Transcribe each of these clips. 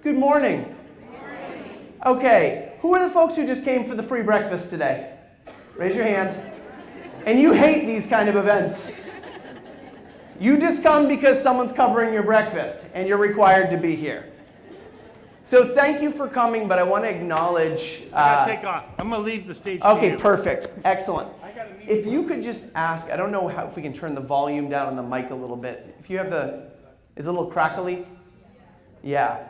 Good morning. Good morning. Okay, who are the folks who just came for the free breakfast today? Raise your hand. And you hate these kind of events. You just come because someone's covering your breakfast, and you're required to be here. So thank you for coming, but I want to acknowledge... I gotta take off. I'm gonna leave the stage to Okay, you. perfect. Excellent. If you could just ask, I don't know if we can turn the volume down on the mic a little bit. If you have is it a little crackly? Yeah.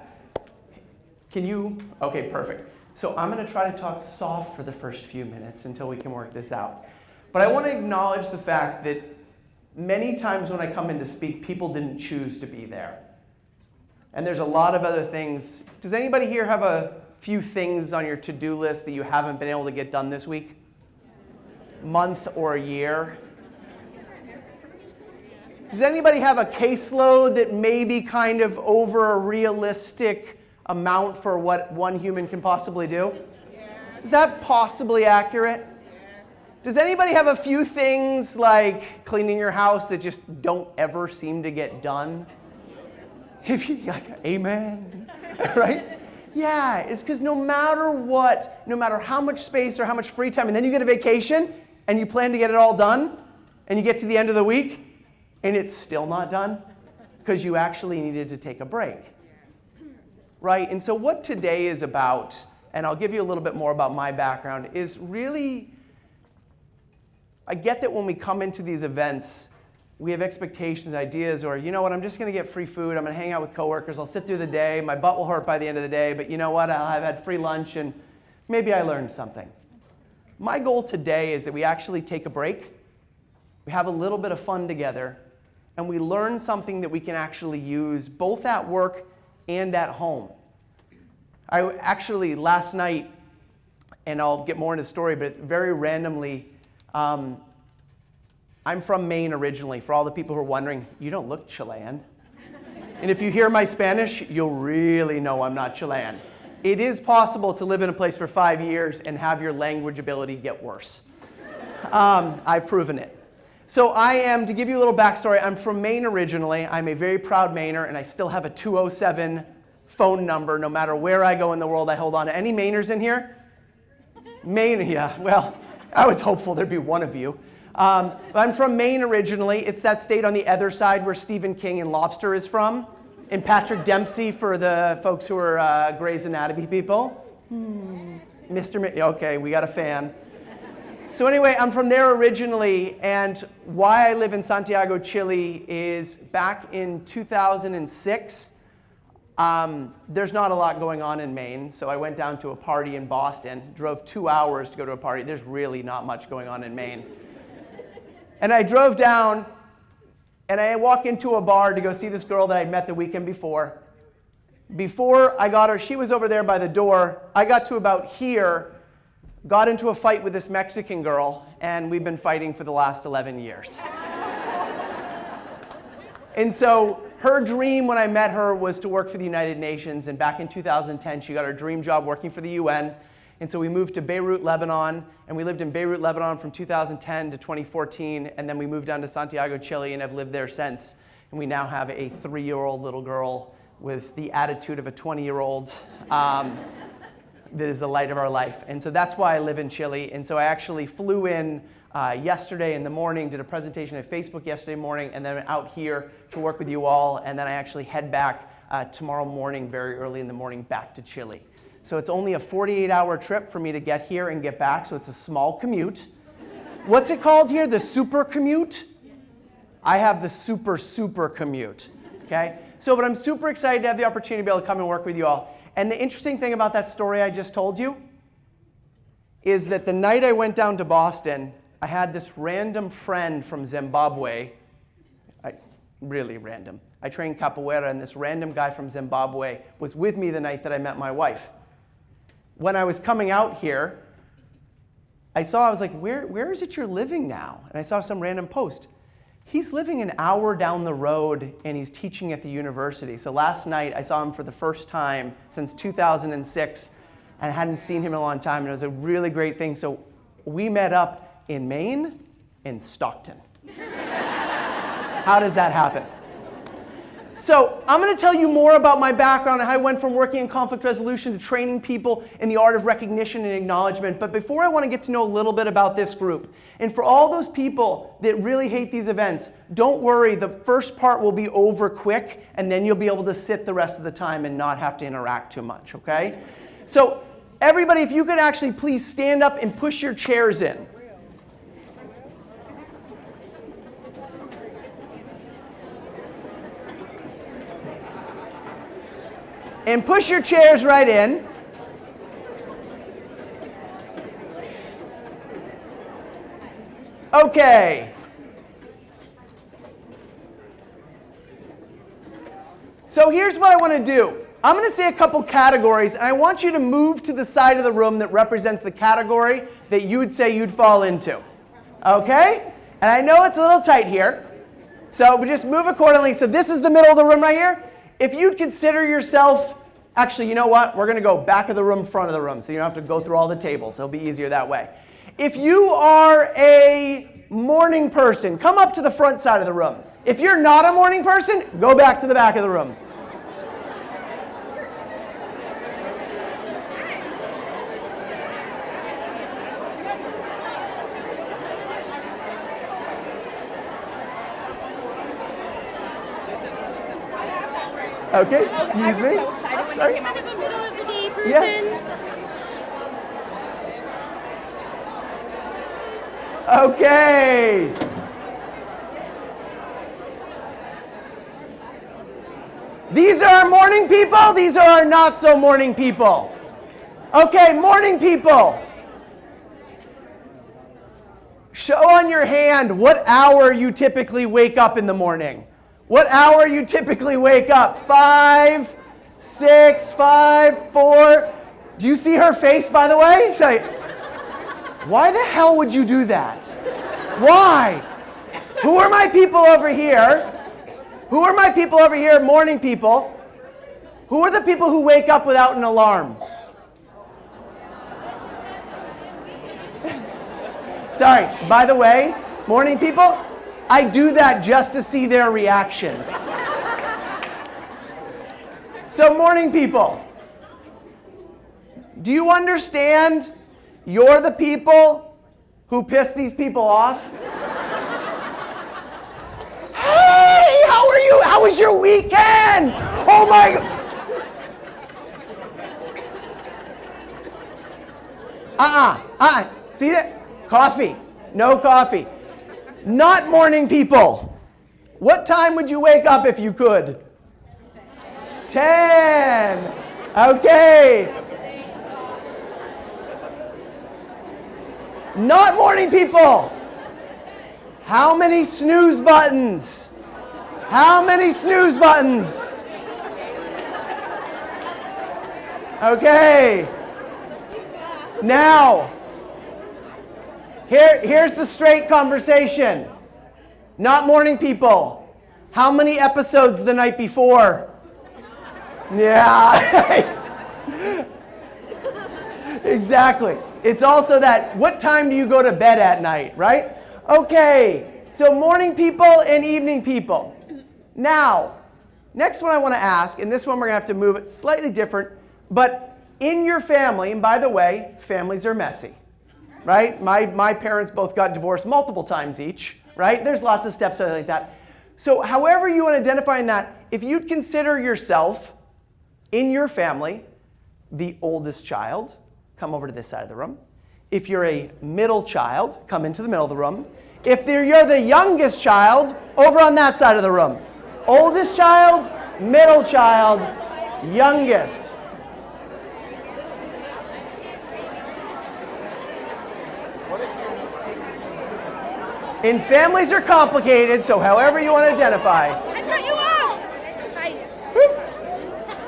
Can you? Okay, perfect. So I'm going to try to talk soft for the first few minutes until we can work this out. But I want to acknowledge the fact that many times when I come in to speak, people didn't choose to be there. And there's a lot of other things. Does anybody here have a few things on your to-do list that you haven't been able to get done this week? Month or a year? Does anybody have a caseload that may be kind of over a realistic amount for what one human can possibly do? Is that possibly accurate? Does anybody have a few things like cleaning your house that just don't ever seem to get done? If you like, amen, right? Yeah, it's because no matter what, no matter how much space or how much free time, and then you get a vacation and you plan to get it all done, and you get to the end of the week and it's still not done because you actually needed to take a break. Right? And so what today is about, and I'll give you a little bit more about my background, is really, I get that when we come into these events, we have expectations, ideas, or you know what, I'm just going to get free food, I'm going to hang out with coworkers, I'll sit through the day, my butt will hurt by the end of the day, but you know what, I've had free lunch and maybe I learned something. My goal today is that we actually take a break, we have a little bit of fun together, and we learn something that we can actually use both at work and at home. I actually, last night, and I'll get more into the story, but very randomly, I'm from Maine originally. For all the people who are wondering, you don't look Chilean. And if you hear my Spanish, you'll really know I'm not Chilean. It is possible to live in a place for 5 years and have your language ability get worse. I've proven it. So to give you a little backstory, I'm from Maine originally. I'm a very proud Mainer, and I still have a 207 phone number. No matter where I go in the world, I hold on to. Any Mainers in here? Maine, yeah. Well, I was hopeful there'd be one of you. I'm from Maine originally. It's that state on the other side where Stephen King and Lobster is from, and Patrick Dempsey for the folks who are Grey's Anatomy people. Okay, we got a fan. So anyway, I'm from there originally, and why I live in Santiago, Chile is back in 2006, there's not a lot going on in Maine, so I went down to a party in Boston, drove 2 hours to go to a party. There's really not much going on in Maine. And I drove down, and I walk into a bar to go see this girl that I'd met the weekend before. Before I got her, she was over there by the door. I got to about here, got into a fight with this Mexican girl, and we've been fighting for the last 11 years. And so her dream when I met her was to work for the United Nations, and back in 2010, she got her dream job working for the UN. And so we moved to Beirut, Lebanon, and we lived in Beirut, Lebanon from 2010 to 2014, and then we moved down to Santiago, Chile, and have lived there since. And we now have a 3-year-old little girl with the attitude of a 20-year-old. That is the light of our life. And so that's why I live in Chile. And so I actually flew in yesterday in the morning, did a presentation at Facebook yesterday morning, and then out here to work with you all. And then I actually head back tomorrow morning, very early in the morning, back to Chile. So it's only a 48-hour trip for me to get here and get back, so it's a small commute. What's it called here? The super commute? I have the super commute, okay? But I'm super excited to have the opportunity to be able to come and work with you all. And the interesting thing about that story I just told you is that the night I went down to Boston, I had this random friend from Zimbabwe, really random. I trained capoeira, and this random guy from Zimbabwe was with me the night that I met my wife. When I was coming out here, I was like, where is it you're living now? And I saw some random post. He's living an hour down the road, and he's teaching at the university. So last night, I saw him for the first time since 2006, and I hadn't seen him in a long time, and it was a really great thing. So we met up in Maine, in Stockton. How does that happen? So I'm going to tell you more about my background and how I went from working in conflict resolution to training people in the art of recognition and acknowledgement. But before I want to get to know a little bit about this group, and for all those people that really hate these events, don't worry, the first part will be over quick, and then you'll be able to sit the rest of the time and not have to interact too much, okay? So everybody, if you could actually please stand up and push your chairs in. And push your chairs right in. Okay. So here's what I want to do. I'm going to say a couple categories, and I want you to move to the side of the room that represents the category that you would say you'd fall into. Okay? And I know it's a little tight here, so we just move accordingly. So this is the middle of the room right here. If you'd consider yourself, actually, you know what? We're going to go back of the room, front of the room, so you don't have to go through all the tables. It'll be easier that way. If you are a morning person, come up to the front side of the room. If you're not a morning person, go back to the back of the room. Okay, excuse me. Sorry. Kind of a middle of the day person. Yeah. Okay. These are our morning people. These are our not so morning people. Okay, morning people. Show on your hand what hour you typically wake up in the morning. What hour you typically wake up? 5, 6, 5, 4. Do you see her face, by the way? She's like, why the hell would you do that? Why? Who are my people over here? Who are my people over here, morning people? Who are the people who wake up without an alarm? Sorry, by the way, morning people, I do that just to see their reaction. So morning people, do you understand you're the people who piss these people off? Hey, how are you? How was your weekend? Oh my God. See that? Coffee. No coffee. Not morning people. What time would you wake up if you could? 10. Okay. Not morning people. How many snooze buttons? How many snooze buttons? Okay. Now, here's the straight conversation. Not morning people. How many episodes the night before? Yeah. Exactly. It's also that, what time do you go to bed at night, right? Okay, so morning people and evening people. Now, next one I want to ask, and this one we're going to have to move it slightly different, but in your family, and by the way, families are messy, right? My parents both got divorced multiple times each, right? There's lots of steps like that. So however you want to identify in that, if you'd consider yourself, in your family, the oldest child, come over to this side of the room. If you're a middle child, come into the middle of the room. If you're the youngest child, over on that side of the room. Oldest child, middle child, youngest. And families are complicated, so however you want to identify. I cut you off!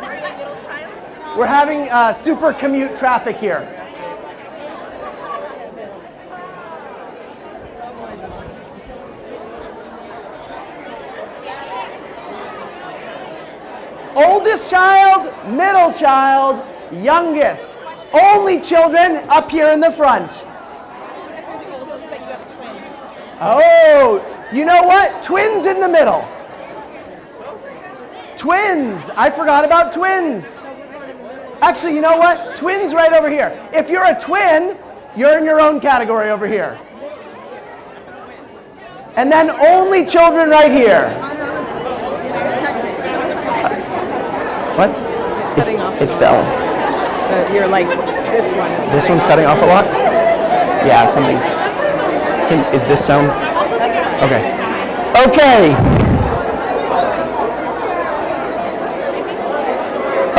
Are you a middle child? We're having super commute traffic here. Oldest child, middle child, youngest. Only children up here in the front. Oh, you know what? Twins in the middle. Twins. I forgot about twins. Actually, you know what? Twins right over here. If you're a twin, you're in your own category over here. And then only children right here. What? Cutting off. It fell. You're like, this one is This one's cutting off a lot? Yeah, something's... is this sound? That's fine. Okay. Okay.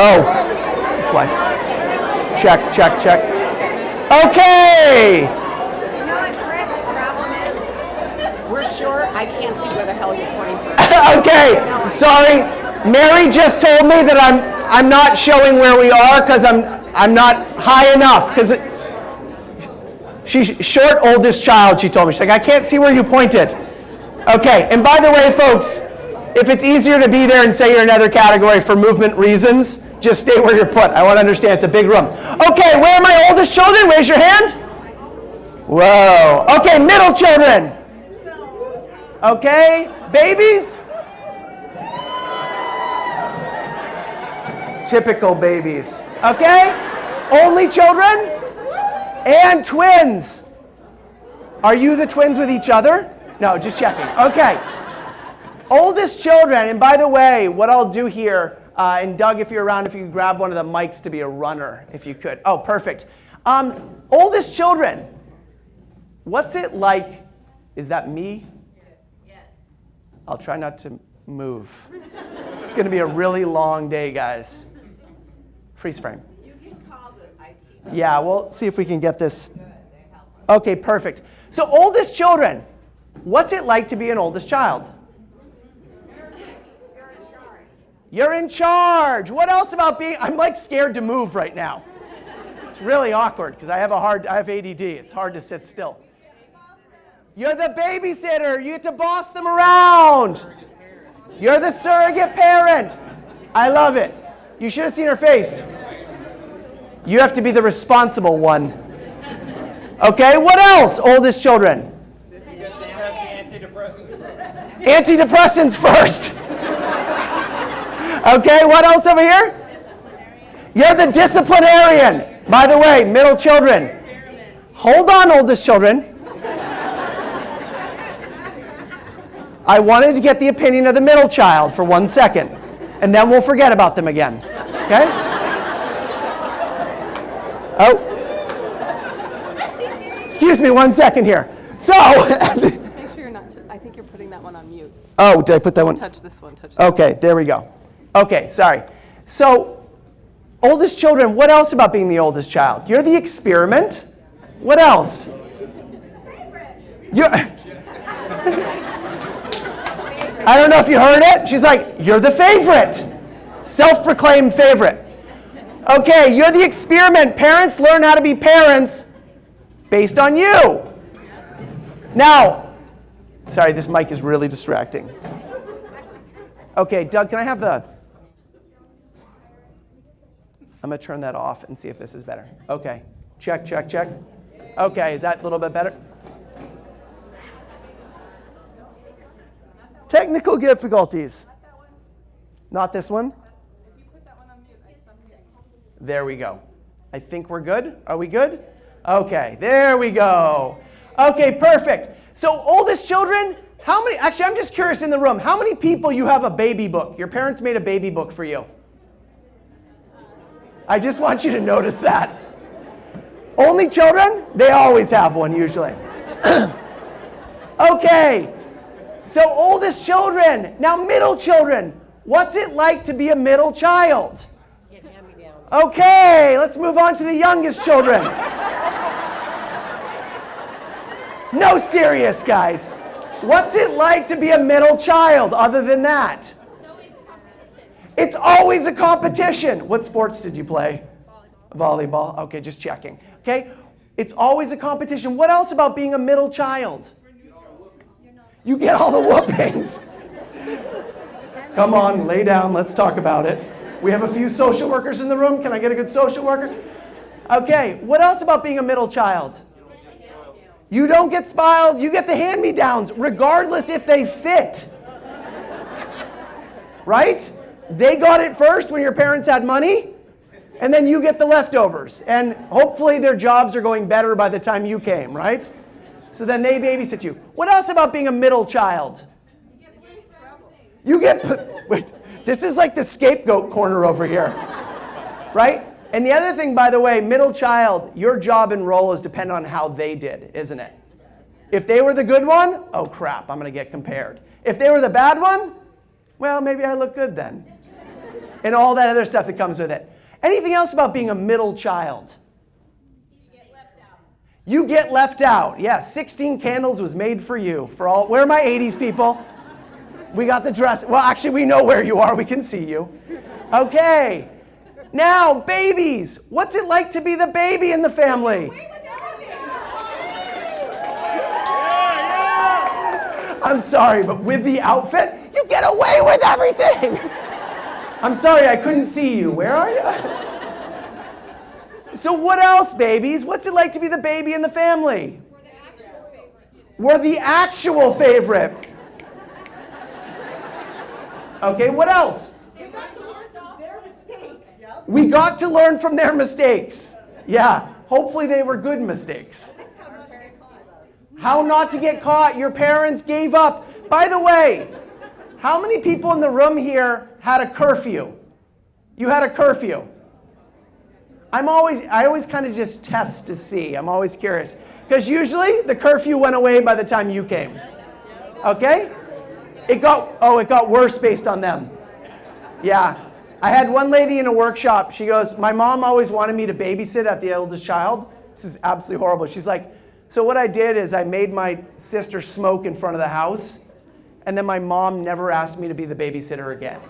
Oh, that's why. Check, check, check. Okay. You know what, Chris, the problem is, we're short, I can't see where the hell you're pointing from. Okay, sorry. Mary just told me that I'm not showing where we are because I'm not high enough because she's short oldest child, she told me. She's like, I can't see where you pointed. Okay, and by the way, folks, if it's easier to be there and say you're in another category for movement reasons, just stay where you're put. I want to understand it's a big room. Okay, where are my oldest children? Raise your hand. Whoa. Okay, middle children. Okay, babies? Typical babies. Okay? Only children? And twins. Are you the twins with each other? No, just checking. Okay. Oldest children, and by the way, what I'll do here, and Doug, if you're around, if you could grab one of the mics to be a runner, if you could. Oh, perfect. Oldest children, what's it like? Is that me? Yes. I'll try not to move. It's going to be a really long day, guys. Freeze frame. You can call the IT. Yeah, we'll see if we can get this. Okay, perfect. So oldest children, what's it like to be an oldest child? You're in charge. What else about being, I'm like scared to move right now. It's really awkward because I have ADD. It's hard to sit still. You're the babysitter. You get to boss them around. You're the surrogate parent. I love it. You should have seen her face. You have to be the responsible one. Okay, what else, oldest children? Antidepressants first. Okay, what else over here? You're the disciplinarian. By the way, middle children. Hold on, oldest children. I wanted to get the opinion of the middle child for 1 second, and then we'll forget about them again. Okay? Oh. Excuse me 1 second here. So. Make sure you're not, I think you're putting that one on mute. Oh, did I put that one? Touch this one, touch this one. Okay, there we go. Okay, sorry. So, oldest children, what else about being the oldest child? You're the experiment. What else? You're I don't know if you heard it. She's like, you're the favorite. Self-proclaimed favorite. Okay, you're the experiment. Parents learn how to be parents based on you. Now, sorry, this mic is really distracting. Okay, Doug, can I have the... I'm going to turn that off and see if this is better. Okay, check, check, check. Okay, is that a little bit better? Technical difficulties. Not this one? There we go. I think we're good. Are we good? Okay, there we go. Okay, perfect. So oldest children, how many, actually I'm just curious in the room, how many people you have a baby book? Your parents made a baby book for you. I just want you to notice that. Only children? They always have one usually. Okay, so oldest children. Now middle children. What's it like to be a middle child? Okay, let's move on to the youngest children. No, serious, guys. What's it like to be a middle child other than that? It's always a competition. What sports did you play? Volleyball. Okay, just checking. Okay, it's always a competition. What else about being a middle child? You get all the whoopings. Come on, lay down. Let's talk about it. We have a few social workers in the room. Can I get a good social worker? Okay, what else about being a middle child? You don't get spoiled. You get the hand-me-downs, regardless if they fit. Right? They got it first when your parents had money, and then you get the leftovers. And hopefully their jobs are going better by the time you came, right? So then they babysit you. What else about being a middle child? You get, wait, this is like the scapegoat corner over here, right? And the other thing, by the way, middle child, your job and role is dependent on how they did, isn't it? If they were the good one, oh crap, I'm going to get compared. If they were the bad one, well, maybe I look good then. And all that other stuff that comes with it. Anything else about being a middle child? You get left out. You get left out. Yeah, 16 Candles was made for you. For all, where are my 80s people? We got the dress. Well, actually, we know where you are. We can see you. Okay. Now, babies. What's it like to be the baby in the family? I'm sorry, but with the outfit, you get away with everything. I'm sorry, I couldn't see you. Where are you? So what else, babies? What's it like to be the baby in the family? We're the actual favorite. Okay, what else? We got to learn from their mistakes. Yeah, hopefully they were good mistakes. How not to get caught. Your parents gave up. By the way, how many people in the room here had a curfew? You had a curfew. I always kind of just test to see. I'm always curious. Because usually the curfew went away by the time you came. Okay? It got worse based on them. Yeah. I had one lady in a workshop. She goes, my mom always wanted me to babysit at the eldest child. This is absolutely horrible. She's like, so what I did is I made my sister smoke in front of the house, and then my mom never asked me to be the babysitter again.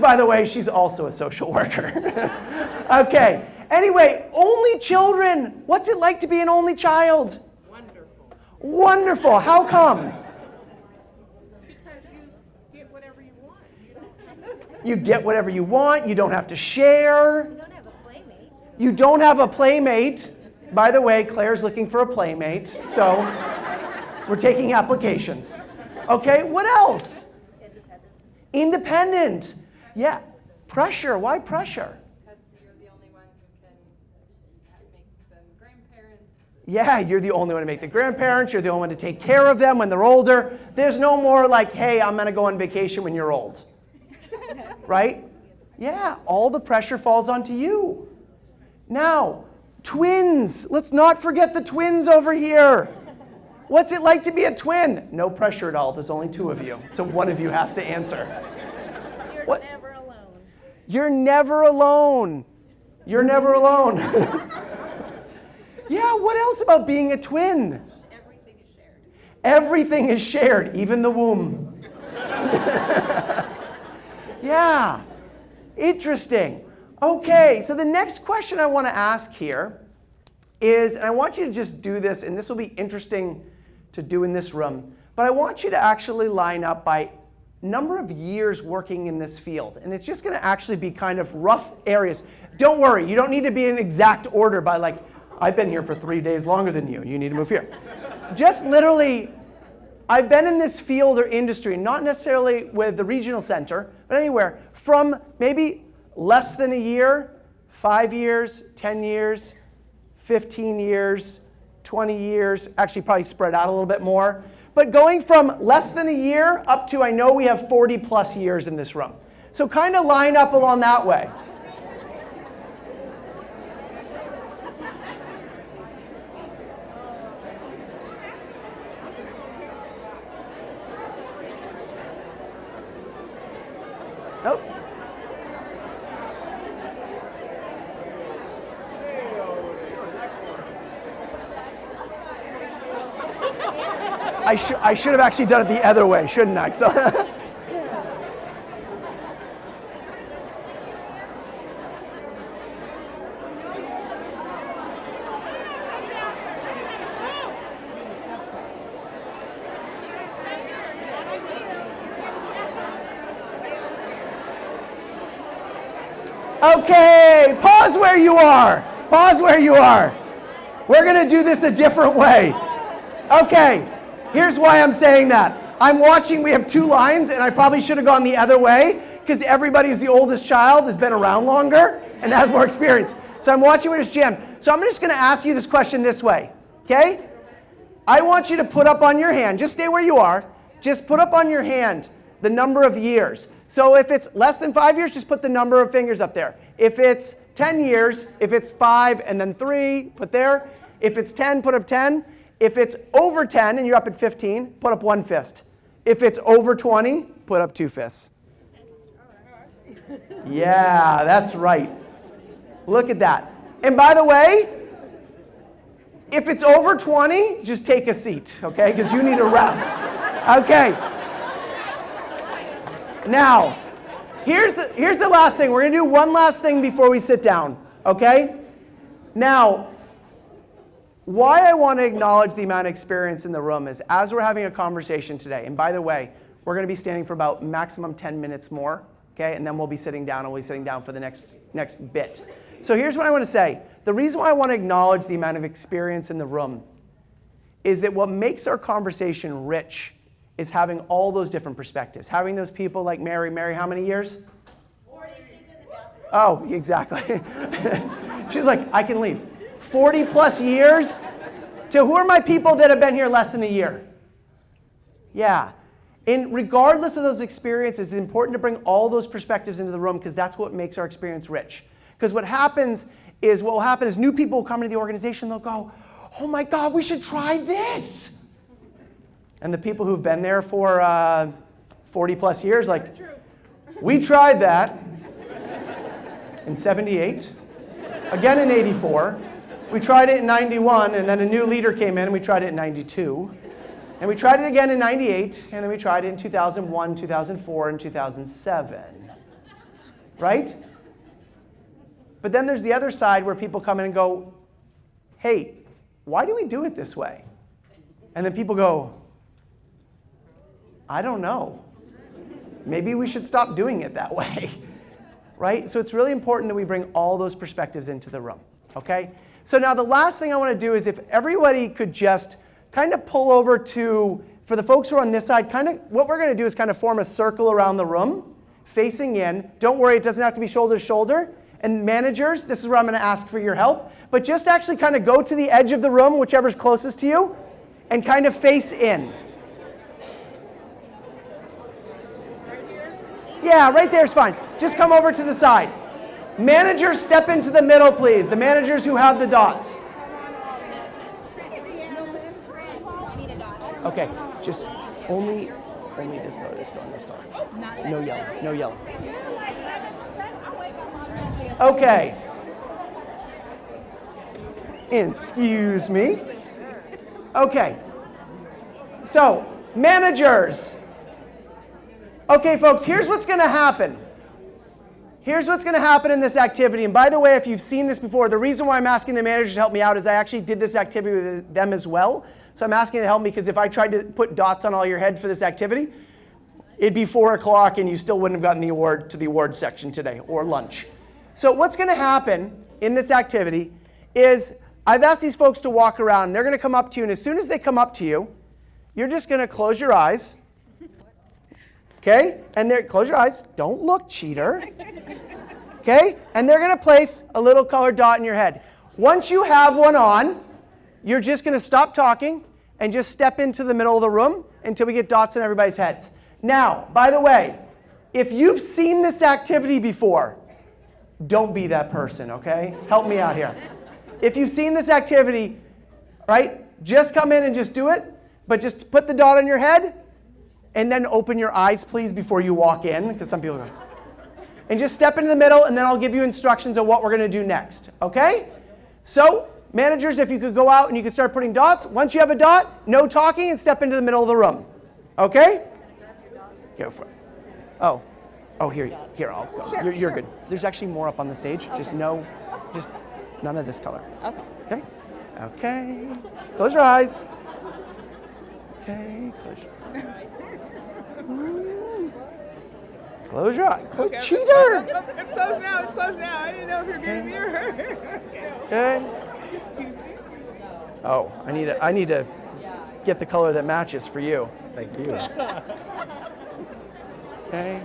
By the way, she's also a social worker. Okay. Anyway, only children. What's it like to be an only child? Wonderful. Wonderful. How come? Because you get whatever you want. You get whatever you want. You don't have to share. You don't have a playmate. You don't have a playmate. By the way, Claire's looking for a playmate, so we're taking applications. Okay, what else? Independent. Yeah, pressure. Why pressure? Because you're the only one who can make them grandparents. Yeah, you're the only one to make the grandparents. You're the only one to take care of them when they're older. There's no more like, hey, I'm going to go on vacation when you're old. Right? Yeah, all the pressure falls onto you. Now, twins. Let's not forget the twins over here. What's it like to be a twin? No pressure at all. There's only two of you. So one of you has to answer. You're What? never alone. You're never alone. You're never alone. Yeah, what else about being a twin? Everything is shared. Everything is shared, even the womb. Yeah, interesting. Okay, so the next question I want to ask here is, and I want you to just do this, and this will be interesting to do in this room, but I want you to actually line up by number of years working in this field. And it's just going to actually be kind of rough areas. Don't worry, you don't need to be in exact order by like, I've been here for 3 days longer than you. You need to move here. Just literally, I've been in this field or industry, not necessarily with the regional center, but anywhere, from maybe less than a year, 5 years, 10 years, 15 years, 20 years, actually probably spread out a little bit more. But going from less than a year up to, I know we have 40 plus years in this room. So kind of line up along that way. Nope. I should have actually done it the other way, shouldn't I? So okay, pause where you are. Pause where you are. We're going to do this a different way. Okay, here's why I'm saying that. I'm watching, we have 2 lines, and I probably should have gone the other way, because everybody who's the oldest child has been around longer and has more experience. So I'm watching when it's jammed. So I'm just going to ask you this question this way, okay? I want you to put up on your hand, just stay where you are, just put up on your hand the number of years. So if it's less than 5 years, just put the number of fingers up there. If it's 10 years, if it's 5 and then 3, put there. If it's 10, put up 10. If it's over 10 and you're up at 15, put up 1 fist. If it's over 20, put up 2 fists. Yeah, that's right. Look at that. And by the way, if it's over 20, just take a seat, okay? Because you need a rest. Okay. Now, here's the last thing. We're going to do one last thing before we sit down, okay? Now, why I want to acknowledge the amount of experience in the room is as we're having a conversation today, and by the way, we're going to be standing for about maximum 10 minutes more, okay? And then we'll be sitting down, and we'll be sitting down for the next bit. So here's what I want to say. The reason why I want to acknowledge the amount of experience in the room is that what makes our conversation rich is having all those different perspectives. Having those people like Mary. Mary, how many years? 40, she's in the bathroom. Oh, exactly. She's like, I can leave. 40 plus years? To who are my people that have been here less than a year? Yeah. And regardless of those experiences, it's important to bring all those perspectives into the room because that's what makes our experience rich. Because what will happen is new people will come into the organization, they'll go, oh my God, we should try this. And the people who've been there for 40 plus years, like, we tried that in 78, again in 84, we tried it in 91, and then a new leader came in and we tried it in 92. And we tried it again in 98, and then we tried it in 2001, 2004, and 2007. Right? But then there's the other side where people come in and go, hey, why do we do it this way? And then people go, I don't know. Maybe we should stop doing it that way. Right? So it's really important that we bring all those perspectives into the room. Okay? So now the last thing I want to do is if everybody could just kind of pull over to, for the folks who are on this side, kind of what we're going to do is kind of form a circle around the room, facing in. Don't worry, it doesn't have to be shoulder to shoulder. And managers, this is where I'm going to ask for your help. But just actually kind of go to the edge of the room, whichever's closest to you, and kind of face in. Yeah, right there is fine. Just come over to the side. Managers, step into the middle, please. The managers who have the dots. Okay, just only this color, and this color. No yellow, no yellow. Okay. Excuse me. Okay. So, managers. Okay, folks, here's what's going to happen. Here's what's going to happen in this activity. And by the way, if you've seen this before, the reason why I'm asking the managers to help me out is I actually did this activity with them as well. So I'm asking them to help me because if I tried to put dots on all your head for this activity, it'd be 4 o'clock and you still wouldn't have gotten the award to the award section today or lunch. So what's going to happen in this activity is I've asked these folks to walk around. They're going to come up to you, and as soon as they come up to you, you're just going to close your eyes. Okay? And close your eyes. Don't look, cheater. Okay? And they're going to place a little colored dot in your head. Once you have one on, you're just going to stop talking and just step into the middle of the room until we get dots on everybody's heads. Now, by the way, if you've seen this activity before, don't be that person, okay? Help me out here. If you've seen this activity, right, just come in and just do it, but just put the dot on your head, and then open your eyes, please, before you walk in, because some people go. And just step into the middle, and then I'll give you instructions on what we're going to do next, okay? So, managers, if you could go out and you could start putting dots. Once you have a dot, no talking, and step into the middle of the room, okay? Go for it. Oh, here, I'll go. Sure, You're good. There's actually more up on the stage. Just none of this color. Okay. Okay. Close your eyes. Okay, close your eyes. Close your eyes. Okay, Cheater! It's closed now. It's closed now. I didn't know if you're getting me or her. Okay. Oh, I need to get the color that matches for you. Thank you. Okay,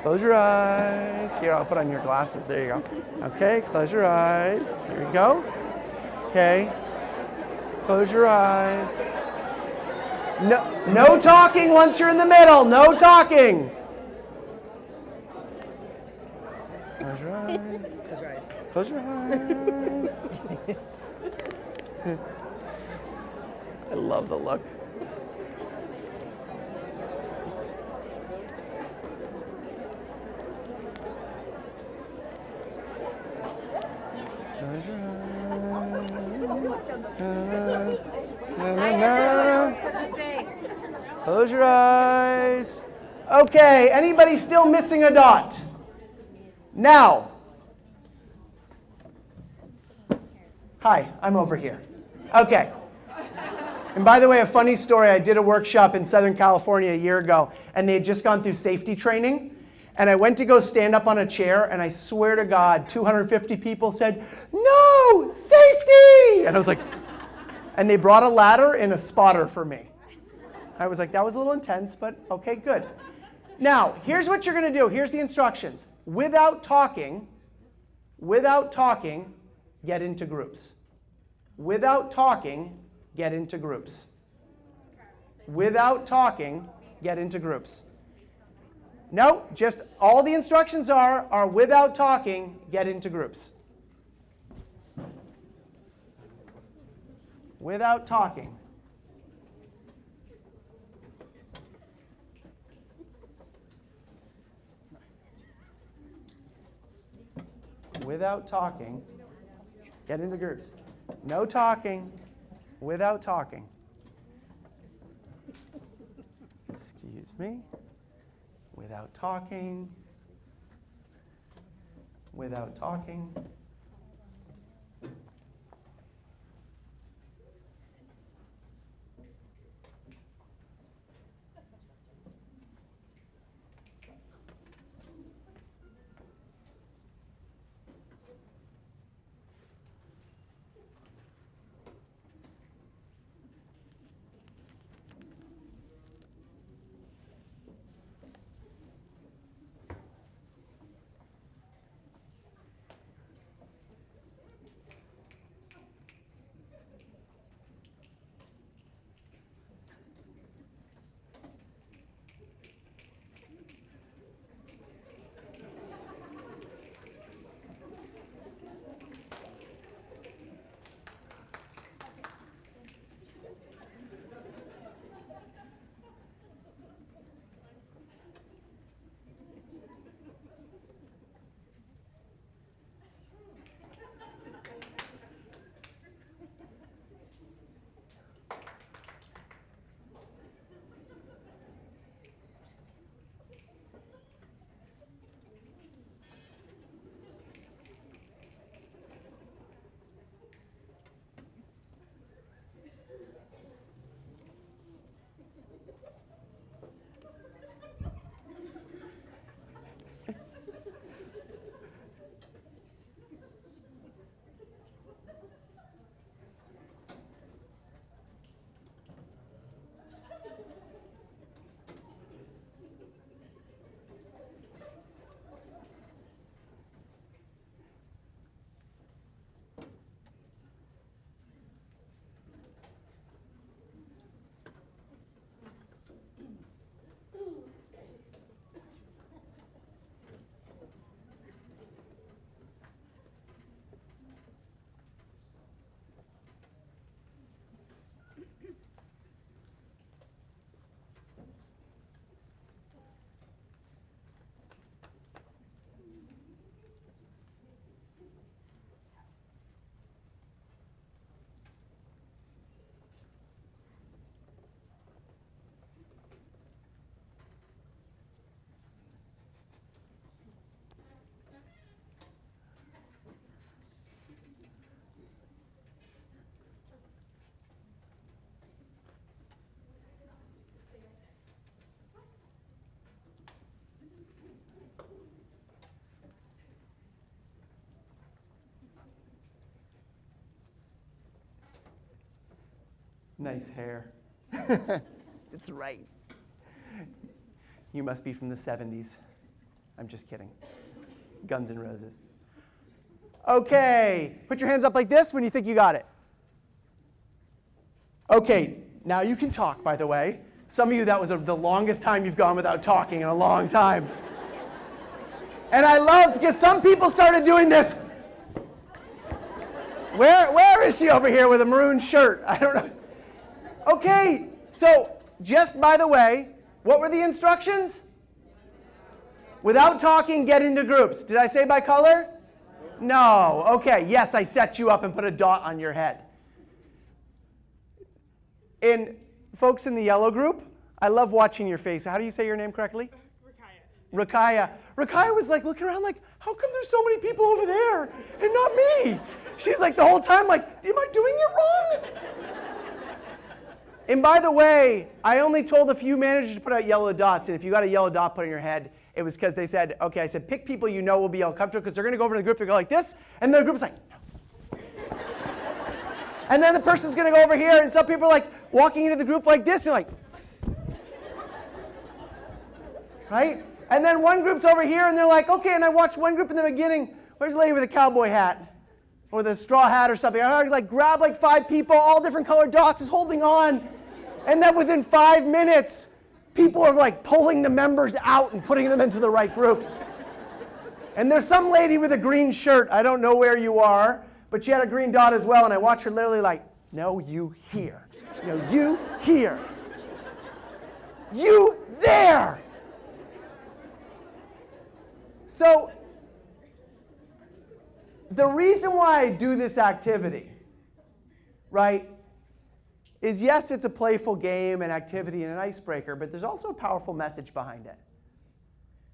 close your eyes. Here, I'll put on your glasses. There you go. Okay, close your eyes. Here you go. Okay, close your eyes. No talking once you're in the middle. No talking. Close your eyes. Close your eyes. I love the look. Close your eyes. Close your eyes. Okay, anybody still missing a dot? Now. Hi, I'm over here. Okay. And by the way, a funny story, I did a workshop in Southern California a year ago, and they had just gone through safety training. And I went to go stand up on a chair, and I swear to God, 250 people said, "No, safety!" And I was like, and they brought a ladder and a spotter for me. I was like, that was a little intense, but okay, good. Now, here's what you're going to do. Here's the instructions. Without talking, get into groups. Without talking, get into groups. Without talking, get into groups. No, just all the instructions are without talking, get into groups. Without talking. Without talking, get into groups. No talking, without talking. Excuse me. Without talking. Without talking. Nice hair. It's right. You must be from the 70s. I'm just kidding. Guns N' Roses. Okay, put your hands up like this when you think you got it. Okay, now you can talk, by the way. Some of you, that was the longest time you've gone without talking in a long time. And I love, because some people started doing this. Where is she over here with a maroon shirt? I don't know. Okay, so just by the way, what were the instructions? Without talking, get into groups. Did I say by color? No. Okay, yes, I set you up and put a dot on your head. And folks in the yellow group, I love watching your face. How do you say your name correctly? Rakaya. Rakaya was like looking around like, how come there's so many people over there and not me? She's like the whole time like, am I doing it wrong? And by the way, I only told a few managers to put out yellow dots, and if you got a yellow dot put on your head, it was because they said, okay, I said, pick people you know will be uncomfortable, because they're going to go over to the group and go like this, and the group's like, no. And then the person's going to go over here, and some people are like walking into the group like this, and like, right? And then one group's over here, and they're like, okay, and I watched one group in the beginning, where's the lady with a cowboy hat? Or with a straw hat or something. I like grab like 5 people, all different colored dots, is holding on. And then within 5 minutes, people are like pulling the members out and putting them into the right groups. And there's some lady with a green shirt. I don't know where you are, but she had a green dot as well. And I watched her literally like, no, you here. No, you here. You there. So the reason why I do this activity, right, is yes, it's a playful game and activity and an icebreaker, but there's also a powerful message behind it.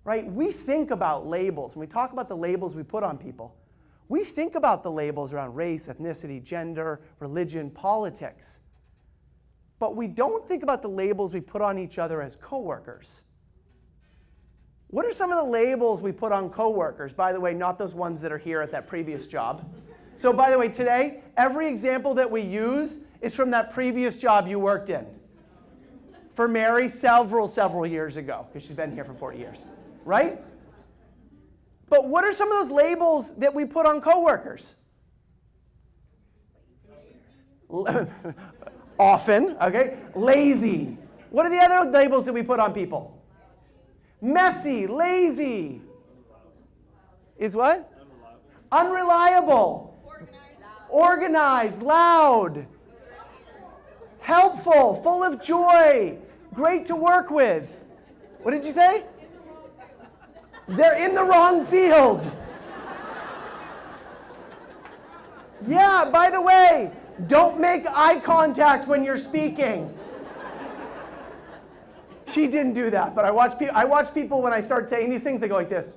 Right? We think about labels. When we talk about the labels we put on people, we think about the labels around race, ethnicity, gender, religion, politics. But we don't think about the labels we put on each other as coworkers. What are some of the labels we put on coworkers? By the way, not those ones that are here at that previous job. So by the way, today, every example that we use is from that previous job you worked in. For Mary, several years ago, because she's been here for 40 years, right? But what are some of those labels that we put on coworkers? Often, okay? Lazy. What are the other labels that we put on people? Messy, lazy. Is what? Unreliable. Organized, loud. Helpful, full of joy, great to work with. What did you say? They're in the wrong field. Yeah, by the way, don't make eye contact when you're speaking. She didn't do that, but I watch people when I start saying these things, they go like this.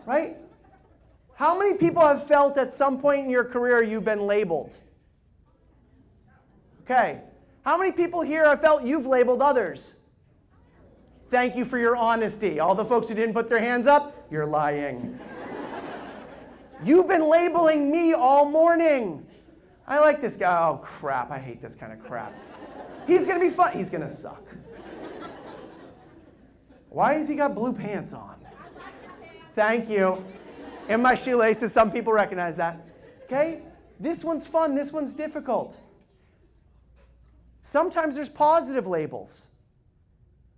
Right? How many people have felt at some point in your career you've been labeled? Okay. How many people here have felt you've labeled others? Thank you for your honesty. All the folks who didn't put their hands up, you're lying. You've been labeling me all morning. I like this guy. Oh, crap. I hate this kind of crap. He's going to be fun. He's going to suck. Why has he got blue pants on? Thank you. And my shoelaces. Some people recognize that. Okay? This one's fun. This one's difficult. Sometimes there's positive labels,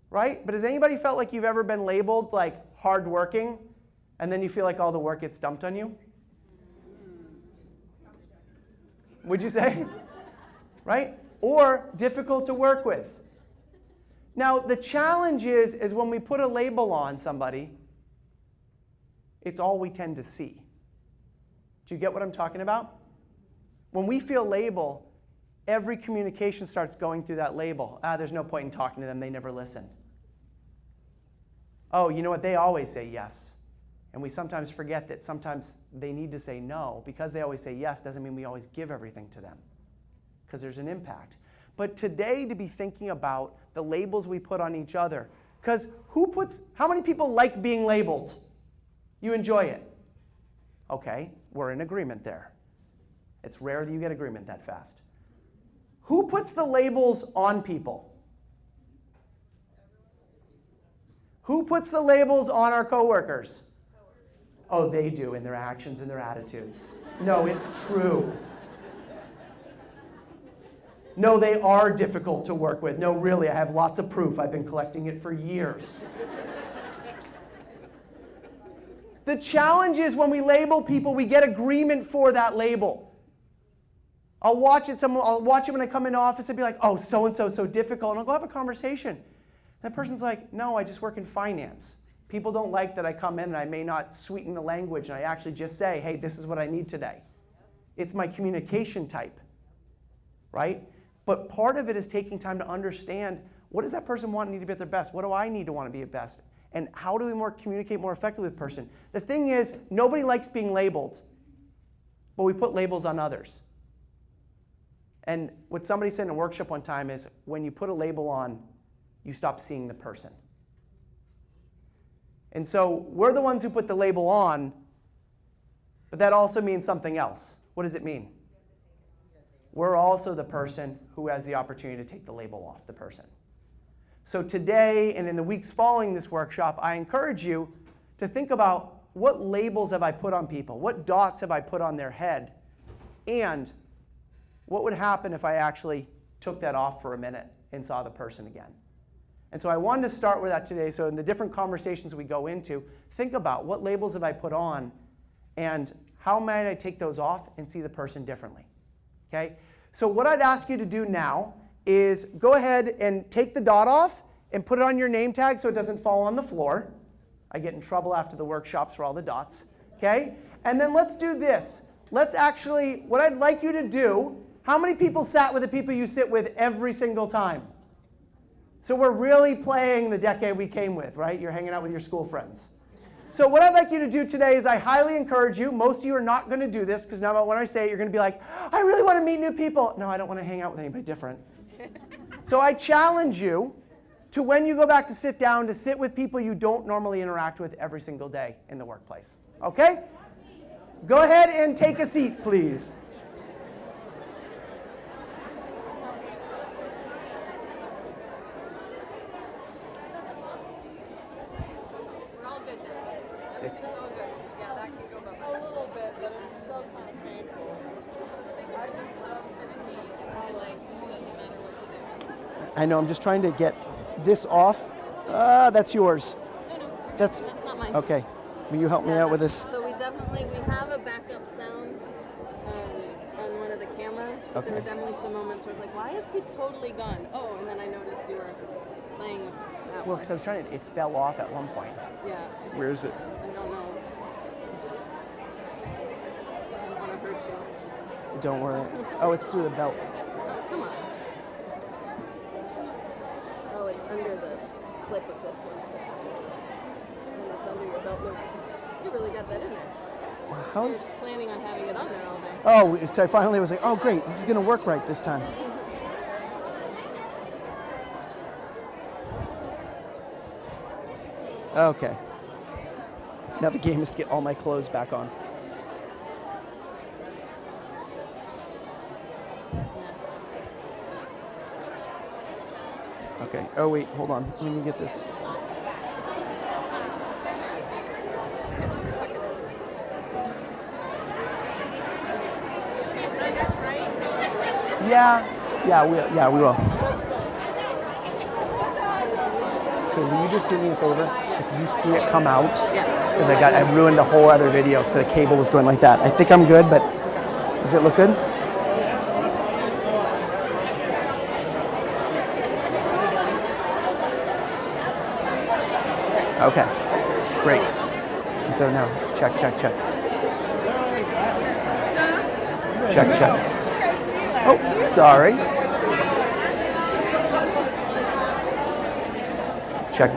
right? But has anybody felt like you've ever been labeled like hardworking, and then you feel like all the work gets dumped on you? Would you say? Right? Or difficult to work with. Now, the challenge is when we put a label on somebody, it's all we tend to see. Do you get what I'm talking about? When we feel label, every communication starts going through that label. There's no point in talking to them. They never listen. Oh, you know what? They always say yes. And we sometimes forget that sometimes they need to say no. Because they always say yes doesn't mean we always give everything to them. Because there's an impact. But today, to be thinking about the labels we put on each other. Because how many people like being labeled? You enjoy it. Okay, we're in agreement there. It's rare that you get agreement that fast. Who puts the labels on people? Who puts the labels on our coworkers? Oh, they do in their actions and their attitudes. No, it's true. No, they are difficult to work with. No, really, I have lots of proof. I've been collecting it for years. The challenge is when we label people, we get agreement for that label. I'll watch it when I come into office and be like, oh, so-and-so so difficult, and I'll go have a conversation. And that person's like, no, I just work in finance. People don't like that I come in and I may not sweeten the language, and I actually just say, hey, this is what I need today. It's my communication type, right? But part of it is taking time to understand, what does that person want and need to be at their best? What do I need to want to be at best? And how do we communicate more effectively with the person? The thing is, nobody likes being labeled, but we put labels on others. And what somebody said in a workshop one time is, when you put a label on, you stop seeing the person. And so we're the ones who put the label on, but that also means something else. What does it mean? We're also the person who has the opportunity to take the label off the person. So today and in the weeks following this workshop, I encourage you to think about, what labels have I put on people? What dots have I put on their head? And what would happen if I actually took that off for a minute and saw the person again? And so I wanted to start with that today. So in the different conversations we go into, think about, what labels have I put on, and how might I take those off and see the person differently? Okay? So what I'd ask you to do now is go ahead and take the dot off and put it on your name tag so it doesn't fall on the floor. I get in trouble after the workshops for all the dots. Okay? And then let's do this. Let's actually, what I'd like you to do, how many people sat with the people you sit with every single time? So we're really playing the decade we came with, right? You're hanging out with your school friends. So what I'd like you to do today is, I highly encourage you, most of you are not going to do this, because now when I say it, you're going to be like, I really want to meet new people. No, I don't want to hang out with anybody different. So I challenge you to, when you go back to sit down, to sit with people you don't normally interact with every single day in the workplace. Okay? Go ahead and take a seat, please. We're all good now. It's all good. Yeah, that can go bye-bye. A little bit, but it's still kind of painful. Those things are just so finicky, and it doesn't matter what you do. I know, I'm just trying to get this off. That's yours. No, That's not mine. Okay. Will you help me out with this? So we have a backup sound on one of the cameras, but Okay. there were definitely some moments where I was like, why is he totally gone? Oh, and then I noticed you were playing with that Well, one. because I was trying to, it fell off at one point. Yeah, Where is it? I don't know. I don't want to hurt you. Don't worry. Oh, it's through the belt. Oh, come on. Oh, it's under the clip of this one. And it's under your belt loop. You really got that in there. How You're is? planning on having it on there all day. Oh, I finally was like, oh, great, this is going to work right this time. Okay. Now the game is to get all my clothes back on. Okay. Oh, wait, hold on. Let me get this. Just tuck it. Yeah, we will. Okay, will you just do me a favor? If you see it come out, Yes. because I ruined the whole other video because the cable was going like that. I think I'm good, but does it look good? Okay, great. And so now, check. Check. Oh, sorry. Check.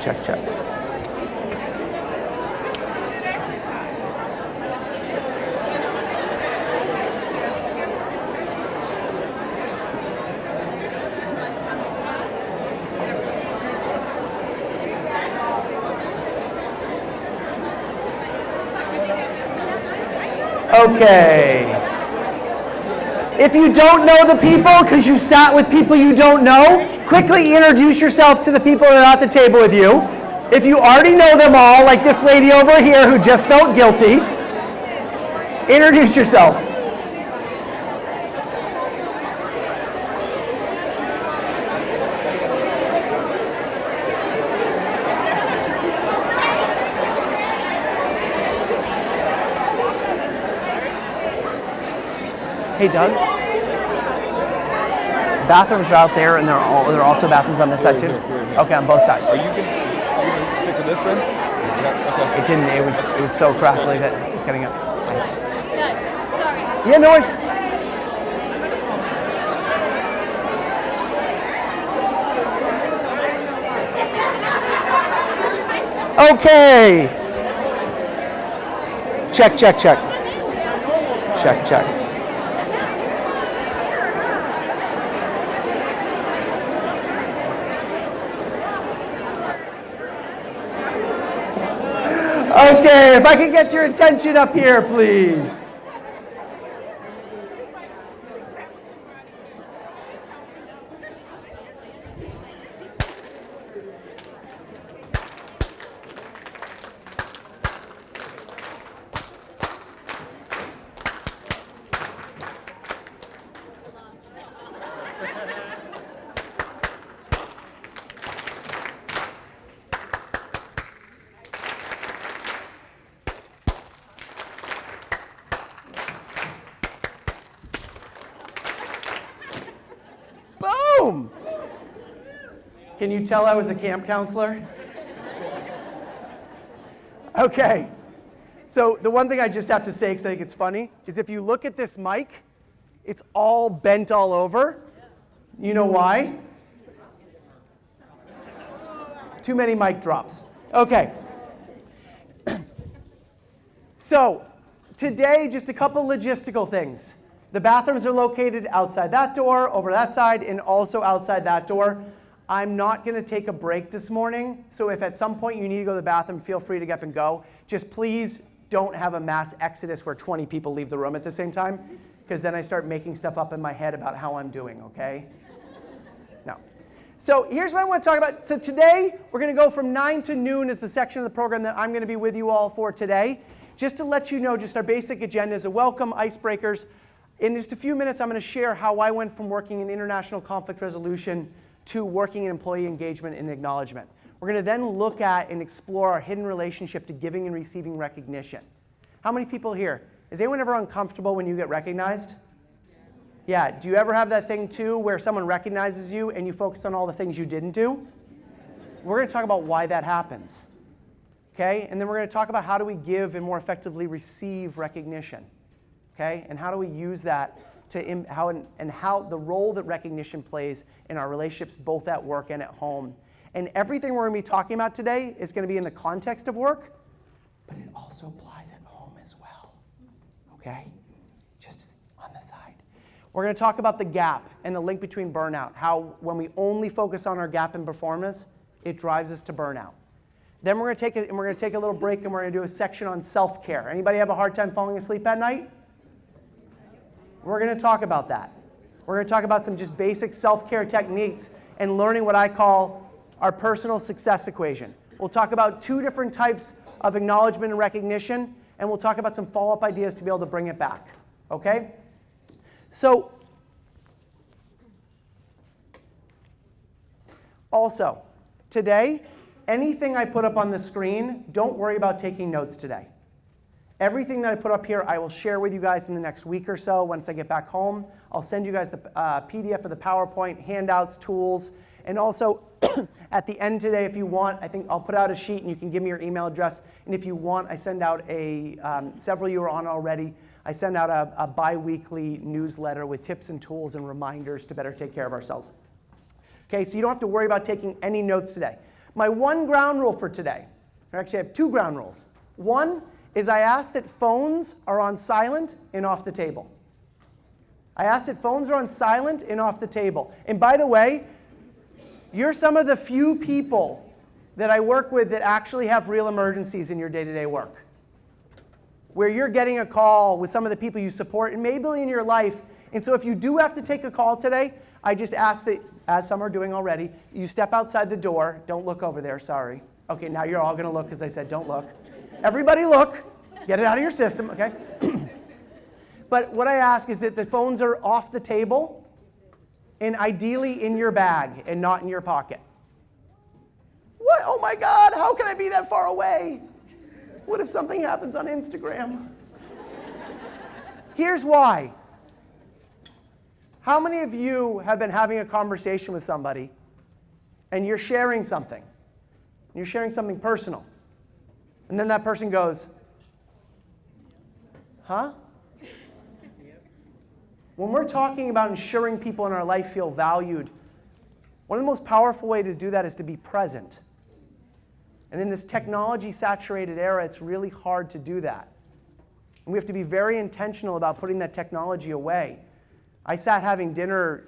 Okay. If you don't know the people because you sat with people you don't know, quickly introduce yourself to the people that are at the table with you. If you already know them all, like this lady over here who just felt guilty, introduce yourself. Hey, Doug. Bathrooms are out there, and there are also bathrooms on this side too. Okay, on both sides. Are you gonna stick with this then? Yeah, okay. It didn't. It was so crackly that it's getting up. Doug, sorry. Yeah, no worries. Okay. Check, check, check. Check, check. Okay, if I could get your attention up here, please. Boom! Can you tell I was a camp counselor? Okay. So the one thing I just have to say, because I think it's funny, is if you look at this mic, it's all bent all over. You know why? Too many mic drops. Okay. So today, just a couple logistical things. The bathrooms are located outside that door, over that side, and also outside that door. I'm not going to take a break this morning, so if at some point you need to go to the bathroom, feel free to get up and go. Just please don't have a mass exodus where 20 people leave the room at the same time, because then I start making stuff up in my head about how I'm doing, okay? No. So here's what I want to talk about. So today, we're going to go from 9 to noon is the section of the program that I'm going to be with you all for today. Just to let you know, just our basic agenda is a welcome, icebreakers. In just a few minutes, I'm going to share how I went from working in international conflict resolution to working in employee engagement and acknowledgement. We're going to then look at and explore our hidden relationship to giving and receiving recognition. How many people here? Is anyone ever uncomfortable when you get recognized? Yeah. Do you ever have that thing too where someone recognizes you and you focus on all the things you didn't do? We're going to talk about why that happens. Okay? And then we're going to talk about how do we give and more effectively receive recognition. Okay? And how do we use that to how the role that recognition plays in our relationships both at work and at home. And everything we're going to be talking about today is going to be in the context of work, but it also applies at home as well. Okay? Just on the side. We're going to talk about the gap and the link between burnout, how when we only focus on our gap in performance, it drives us to burnout. Then we're going to take a little break and we're going to do a section on self-care. Anybody have a hard time falling asleep at night? We're going to talk about that. We're going to talk about some just basic self-care techniques and learning what I call our personal success equation. We'll talk about 2 different types of acknowledgement and recognition, and we'll talk about some follow-up ideas to be able to bring it back. Okay? So, also, today, anything I put up on the screen, don't worry about taking notes today. Everything that I put up here, I will share with you guys in the next week or so once I get back home. I'll send you guys the PDF of the PowerPoint, handouts, tools, and also at the end today, if you want, I think I'll put out a sheet and you can give me your email address. And if you want, I send out several of you are on already, I send out a bi-weekly newsletter with tips and tools and reminders to better take care of ourselves. Okay, so you don't have to worry about taking any notes today. My one ground rule for today, I actually have 2 ground rules. One is I ask that phones are on silent and off the table. I ask that phones are on silent and off the table. And by the way, you're some of the few people that I work with that actually have real emergencies in your day-to-day work. Where you're getting a call with some of the people you support and maybe in your life. And so if you do have to take a call today, I just ask that, as some are doing already, you step outside the door. Don't look over there, sorry. Okay, now you're all going to look because I said don't look. Everybody look. Get it out of your system, okay? But what I ask is that the phones are off the table and ideally in your bag and not in your pocket. What? Oh my God, how can I be that far away? What if something happens on Instagram? Here's why. How many of you have been having a conversation with somebody and you're sharing something? You're sharing something personal. And then that person goes, huh? When we're talking about ensuring people in our life feel valued, one of the most powerful ways to do that is to be present. And in this technology-saturated era, it's really hard to do that. And we have to be very intentional about putting that technology away. I sat having dinner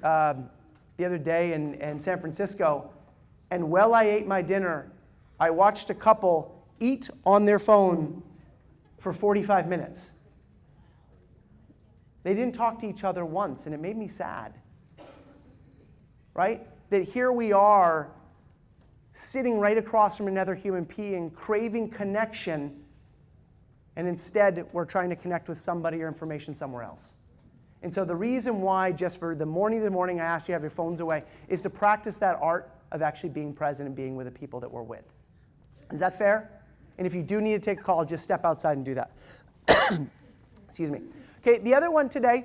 the other day in San Francisco, and while I ate my dinner, I watched a couple eat on their phone for 45 minutes. They didn't talk to each other once, and it made me sad. Right? That here we are, sitting right across from another human being, craving connection, and instead we're trying to connect with somebody or information somewhere else. And so the reason why, just for the morning to morning, I asked you to have your phones away, is to practice that art of actually being present and being with the people that we're with. Is that fair? And if you do need to take a call, just step outside and do that. Excuse me. Okay, the other one today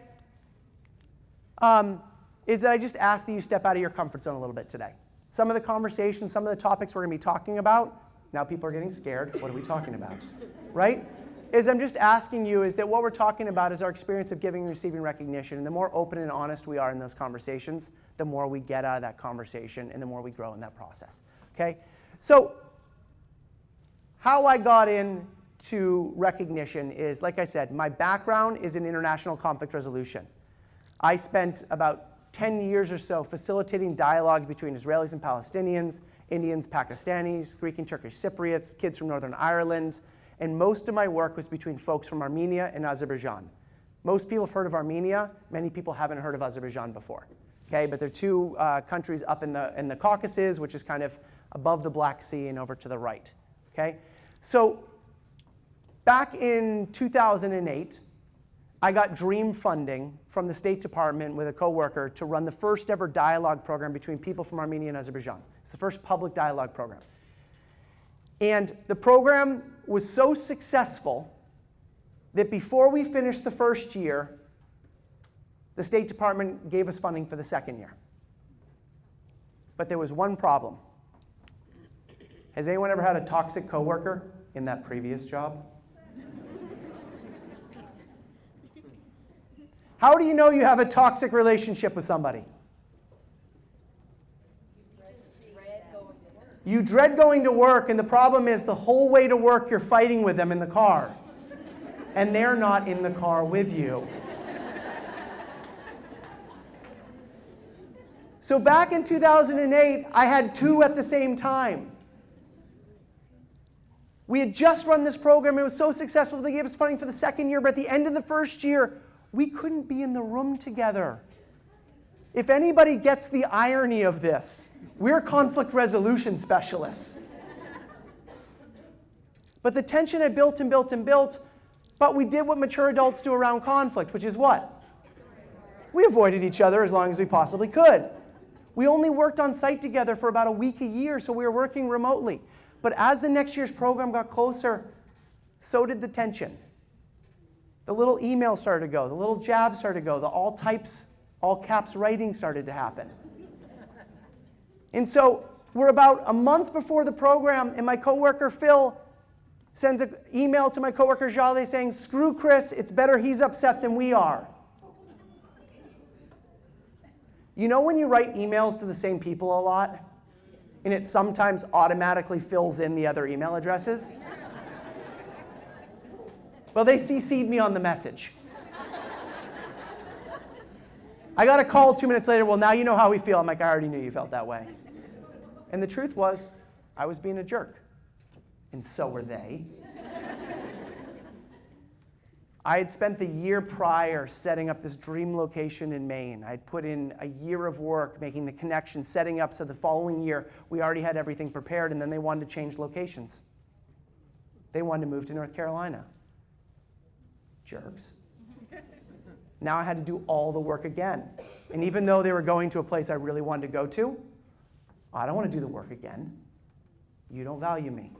is that I just ask that you step out of your comfort zone a little bit today. Some of the conversations, some of the topics we're going to be talking about, now people are getting scared. What are we talking about? Right? Is I'm just asking you is that what we're talking about is our experience of giving and receiving recognition. And the more open and honest we are in those conversations, the more we get out of that conversation and the more we grow in that process. Okay? So how I got into recognition is, like I said, my background is in international conflict resolution. I spent about 10 years or so facilitating dialogue between Israelis and Palestinians, Indians, Pakistanis, Greek and Turkish Cypriots, kids from Northern Ireland, and most of my work was between folks from Armenia and Azerbaijan. Most people have heard of Armenia. Many people haven't heard of Azerbaijan before. Okay, but they're two countries up in the Caucasus, which is kind of above the Black Sea and over to the right. Okay, so back in 2008, I got dream funding from the State Department with a coworker to run the first ever dialogue program between people from Armenia and Azerbaijan. It's the first public dialogue program. And the program was so successful that before we finished the first year, the State Department gave us funding for the second year. But there was one problem. Has anyone ever had a toxic coworker in that previous job? How do you know you have a toxic relationship with somebody? You dread going to work, and the problem is the whole way to work you're fighting with them in the car. And they're not in the car with you. So back in 2008, I had two at the same time. We had just run this program. It was so successful they gave us funding for the second year, but at the end of the first year, we couldn't be in the room together. If anybody gets the irony of this, we're conflict resolution specialists. But the tension had built and built and built, but we did what mature adults do around conflict, which is what? We avoided each other as long as we possibly could. We only worked on site together for about a week a year, so we were working remotely. But as the next year's program got closer, so did the tension. The little emails started to go, the little jabs started to go, the all types, all caps writing started to happen. And so we're about a month before the program, and my coworker Phil sends an email to my coworker Jale saying, "Screw Chris, it's better he's upset than we are." You know when you write emails to the same people a lot, and it sometimes automatically fills in the other email addresses? Well, they CC'd me on the message. I got a call 2 minutes later, "Well, now you know how we feel." I'm like, "I already knew you felt that way." And the truth was, I was being a jerk. And so were they. I had spent the year prior setting up this dream location in Maine. I'd put in a year of work making the connection, setting up so the following year we already had everything prepared, and then they wanted to change locations. They wanted to move to North Carolina. Jerks. Now I had to do all the work again. And even though they were going to a place I really wanted to go to, I don't want to do the work again. You don't value me.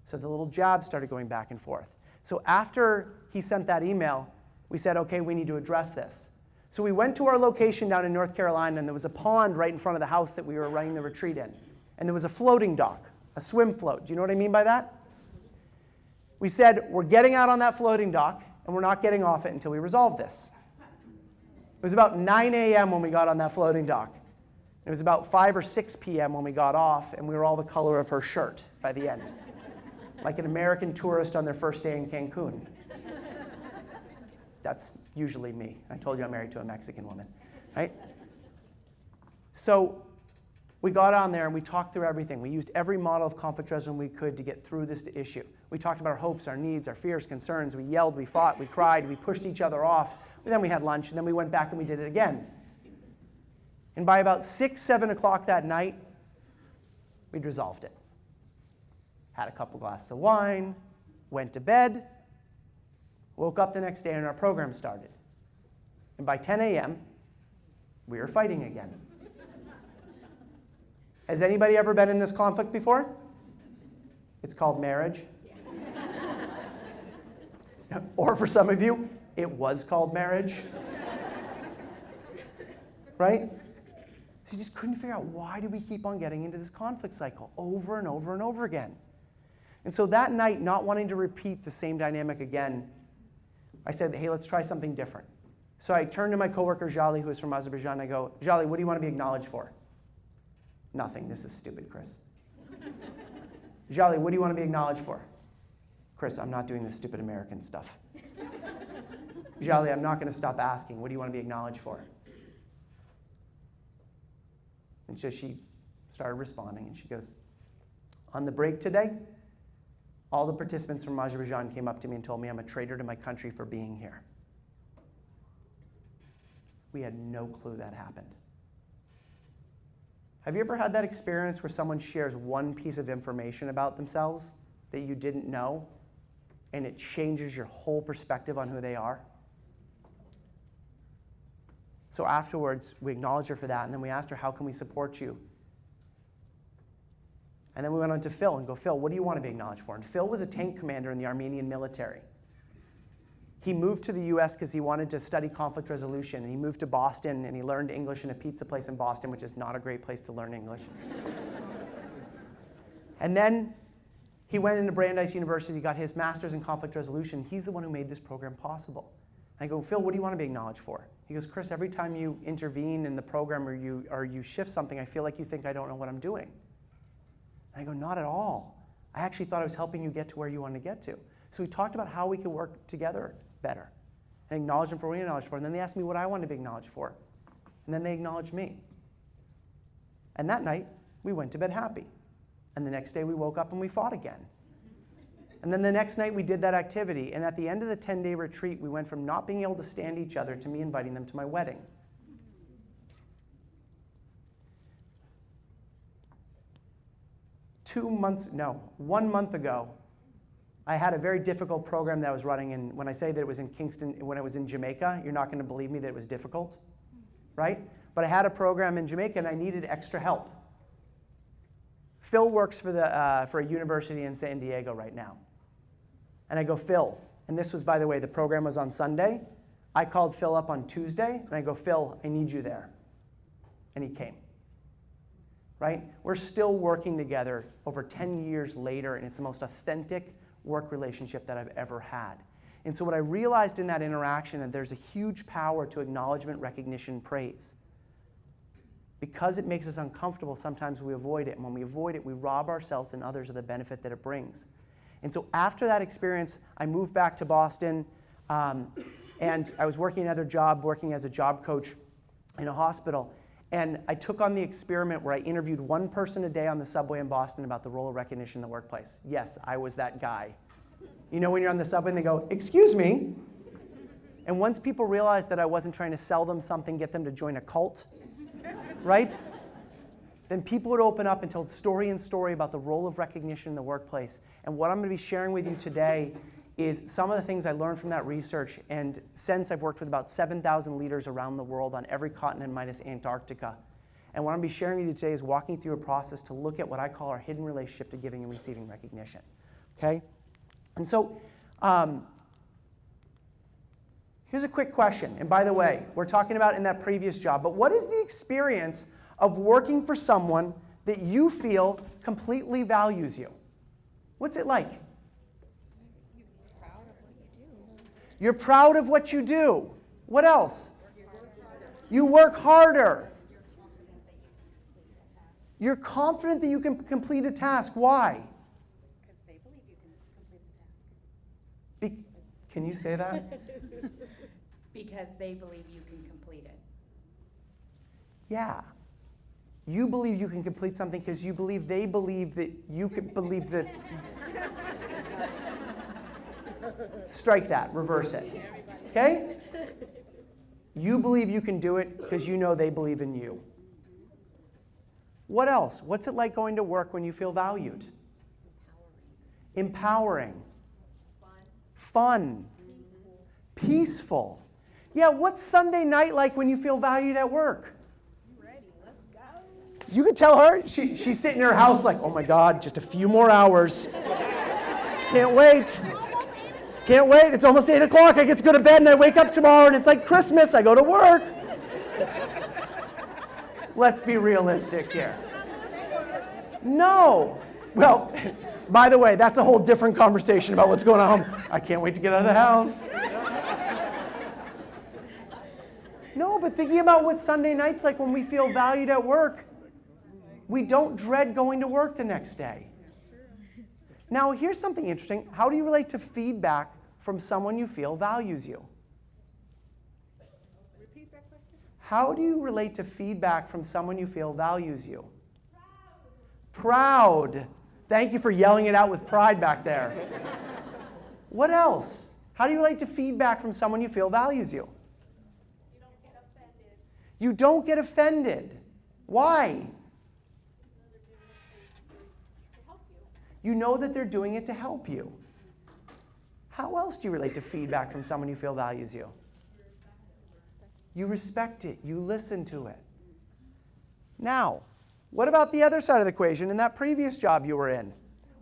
So the little jab started going back and forth. So after he sent that email, we said, okay, we need to address this. So we went to our location down in North Carolina, and there was a pond right in front of the house that we were running the retreat in. And there was a floating dock, a swim float. Do you know what I mean by that? We said, we're getting out on that floating dock, and we're not getting off it until we resolve this. It was about 9 a.m. when we got on that floating dock. It was about 5 or 6 p.m. when we got off, and we were all the color of her shirt by the end. Like an American tourist on their first day in Cancun. That's usually me. I told you I'm married to a Mexican woman, right? So we got on there and we talked through everything. We used every model of conflict resolution we could to get through this issue. We talked about our hopes, our needs, our fears, concerns. We yelled, we fought, we cried, we pushed each other off. And then we had lunch, and then we went back and we did it again. And by about 6, 7 o'clock that night, we'd resolved it. Had a couple glasses of wine, went to bed, woke up the next day, and our program started. And by 10 a.m., we were fighting again. Has anybody ever been in this conflict before? It's called marriage. Or for some of you, it was called marriage. Right? So you just couldn't figure out, why do we keep on getting into this conflict cycle over and over and over again? And so that night, not wanting to repeat the same dynamic again, I said, hey, let's try something different. So I turned to my coworker, Jali, who is from Azerbaijan, and I go, Jali, what do you want to be acknowledged for? Nothing. This is stupid, Chris. Jali, what do you want to be acknowledged for? Chris, I'm not doing this stupid American stuff. Jali, I'm not going to stop asking. What do you want to be acknowledged for? And so she started responding, and she goes, on the break today, all the participants from Azerbaijan came up to me and told me I'm a traitor to my country for being here. We had no clue that happened. Have you ever had that experience where someone shares one piece of information about themselves that you didn't know, and it changes your whole perspective on who they are? So afterwards, we acknowledged her for that, and then we asked her, how can we support you? And then we went on to Phil and go, Phil, what do you want to be acknowledged for? And Phil was a tank commander in the Armenian military. He moved to the US because he wanted to study conflict resolution, and he moved to Boston, and he learned English in a pizza place in Boston, which is not a great place to learn English. And then he went into Brandeis University, got his master's in conflict resolution. He's the one who made this program possible. I go, Phil, what do you want to be acknowledged for? He goes, Chris, every time you intervene in the program or you shift something, I feel like you think I don't know what I'm doing. And I go, not at all. I actually thought I was helping you get to where you wanted to get to. So we talked about how we could work together better and acknowledge them for what we acknowledged for. And then they asked me what I wanted to be acknowledged for. And then they acknowledged me. And that night, we went to bed happy. And the next day, we woke up and we fought again. And then the next night, we did that activity. And at the end of the 10-day retreat, we went from not being able to stand each other to me inviting them to my wedding. One month ago, I had a very difficult program that I was running. And when I say that it was in Kingston, when it was in Jamaica, you're not going to believe me that it was difficult, right? But I had a program in Jamaica, and I needed extra help. Phil works for a university in San Diego right now. And I go, Phil, and this was, by the way, the program was on Sunday. I called Phil up on Tuesday, and I go, Phil, I need you there. And he came. Right? We're still working together over 10 years later, and it's the most authentic work relationship that I've ever had. And so what I realized in that interaction, that there's a huge power to acknowledgement, recognition, praise. Because it makes us uncomfortable, sometimes we avoid it. And when we avoid it, we rob ourselves and others of the benefit that it brings. And so after that experience, I moved back to Boston, and I was working another job, working as a job coach in a hospital. And I took on the experiment where I interviewed one person a day on the subway in Boston about the role of recognition in the workplace. Yes, I was that guy. You know when you're on the subway and they go, "Excuse me." And once people realized that I wasn't trying to sell them something, get them to join a cult, right? Then people would open up and tell story and story about the role of recognition in the workplace. And what I'm going to be sharing with you today is some of the things I learned from that research. And since I've worked with about 7,000 leaders around the world on every continent minus Antarctica. And what I'm going to be sharing with you today is walking through a process to look at what I call our hidden relationship to giving and receiving recognition. Okay? And so here's a quick question. And by the way, we're talking about in that previous job, but what is the experience of working for someone that you feel completely values you? What's it like? You're proud of what you do. What else? You work harder. You're confident that you can complete a task. Why? Because they believe you can complete the task. Can you say that? Because they believe you can complete it. Yeah. You believe you can complete something because you believe they believe that you can believe that. Strike that, reverse it. Okay? You believe you can do it because you know they believe in you. What else? What's it like going to work when you feel valued? Empowering. Fun. Peaceful. Yeah, what's Sunday night like when you feel valued at work? You could tell her, she's sitting in her house like, "Oh my God, just a few more hours. Can't wait. Can't wait. It's almost 8 o'clock. I get to go to bed and I wake up tomorrow and it's like Christmas. I go to work." Let's be realistic here. No. Well, by the way, that's a whole different conversation about what's going on at home. I can't wait to get out of the house. No, but thinking about what Sunday night's like when we feel valued at work, we don't dread going to work the next day. Now, here's something interesting. How do you relate to feedback from someone you feel values you? Repeat that question. How do you relate to feedback from someone you feel values you? Proud. Thank you for yelling it out with pride back there. What else? How do you relate to feedback from someone you feel values you? You don't get offended. You don't get offended. Why? You know that they're doing it to help you. How else do you relate to feedback from someone you feel values you? You respect it. You listen to it. Now, what about the other side of the equation in that previous job you were in?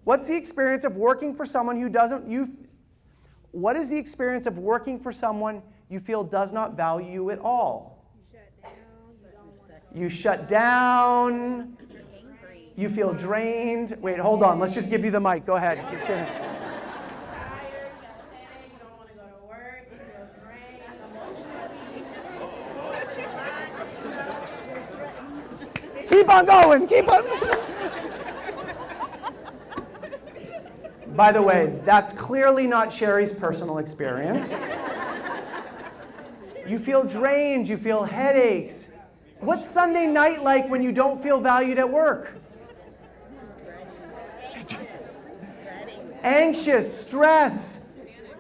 What's the experience of working for someone who doesn't, what is the experience of working for someone you feel does not value you at all? You shut down. You feel drained. Wait, hold on. Let's just give you the mic. Go ahead. Keep sitting. Tired, you got a headache, you don't want to go to work, you feel drained, emotionally. Keep on going. Keep on. By the way, that's clearly not Sherry's personal experience. You feel drained. You feel headaches. What's Sunday night like when you don't feel valued at work? Anxious, stress.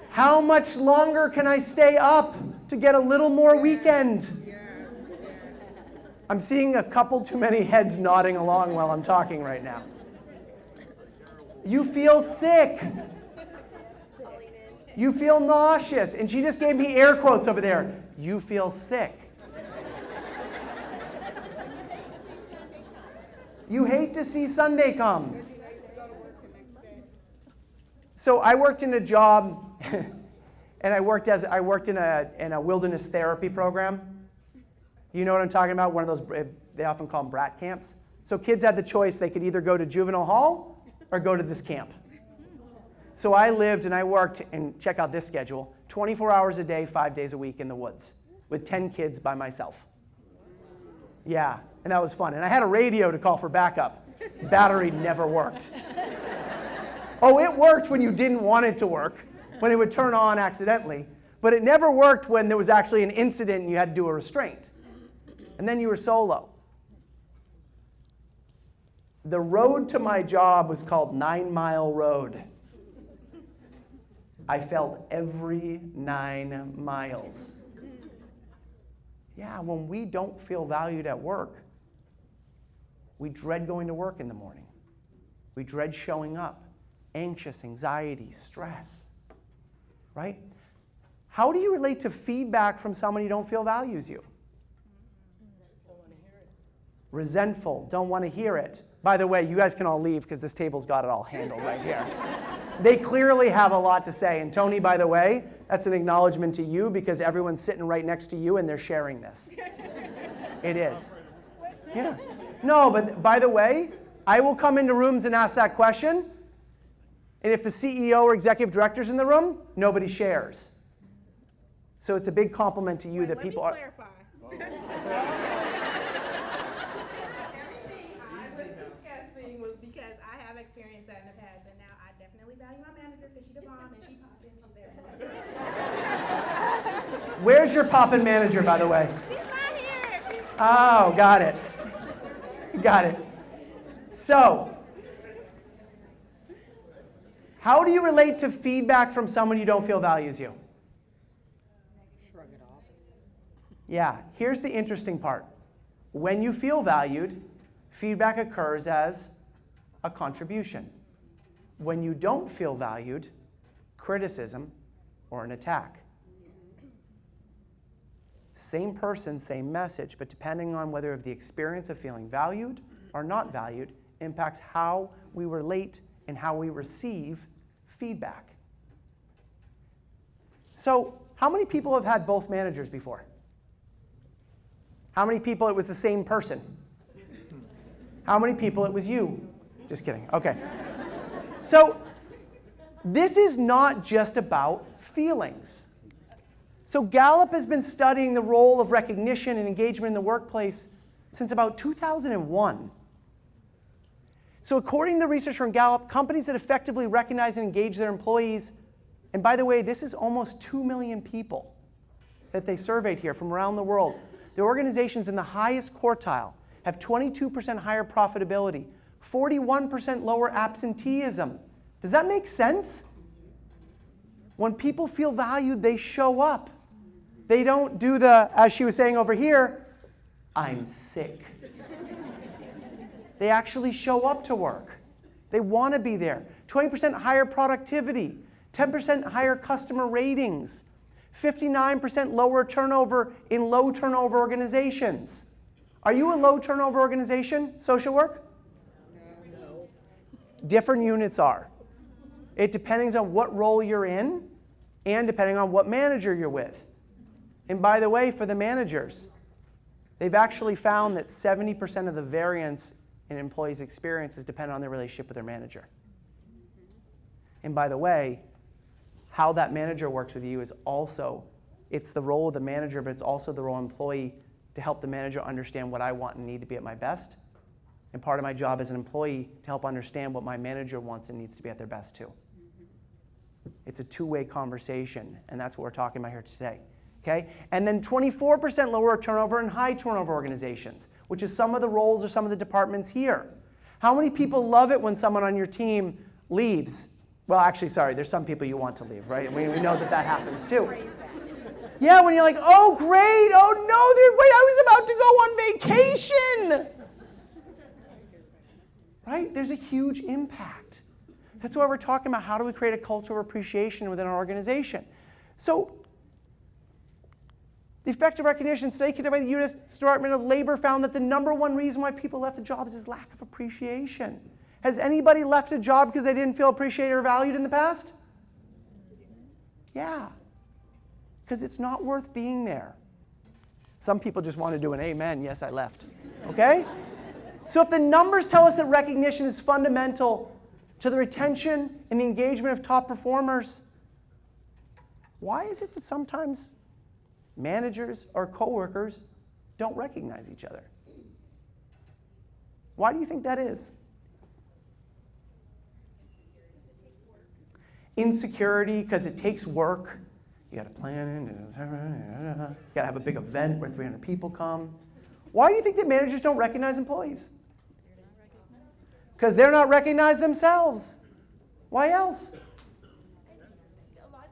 How much longer can I stay up to get a little more weekend? I'm seeing a couple too many heads nodding along while I'm talking right now. You feel sick. You feel nauseous. And she just gave me air quotes over there. You feel sick. You hate to see Sunday come. So I worked in a job, and I worked in a wilderness therapy program. You know what I'm talking about? One of those, they often call them brat camps. So kids had the choice. They could either go to juvenile hall or go to this camp. So I lived and I worked, and check out this schedule, 24 hours a day, 5 days a week in the woods with 10 kids by myself. Yeah, and that was fun. And I had a radio to call for backup. Battery never worked. Oh, it worked when you didn't want it to work, when it would turn on accidentally. But it never worked when there was actually an incident and you had to do a restraint. And then you were solo. The road to my job was called 9 Mile Road. I failed every 9 miles. Yeah, when we don't feel valued at work, we dread going to work in the morning. We dread showing up. Anxious, anxiety, stress. Right? How do you relate to feedback from someone you don't feel values you? Resentful, don't want to hear it. By the way, you guys can all leave because this table's got it all handled right here. They clearly have a lot to say. And Tony, by the way, that's an acknowledgement to you because everyone's sitting right next to you and they're sharing this. It is. Yeah. No, but by the way, I will come into rooms and ask that question. And if the CEO or executive director's in the room, nobody shares. So it's a big compliment to you that people are. Everything I was discussing was because I have experienced that in the past, and now I definitely value my manager because she's the bomb and she pops in, she's there. Where's your poppin' manager, by the way? She's not here. Oh, got it. Got it. So, how do you relate to feedback from someone you don't feel values you? Shrug it off. Yeah, here's the interesting part. When you feel valued, feedback occurs as a contribution. When you don't feel valued, criticism or an attack. Same person, same message, but depending on whether the experience of feeling valued or not valued impacts how we relate and how we receive feedback. So, how many people have had both managers before? How many people it was the same person? How many people it was you? Just kidding. Okay. So, this is not just about feelings. So Gallup has been studying the role of recognition and engagement in the workplace since about 2001. So according to the research from Gallup, companies that effectively recognize and engage their employees, and by the way, this is almost 2 million people that they surveyed here from around the world. The organizations in the highest quartile have 22% higher profitability, 41% lower absenteeism. Does that make sense? When people feel valued, they show up. They don't do the, as she was saying over here, I'm sick. They actually show up to work. They want to be there. 20% higher productivity, 10% higher customer ratings, 59% lower turnover in low turnover organizations. Are you a low turnover organization, social work? No. Different units are. It depends on what role you're in and depending on what manager you're with. And by the way, for the managers, they've actually found that 70% of the variance in employees' experiences depend on their relationship with their manager. And by the way, how that manager works with you is also, it's the role of the manager, but it's also the role of employee to help the manager understand what I want and need to be at my best. And part of my job as an employee to help understand what my manager wants and needs to be at their best too. It's a two-way conversation, and that's what we're talking about here today. Okay? And then 24% lower turnover in high turnover organizations, which is some of the roles or some of the departments here. How many people love it when someone on your team leaves? Well, actually, sorry, there's some people you want to leave, right? We know that that happens too. Yeah, when you're like, oh, great, oh, no, wait, I was about to go on vacation. Right? There's a huge impact. That's why we're talking about how do we create a culture of appreciation within our organization. So, the effective recognition study conducted by the U.S. Department of Labor found that the #1 reason why people left the jobs is lack of appreciation. Has anybody left a job because they didn't feel appreciated or valued in the past? Yeah. Because it's not worth being there. Some people just want to do an amen, yes, I left. Okay? So if the numbers tell us that recognition is fundamental to the retention and the engagement of top performers, why is it that sometimes managers or coworkers don't recognize each other? Why do you think that is? Insecurity, because it takes work. You got to plan it. You got to have a big event where 300 people come. Why do you think that managers don't recognize employees? Because they're not recognized themselves. Why else? A lot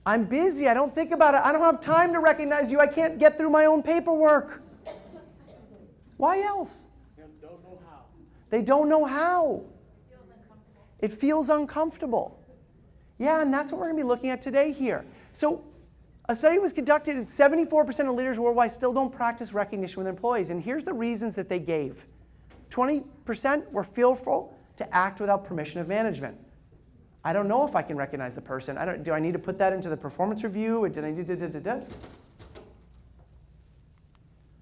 I'm busy. I don't think about it. I don't have time to recognize you. I can't get through my own paperwork. Why else? They don't know how. They don't know how. It feels uncomfortable. Yeah, and that's what we're going to be looking at today here. So a study was conducted, and 74% of leaders worldwide still don't practice recognition with employees. And here's the reasons that they gave. 20% were fearful to act without permission of management. I don't know if I can recognize the person. Do I need to put that into the performance review? Or did I do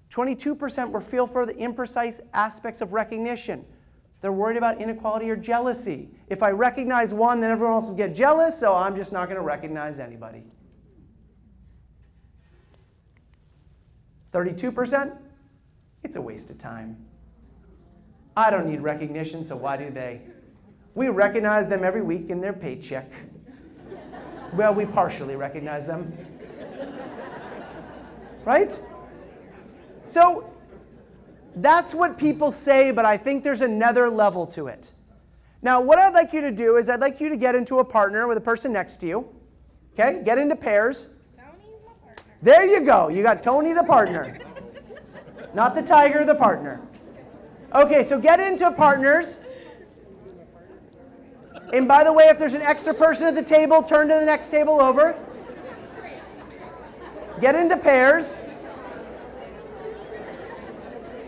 22% were fearful for the imprecise aspects of recognition. They're worried about inequality or jealousy. If I recognize one, then everyone else will get jealous, so I'm just not going to recognize anybody. 32%, it's a waste of time. I don't need recognition, so why do they? We recognize them every week in their paycheck. Well, we partially recognize them. Right? So that's what people say, but I think there's another level to it. Now, what I'd like you to do is I'd like you to get into a partner with a person next to you. Okay? Get into pairs. Tony's my partner. There you go. You got Tony the partner. Not the tiger, the partner. Okay, so get into partners. And by the way, if there's an extra person at the table, turn to the next table over. Get into pairs.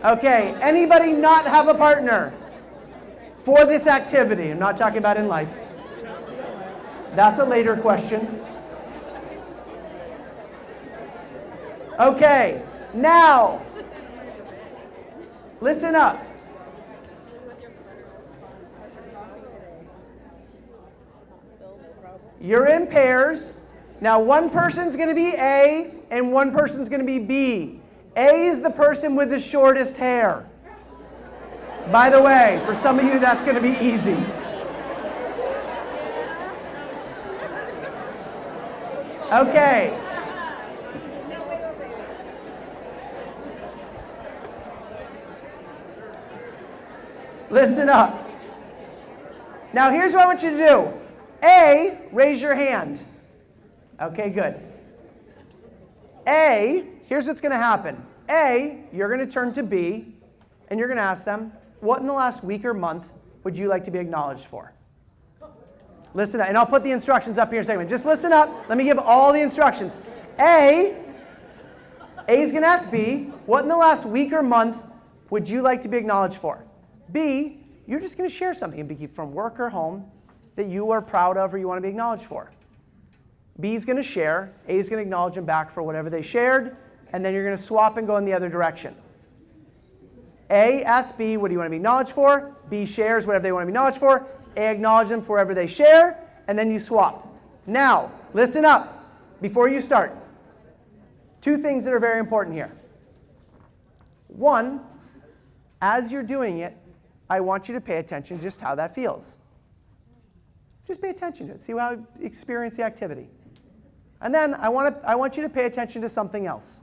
Okay, anybody not have a partner for this activity? I'm not talking about in life. That's a later question. Okay, now, listen up. You're in pairs. Now one person's going to be A and one person's going to be B. A is the person with the shortest hair. By the way, for some of you that's going to be easy. Okay. Listen up. Now here's what I want you to do. A, raise your hand. Okay, good. A, here's what's going to happen. A, you're going to turn to B, and you're going to ask them, what in the last week or month would you like to be acknowledged for? Listen up, and I'll put the instructions up here in a second. Just listen up. Let me give all the instructions. A is going to ask B, what in the last week or month would you like to be acknowledged for? B, you're just going to share something. It can be from work or home that you are proud of or you want to be acknowledged for. B is going to share. A is going to acknowledge them back for whatever they shared. And then you're going to swap and go in the other direction. A asks B, what do you want to be acknowledged for? B shares whatever they want to be acknowledged for. A acknowledges them for whatever they share. And then you swap. Now, listen up before you start. Two things that are very important here. One, as you're doing it, I want you to pay attention just how that feels. Just pay attention to it. See how you experience the activity. And then I want you to pay attention to something else.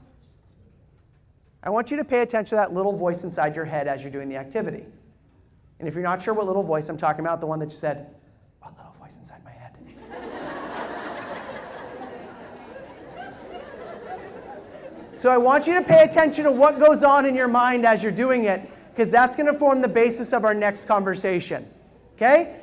I want you to pay attention to that little voice inside your head as you're doing the activity. And if you're not sure what little voice I'm talking about, the one that just said, what little voice inside my head? So I want you to pay attention to what goes on in your mind as you're doing it, because that's going to form the basis of our next conversation. Okay?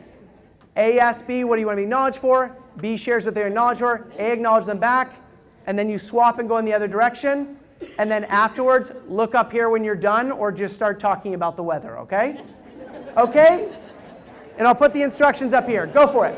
A asks B, what do you want to be acknowledged for? B shares what they're acknowledged for. A acknowledges them back. And then you swap and go in the other direction. And then afterwards, look up here when you're done or just start talking about the weather, okay? Okay? And I'll put the instructions up here. Go for it.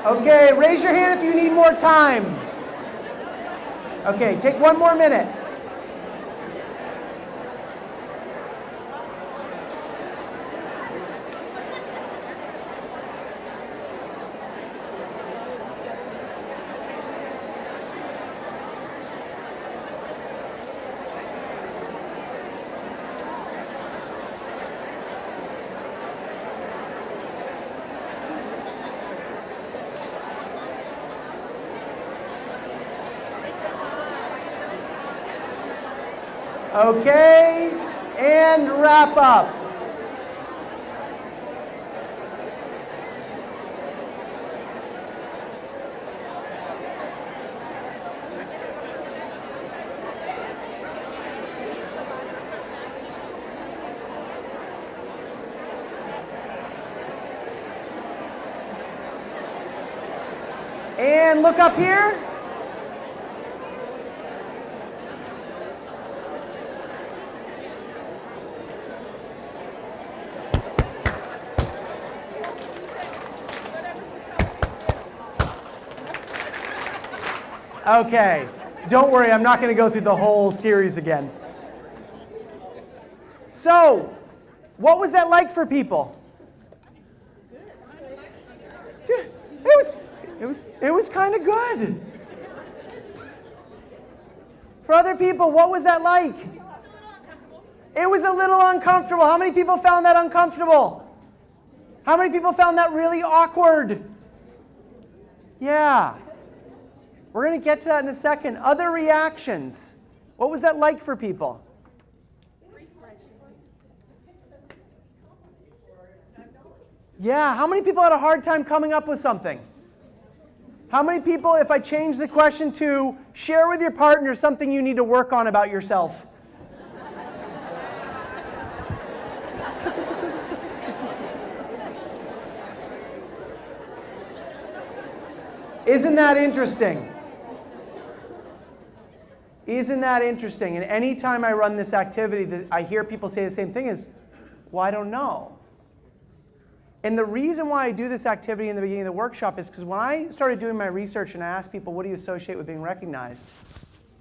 Okay, raise your hand if you need more time. Okay, take 1 more minute. Okay, and wrap up. And look up here. Okay, don't worry, I'm not going to go through the whole series again. So, what was that like for people? It was kind of good. For other people, what was that like? It was a little uncomfortable. How many people found that uncomfortable? How many people found that really awkward? Yeah. We're going to get to that in a second. Other reactions. What was that like for people? Yeah, how many people had a hard time coming up with something? How many people, if I change the question to share with your partner something you need to work on about yourself? Isn't that interesting? Isn't that interesting? And anytime I run this activity, I hear people say the same thing is, well, I don't know. And the reason why I do this activity in the beginning of the workshop is because when I started doing my research and I asked people, what do you associate with being recognized?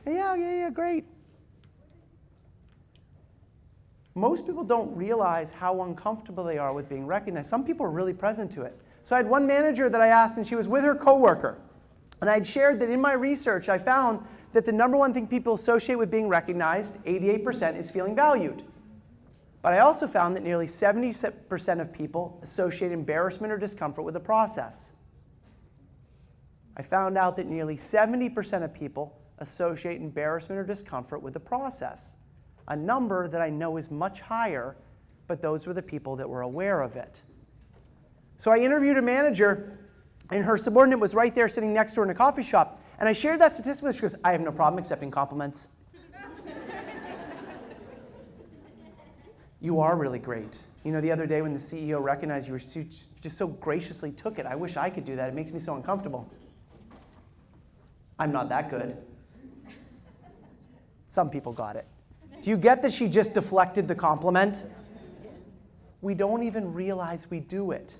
Yeah, great. Most people don't realize how uncomfortable they are with being recognized. Some people are really present to it. So I had one manager that I asked, and she was with her coworker. And I'd shared that in my research, I found that the number one thing people associate with being recognized, 88%, is feeling valued. But I also found that nearly 70% of people associate embarrassment or discomfort with the process. I found out that nearly 70% of people associate embarrassment or discomfort with the process, a number that I know is much higher, but those were the people that were aware of it. So I interviewed a manager, and her subordinate was right there sitting next to her in a coffee shop. And I shared that statistic with her. She goes, I have no problem accepting compliments. You are really great. You know, the other day when the CEO recognized you, she just so graciously took it. I wish I could do that. It makes me so uncomfortable. I'm not that good. Some people got it. Do you get that she just deflected the compliment? We don't even realize we do it.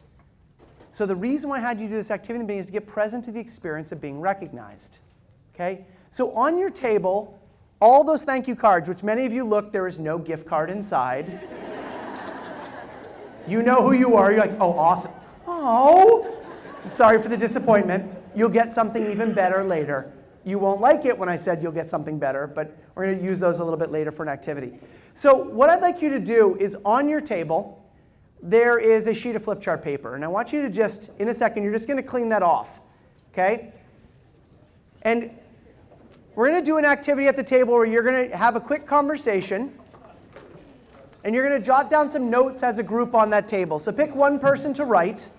So the reason why I had you do this activity in the beginning is to get present to the experience of being recognized. Okay? So on your table, all those thank you cards, which many of you look, there is no gift card inside. You know who you are. You're like, oh, awesome. Oh, sorry for the disappointment. You'll get something even better later. You won't like it when I said you'll get something better, but we're going to use those a little bit later for an activity. So what I'd like you to do is on your table, there is a sheet of flip chart paper. And I want you to just, in a second, you're just going to clean that off. Okay? And we're going to do an activity at the table where you're going to have a quick conversation. And you're going to jot down some notes as a group on that table. So pick one person to write.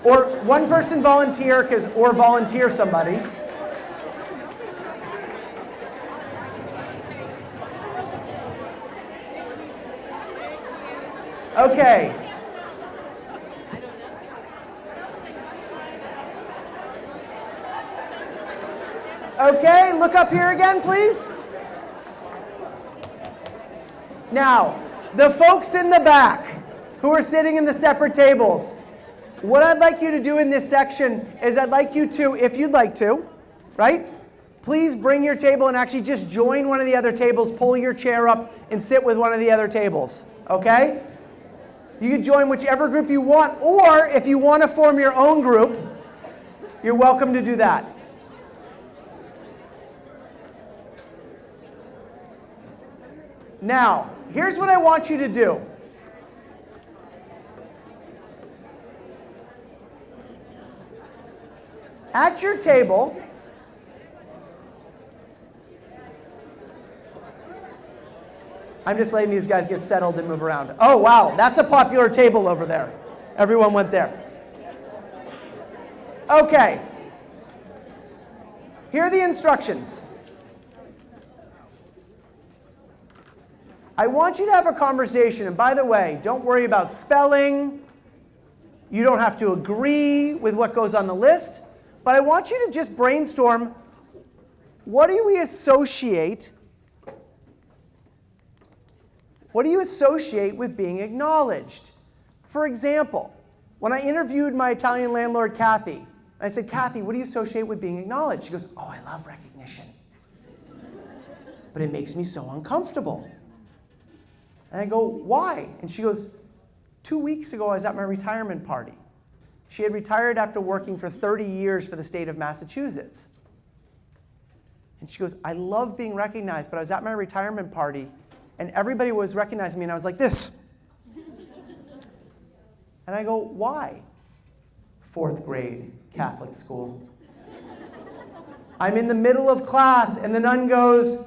Or one person volunteer, or volunteer somebody. Okay. Okay, look up here again, please. Now, the folks in the back who are sitting in the separate tables, what I'd like you to do in this section is I'd like you to, if you'd like to, right? Please bring your table and actually just join one of the other tables, pull your chair up and sit with one of the other tables, okay? You can join whichever group you want, or if you want to form your own group, you're welcome to do that. Now, here's what I want you to do. At your table, I'm just letting these guys get settled and move around. Oh, wow, that's a popular table over there. Everyone went there. Okay. Here are the instructions. I want you to have a conversation, and by the way, don't worry about spelling. You don't have to agree with what goes on the list, but I want you to just brainstorm, what do we associate with being acknowledged? For example, when I interviewed my Italian landlord, Kathy, I said, Kathy, what do you associate with being acknowledged? She goes, oh, I love recognition. But it makes me so uncomfortable. And I go, why? And she goes, 2 weeks ago, I was at my retirement party. She had retired after working for 30 years for the state of Massachusetts. And she goes, I love being recognized, but I was at my retirement party, and everybody was recognizing me, and I was like this. And I go, why? 4th grade Catholic school. I'm in the middle of class, and the nun goes,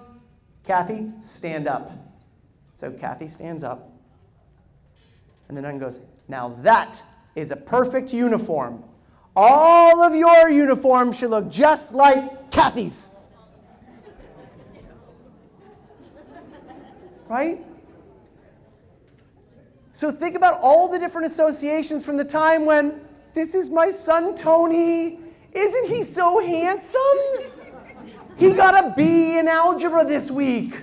Kathy, stand up. So Kathy stands up, and the nun goes, now that is a perfect uniform. All of your uniforms should look just like Kathy's. Right? So think about all the different associations from the time when, this is my son Tony. Isn't he so handsome? He got a B in algebra this week.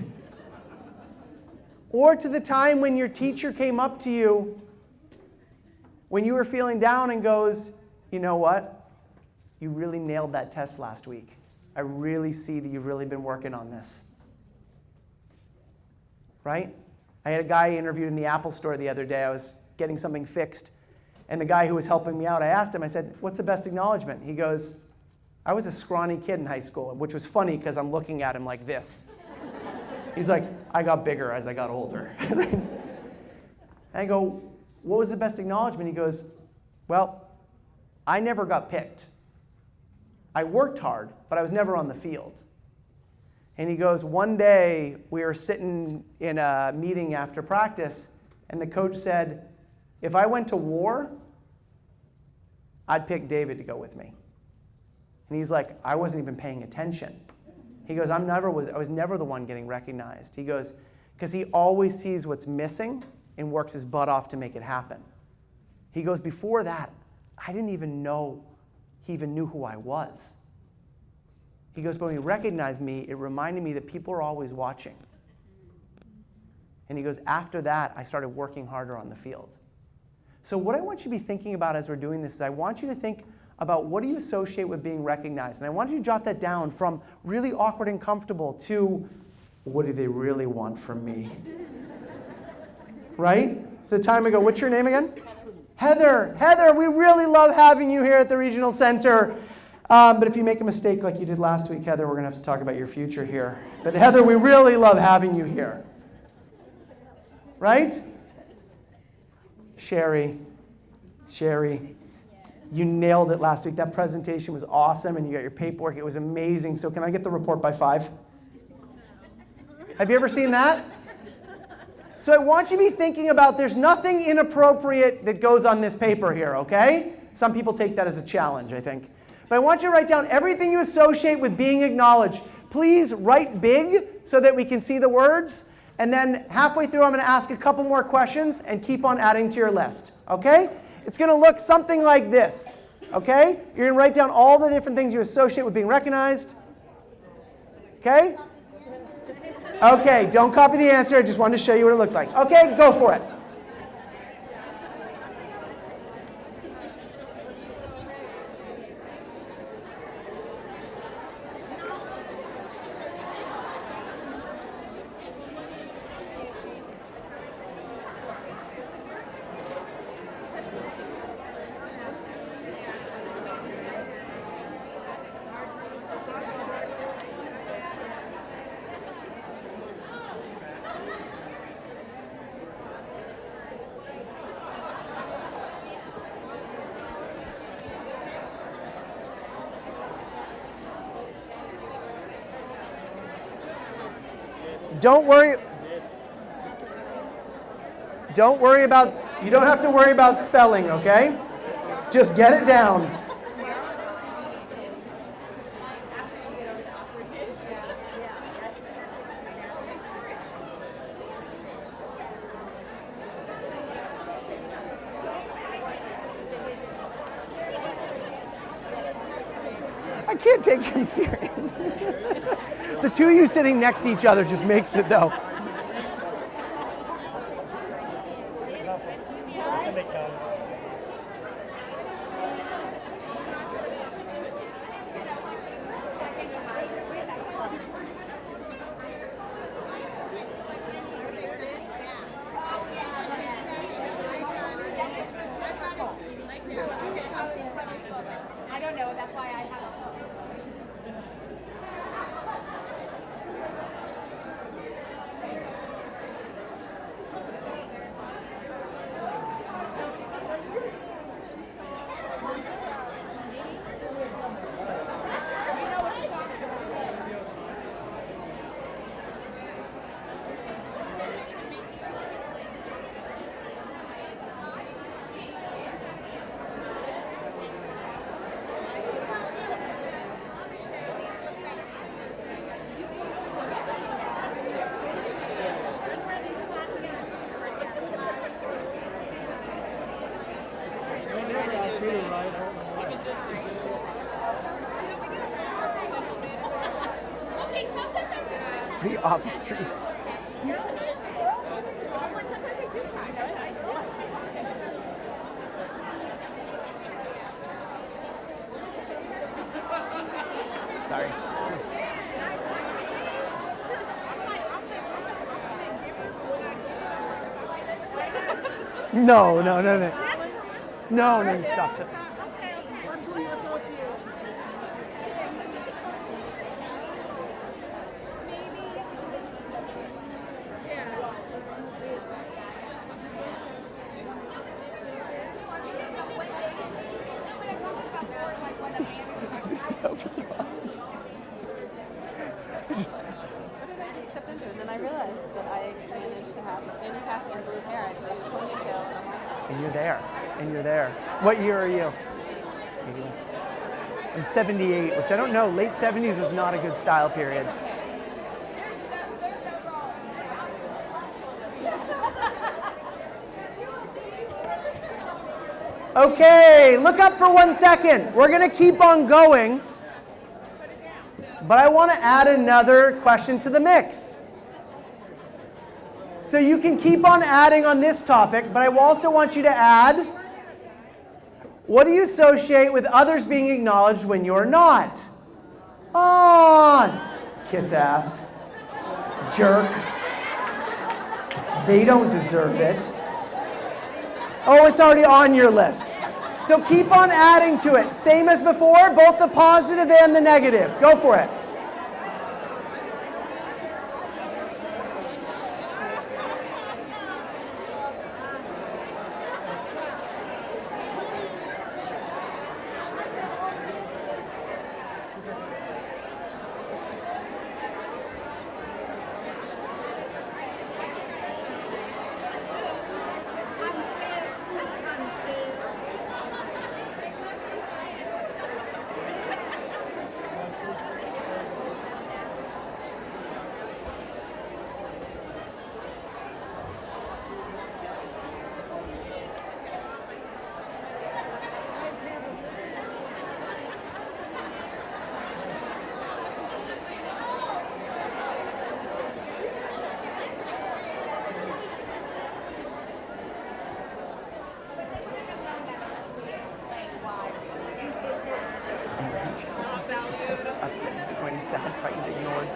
Or to the time when your teacher came up to you when you were feeling down and goes, you know what? You really nailed that test last week. I really see that you've really been working on this. Right? I had a guy interviewed in the Apple store the other day. I was getting something fixed. And the guy who was helping me out, I asked him, I said, what's the best acknowledgement? He goes, I was a scrawny kid in high school, which was funny because I'm looking at him like this. He's like, I got bigger as I got older. And I go, what was the best acknowledgement? He goes, well, I never got picked. I worked hard, but I was never on the field. And he goes, one day we were sitting in a meeting after practice, and the coach said, if I went to war, I'd pick David to go with me. And he's like, I wasn't even paying attention. He goes, I was never the one getting recognized. He goes, because he always sees what's missing and works his butt off to make it happen. He goes, before that, I didn't even know he even knew who I was. He goes, but when he recognized me, it reminded me that people are always watching. And he goes, after that, I started working harder on the field. So what I want you to be thinking about as we're doing this is I want you to think about what do you associate with being recognized. And I want you to jot that down from really awkward and comfortable to what do they really want from me? Right? The time ago, what's your name again? Heather. Heather, we really love having you here at the Regional Center. But if you make a mistake like you did last week, Heather, we're going to have to talk about your future here. But Heather, we really love having you here. Right? Sherry, you nailed it last week. That presentation was awesome, and you got your paperwork. It was amazing. So can I get the report by 5? Have you ever seen that? So I want you to be thinking about there's nothing inappropriate that goes on this paper here, okay? Some people take that as a challenge, I think. But I want you to write down everything you associate with being acknowledged. Please write big so that we can see the words. And then halfway through, I'm going to ask a couple more questions and keep on adding to your list, okay? It's going to look something like this, okay? You're going to write down all the different things you associate with being recognized, okay? Okay, don't copy the answer. I just wanted to show you what it looked like. Okay, go for it. Don't worry. Don't worry about, you don't have to worry about spelling, okay? Just get it down. I can't take him serious. The two of you sitting next to each other just makes it, though. I don't know. That's why I have. Free office treats. Sorry. No, no, no, no. No, no, stop. Outfits are awesome. What did I just step into? And then I realized that I managed to have a fanny pack and blue hair. I just do a ponytail and I'm all set. And you're there. And you're there. What year are you? 81. I'm 78, which I don't know. Late 70s was not a good style period. Okay, look up for 1 second. We're going to keep on going. But I want to add another question to the mix. So you can keep on adding on this topic, but I also want you to add, what do you associate with others being acknowledged when you're not? On. Kiss ass. Jerk. They don't deserve it. Oh, it's already on your list. So keep on adding to it. Same as before, both the positive and the negative. Go for it. Upset, disappointed, sad, frightened, ignored.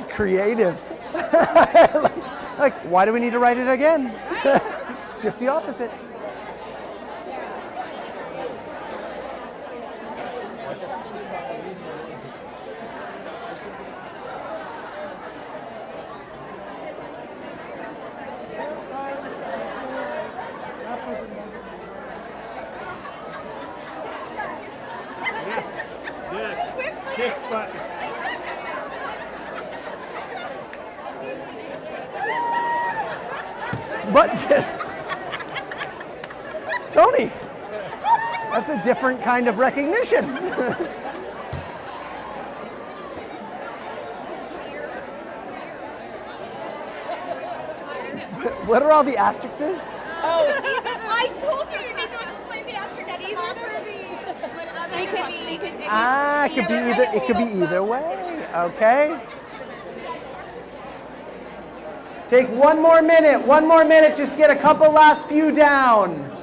Creative. like, why do we need to write it again? It's just the opposite. This button. But this, Tony, that's a different kind of recognition. What are all the asterisks? I told you need to explain the asterisk. These are for the when other It could be either way. Okay. Take one more minute, just get a couple last few down.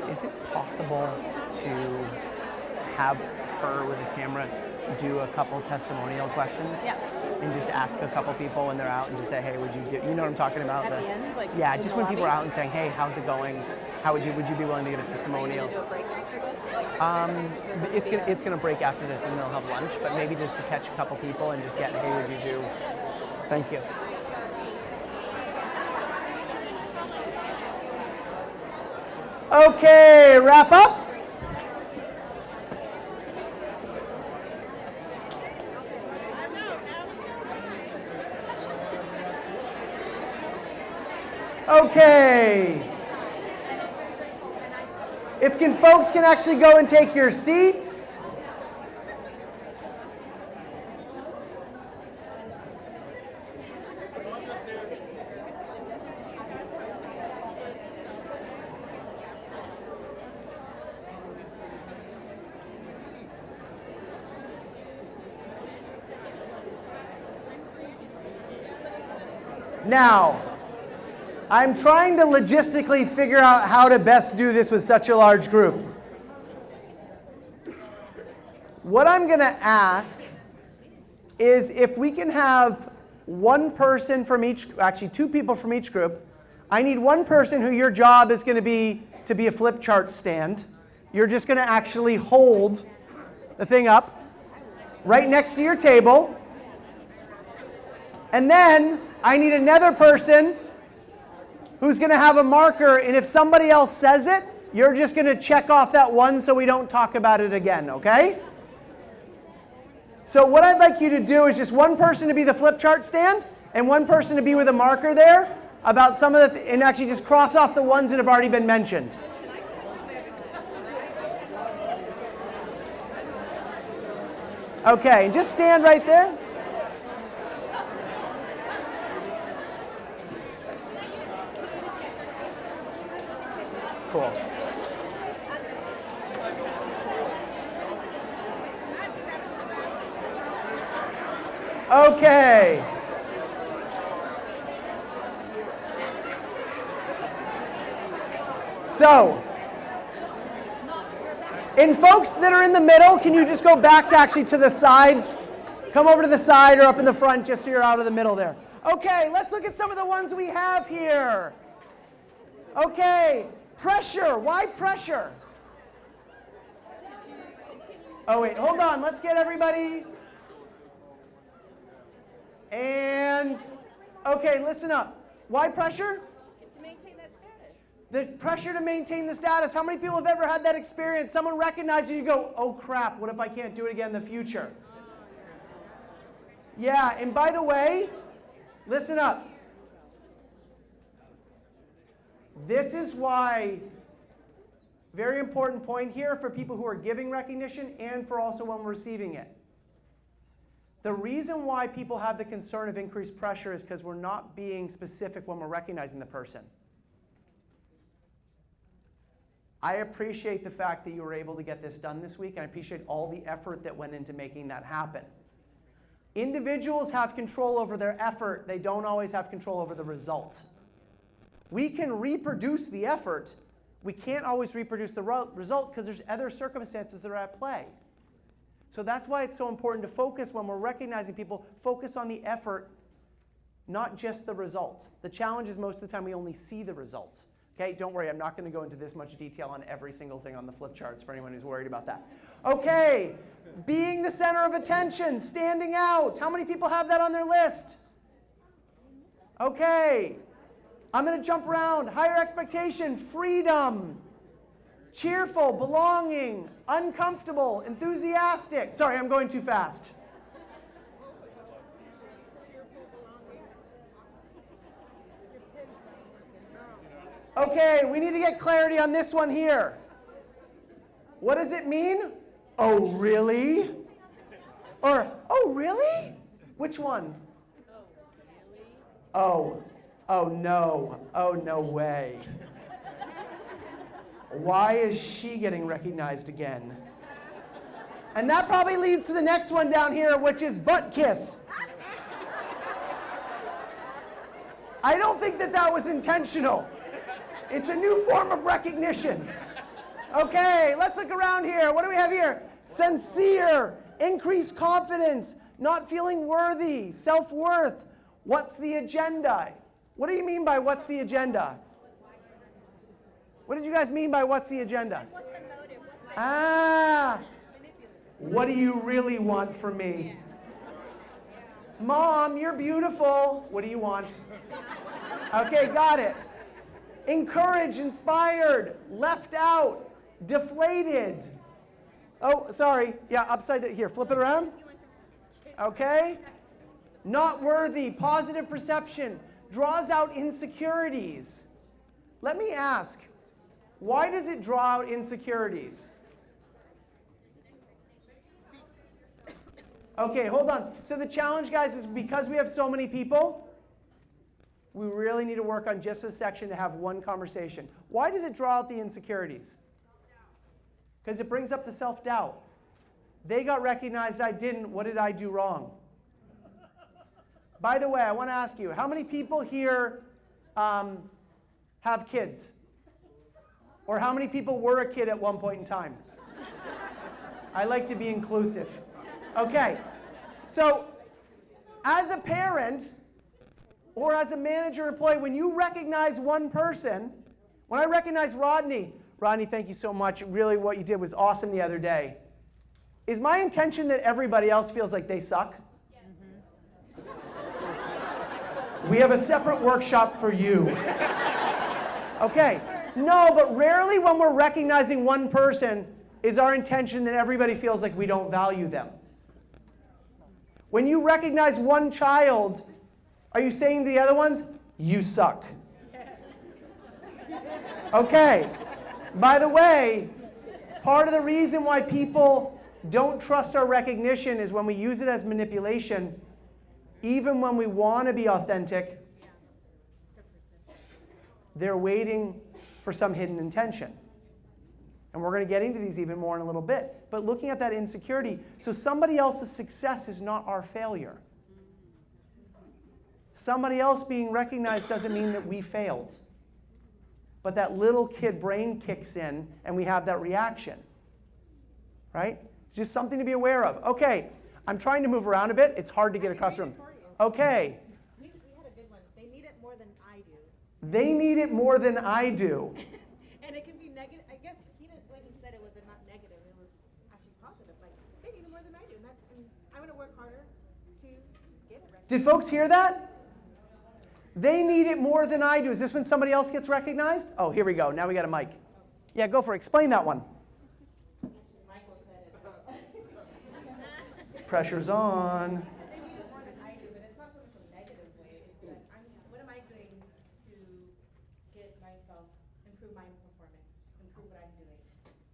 Is it possible to have her with his camera do a couple testimonial questions? Yeah. And just ask a couple people when they're out and just say, hey, would you do, you know what I'm talking about? At the end, like yeah, in just the when people are lobby? out and saying, hey, how's it going? How would you be willing to get a Are you testimonial? gonna do a break after this? Like, It's gonna break after this and they'll have lunch, but maybe just to catch a couple people and just get, hey, would you do? Thank you. Okay, wrap up. Okay. If folks can actually go and take your seats. Now, I'm trying to logistically figure out how to best do this with such a large group. What I'm going to ask is if we can have one person from each, actually 2 people from each group. I need one person who your job is going to be a flip chart stand. You're just going to actually hold the thing up right next to your table. And then I need another person who's going to have a marker, and if somebody else says it, you're just going to check off that one so we don't talk about it again, okay? So what I'd like you to do is just one person to be the flip chart stand and one person to be with a marker there about some of the, and actually just cross off the ones that have already been mentioned. Okay, and just stand right there. Cool. Okay. So, and folks that are in the middle, can you just go back to actually to the sides? Come over to the side or up in the front just so you're out of the middle there. Okay, let's look at some of the ones we have here. Okay, pressure. Why pressure? Oh wait, hold on. Let's get everybody. And, okay, listen up. Why pressure? To maintain that status. The pressure to maintain the status. How many people have ever had that experience? Someone recognizes you, you go, oh crap, what if I can't do it again in the future? Yeah, and by the way, listen up. This is why, very important point here for people who are giving recognition and for also when receiving it. The reason why people have the concern of increased pressure is because we're not being specific when we're recognizing the person. I appreciate the fact that you were able to get this done this week, and I appreciate all the effort that went into making that happen. Individuals have control over their effort. They don't always have control over the result. We can reproduce the effort, we can't always reproduce the result because there's other circumstances that are at play. So that's why it's so important to focus when we're recognizing people, focus on the effort, not just the result. The challenge is most of the time we only see the results. Okay, don't worry, I'm not going to go into this much detail on every single thing on the flip charts for anyone who's worried about that. Okay, being the center of attention, standing out. How many people have that on their list? Okay, I'm going to jump around. Higher expectation, freedom, cheerful, belonging, uncomfortable, enthusiastic. Sorry, I'm going too fast. Okay, we need to get clarity on this one here. What does it mean? Oh, really? Or, oh, really? Which one? Oh no. Oh, no way. Why is she getting recognized again? And that probably leads to the next one down here, which is butt kiss. I don't think that was intentional. It's a new form of recognition. Okay, let's look around here. What do we have here? Sincere, increased confidence, not feeling worthy, self-worth. What's the agenda? What do you mean by what's the agenda? What did you guys mean by what's the agenda? Ah, what do you really want from me? Mom, you're beautiful. What do you want? Okay, got it. Encouraged, inspired, left out, deflated. Oh, sorry. Yeah, upside down. Here, flip it around. Okay. Not worthy, positive perception, draws out insecurities. Let me ask, why does it draw out insecurities? Okay, hold on. So the challenge, guys, is because we have so many people, we really need to work on just this section to have one conversation. Why does it draw out the insecurities? Because it brings up the self-doubt. They got recognized, I didn't. What did I do wrong? By the way, I want to ask you, how many people here have kids? Or how many people were a kid at one point in time? I like to be inclusive. Okay, so as a parent, or as a manager employee, when you recognize one person, when I recognize Rodney, thank you so much. Really what you did was awesome the other day. Is my intention that everybody else feels like they suck? Yes. Mm-hmm. We have a separate workshop for you. Okay, no, but rarely when we're recognizing one person is our intention that everybody feels like we don't value them. When you recognize one child, are you saying to the other ones, you suck? Okay. By the way, part of the reason why people don't trust our recognition is when we use it as manipulation, even when we want to be authentic, they're waiting for some hidden intention. And we're going to get into these even more in a little bit. But looking at that insecurity, so somebody else's success is not our failure. Somebody else being recognized doesn't mean that we failed. But that little kid brain kicks in and we have that reaction. Right? It's just something to be aware of. Okay, I'm trying to move around a bit. It's hard to get across the room. Okay. We had a good one. They need it more than I do. They need it more than I do. And it can be negative. I guess when he said it was not negative, it was actually positive. Like, they need it more than I do. And I'm going to work harder to get it. Did folks hear that? They need it more than I do. Is this when somebody else gets recognized? Oh, here we go. Now we got a mic. Yeah, go for it. Explain that one. Michael said it. Pressure's on. They need it more than I do, but it's not something from a negative way. It's that what am I doing to get myself, improve my performance, improve what I'm doing,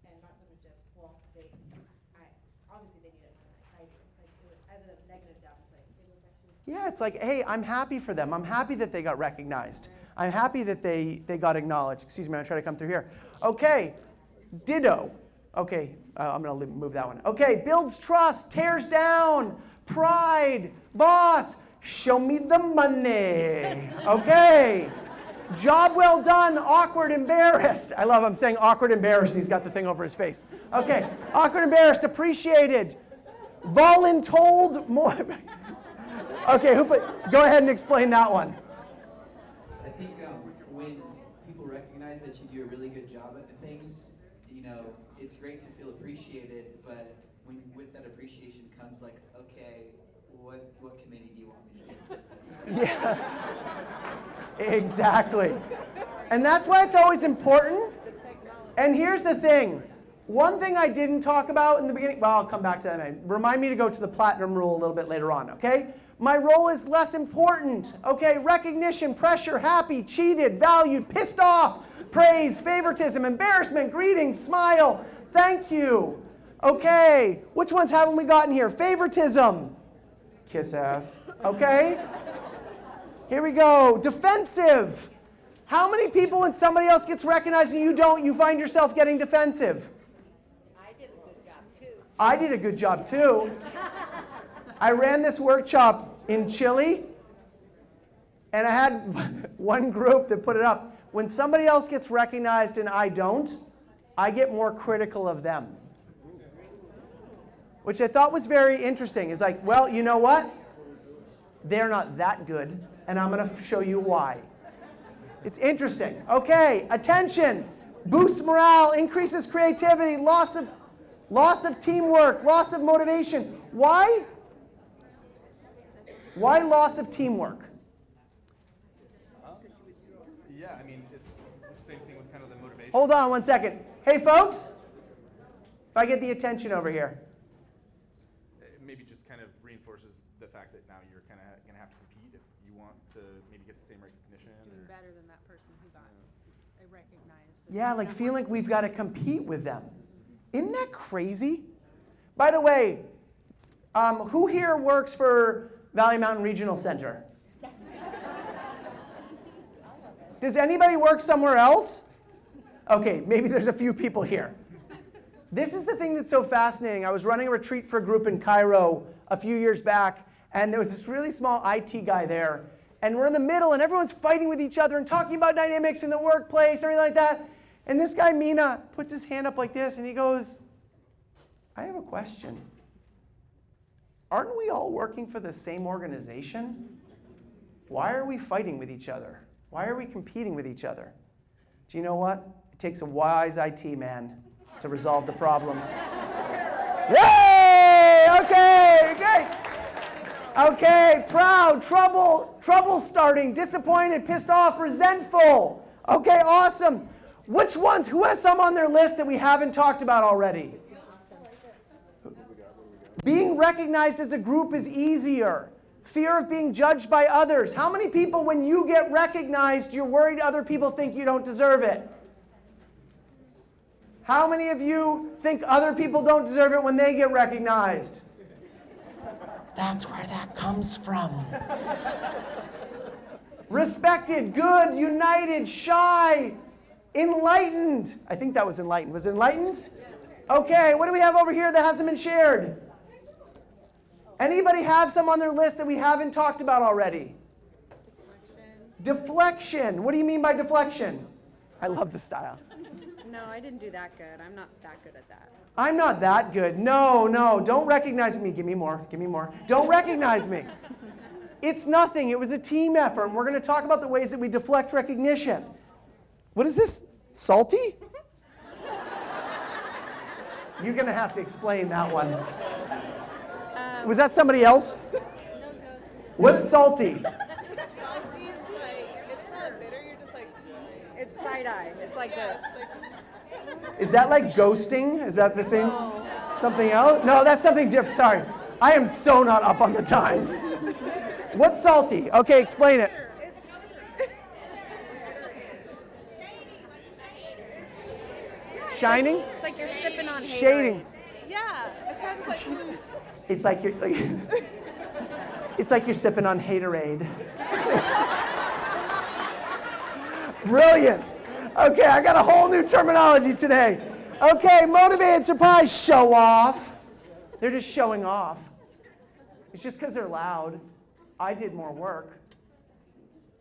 and not so much of, well, obviously they need it more than I do. Like, it was as a negative downplay. It was actually. Yeah, it's like, hey, I'm happy for them. I'm happy that they got recognized. I'm happy that they got acknowledged. Excuse me, I'm trying to come through here. Okay, ditto. Okay, I'm going to move that one. Okay, builds trust, tears down, pride, boss, show me the money. Okay, Job well done, awkward, embarrassed. I love him saying awkward, embarrassed, and he's got the thing over his face. Okay, awkward, embarrassed, appreciated. Voluntold, more. Okay, go ahead and explain that one. I think when people recognize that you do a really good job at things, it's great to feel appreciated, but with that appreciation comes like, okay, what committee do you want me to do? Yeah, exactly. And that's why it's always important. And here's the thing. One thing I didn't talk about in the beginning, well, I'll come back to that. Remind me to go to the platinum rule a little bit later on, okay? My role is less important, okay? Recognition, pressure, happy, cheated, valued, pissed off, praise, favoritism, embarrassment, greetings, smile, thank you. Okay, which ones haven't we gotten here? Favoritism, kiss ass, okay? Here we go, defensive. How many people when somebody else gets recognized and you don't, you find yourself getting defensive? I did a good job too. I did a good job too. I ran this workshop in Chile, and I had one group that put it up. When somebody else gets recognized and I don't, I get more critical of them. Which I thought was very interesting. It's like, well, you know what? They're not that good, and I'm going to show you why. It's interesting. Okay, attention, boosts morale, increases creativity, loss of teamwork, loss of motivation. Why? Why loss of teamwork? Yeah, I mean, it's the same thing with kind of the motivation. Hold on one second. Hey, folks, if I get the attention over here. It maybe just kind of reinforces the fact that now you're kind of going to have to compete if you want to maybe get the same recognition. Doing better than that person who got recognized. Yeah, like feeling like we've got to compete with them. Isn't that crazy? By the way, who here works for Valley Mountain Regional Center? Does anybody work somewhere else? Okay, maybe there's a few people here. This is the thing that's so fascinating. I was running a retreat for a group in Cairo a few years back, and there was this really small IT guy there. And we're in the middle, and everyone's fighting with each other and talking about dynamics in the workplace, everything like that. And this guy, Mina, puts his hand up like this, and he goes, I have a question. Aren't we all working for the same organization? Why are we fighting with each other? Why are we competing with each other? Do you know what? It takes a wise IT man to resolve the problems. Yay! Okay, great. Okay, proud, trouble starting, disappointed, pissed off, resentful. Okay, awesome. Which ones? Who has some on their list that we haven't talked about already? Being recognized as a group is easier. Fear of being judged by others. How many people, when you get recognized, you're worried other people think you don't deserve it? How many of you think other people don't deserve it when they get recognized? That's where that comes from. Respected, good, united, shy, enlightened. I think that was enlightened. Was it enlightened? Okay, what do we have over here that hasn't been shared? Anybody have some on their list that we haven't talked about already? Deflection. What do you mean by deflection? I love the style. No, I didn't do that good. I'm not that good at that. I'm not that good. No, don't recognize me. Give me more. Don't recognize me. It's nothing. It was a team effort. And we're going to talk about the ways that we deflect recognition. What is this? Salty? You're going to have to explain that one. Was that somebody else? What's salty? It's side-eye. It's like this. Is that like ghosting? Is that the same? Something else? No, that's something different. Sorry. I am so not up on the times. What's salty? Okay, explain it. Shining? It's like you're sipping on haterade. Shading. Yeah, it's kind of like. It's like you're it's like you're sipping on haterade. Brilliant. Okay, I got a whole new terminology today. Okay, motivated, surprise, show off. They're just showing off. It's just because they're loud. I did more work.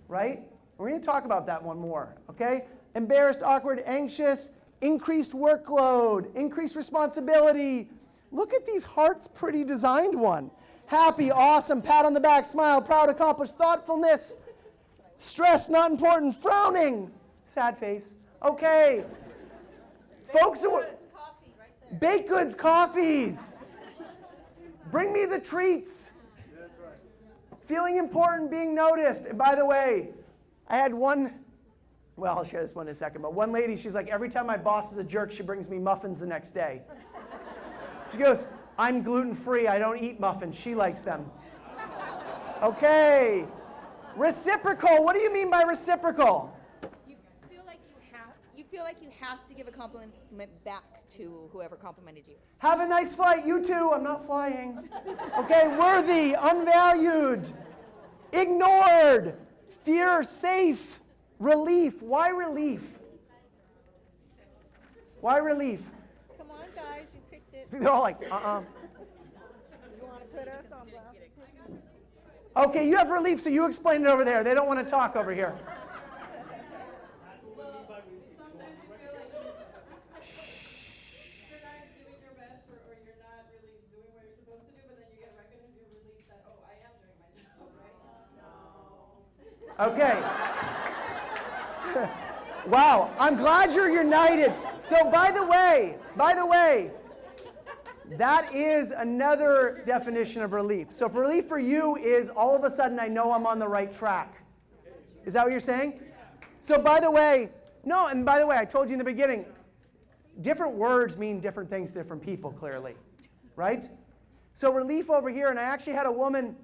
Right? We're going to talk about that one more, okay? Embarrassed, awkward, anxious, increased workload, increased responsibility. Look at these hearts pretty designed one. Happy, awesome, pat on the back, smile, proud, accomplished, thoughtfulness, stress, not important, frowning, sad face. Okay. Folks who baked goods, coffees. Bring me the treats. Feeling important, being noticed. And by the way, I had one, well, I'll share this one in a second, but one lady, she's like, every time my boss is a jerk, she brings me muffins the next day. She goes, I'm gluten-free, I don't eat muffins. She likes them. Okay. Reciprocal, what do you mean by reciprocal? You feel like you have to give a compliment back to whoever complimented you. Have a nice flight, you too. I'm not flying. Okay, worthy, unvalued, ignored, fear, safe, relief. Why relief? Why relief? Come on, guys, you picked it. They're all like, You want to put us on blast? Okay, you have relief, so you explain it over there. They don't want to talk over here. Okay. Wow, I'm glad you're united. So by the way, that is another definition of relief. So relief for you is all of a sudden I know I'm on the right track. Is that what you're saying? So by the way, I told you in the beginning, different words mean different things to different people, clearly, right? So relief over here, and I actually had a woman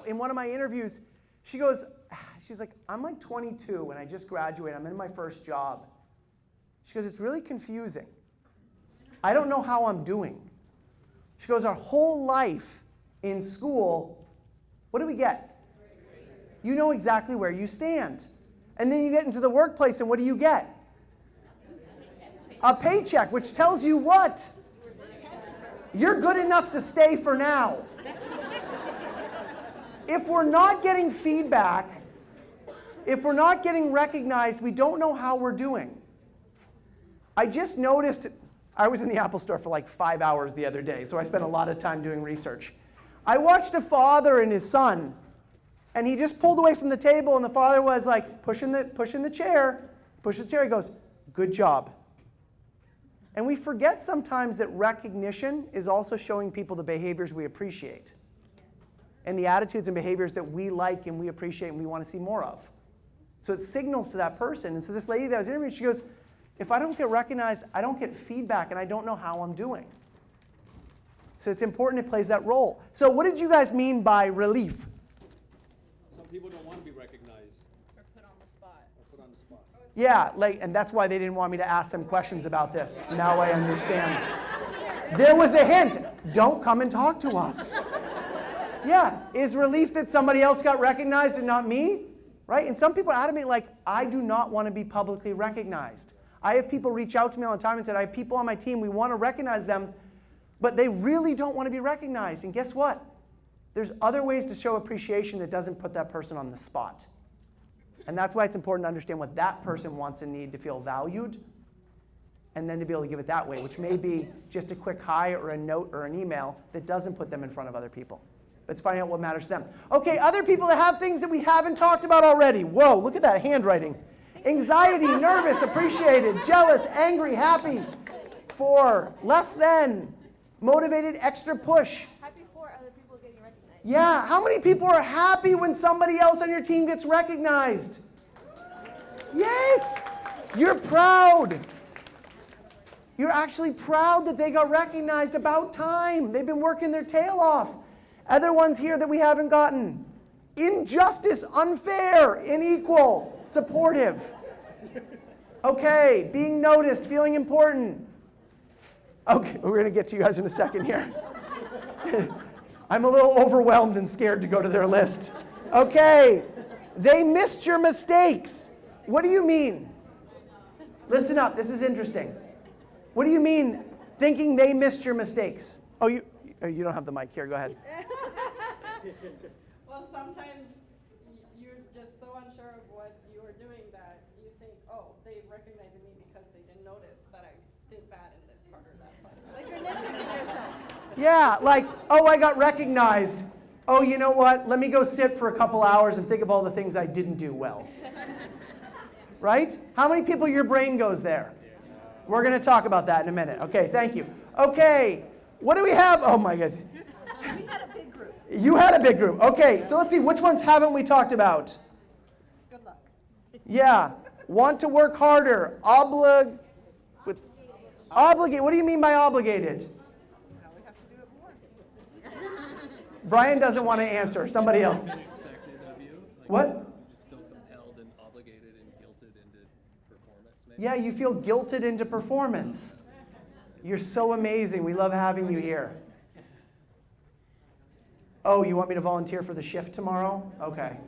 in one of my interviews, she's like, I'm like 22 and I just graduated. I'm in my first job. She goes, it's really confusing. I don't know how I'm doing. She goes, our whole life in school, what do we get? You know exactly where you stand. And then you get into the workplace and what do you get? A paycheck, which tells you what? You're good enough to stay for now. If we're not getting feedback, if we're not getting recognized, we don't know how we're doing. I just noticed, I was in the Apple store for like 5 hours the other day, so I spent a lot of time doing research. I watched a father and his son, and he just pulled away from the table, and the father was like pushing the chair, he goes, good job. And we forget sometimes that recognition is also showing people the behaviors we appreciate and the attitudes and behaviors that we like and we appreciate and we want to see more of. So it signals to that person. And so this lady that I was interviewing, she goes, if I don't get recognized, I don't get feedback and I don't know how I'm doing. So it's important it plays that role. So what did you guys mean by relief? Some people don't want to be recognized. Or put on the spot. Yeah, and that's why they didn't want me to ask them questions about this. Now I understand. There was a hint. Don't come and talk to us. Yeah, is relief that somebody else got recognized and not me? Right? And some people are adamant like, I do not want to be publicly recognized. I have people reach out to me all the time and said, I have people on my team, we want to recognize them, but they really don't want to be recognized. And guess what? There's other ways to show appreciation that doesn't put that person on the spot. And that's why it's important to understand what that person wants and needs to feel valued, and then to be able to give it that way, which may be just a quick hi or a note or an email that doesn't put them in front of other people. But it's finding out what matters to them. Okay, other people that have things that we haven't talked about already. Whoa, look at that handwriting. Anxiety, nervous, appreciated, jealous, angry, happy. 4, less than, motivated, extra push. Happy for other people getting recognized. Yeah, how many people are happy when somebody else on your team gets recognized? Yes, you're proud. You're actually proud that they got recognized about time. They've been working their tail off. Other ones here that we haven't gotten. Injustice, unfair, unequal, supportive. Okay, being noticed, feeling important. Okay, we're going to get to you guys in a second here. I'm a little overwhelmed and scared to go to their list. Okay, they missed your mistakes. What do you mean? Listen up, this is interesting. What do you mean thinking they missed your mistakes? Oh, you don't have the mic here, go ahead. Well, sometimes you're just so unsure of what Yeah, like, oh, I got recognized. Oh, you know what? Let me go sit for a couple hours and think of all the things I didn't do well. Right? How many people your brain goes there? We're going to talk about that in a minute. Okay, thank you. Okay, what do we have? Oh my God. We had a big group. You had a big group. Okay, so let's see, which ones haven't we talked about? Good luck. Yeah, want to work harder, obligate. What do you mean by obligated? Now we have to do it more. Brian doesn't want to answer. Somebody else. Expected of you. Like, What? You just feel compelled and obligated and guilted into performance, maybe? Yeah, you feel guilted into performance. You're so amazing. We love having you here. Oh, you want me to volunteer for the shift tomorrow? Okay.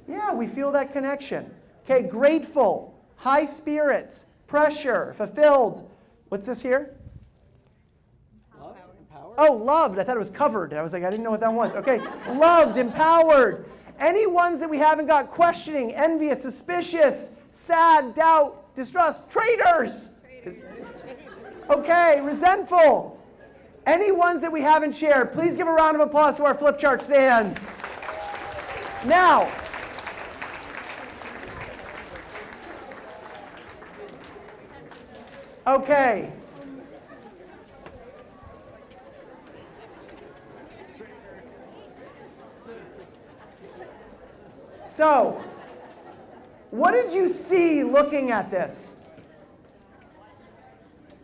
Yeah, we feel that connection. Okay, grateful, high spirits, pressure, fulfilled. What's this here? Loved, empowered? Oh, loved. I thought it was covered. I was like, I didn't know what that was. Okay, loved, empowered. Any ones that we haven't got? Questioning, envious, suspicious, sad, doubt, distrust, traitors. Okay, resentful. Any ones that we haven't shared? Please give a round of applause to our flip chart stands. Now, okay. So, what did you see looking at this?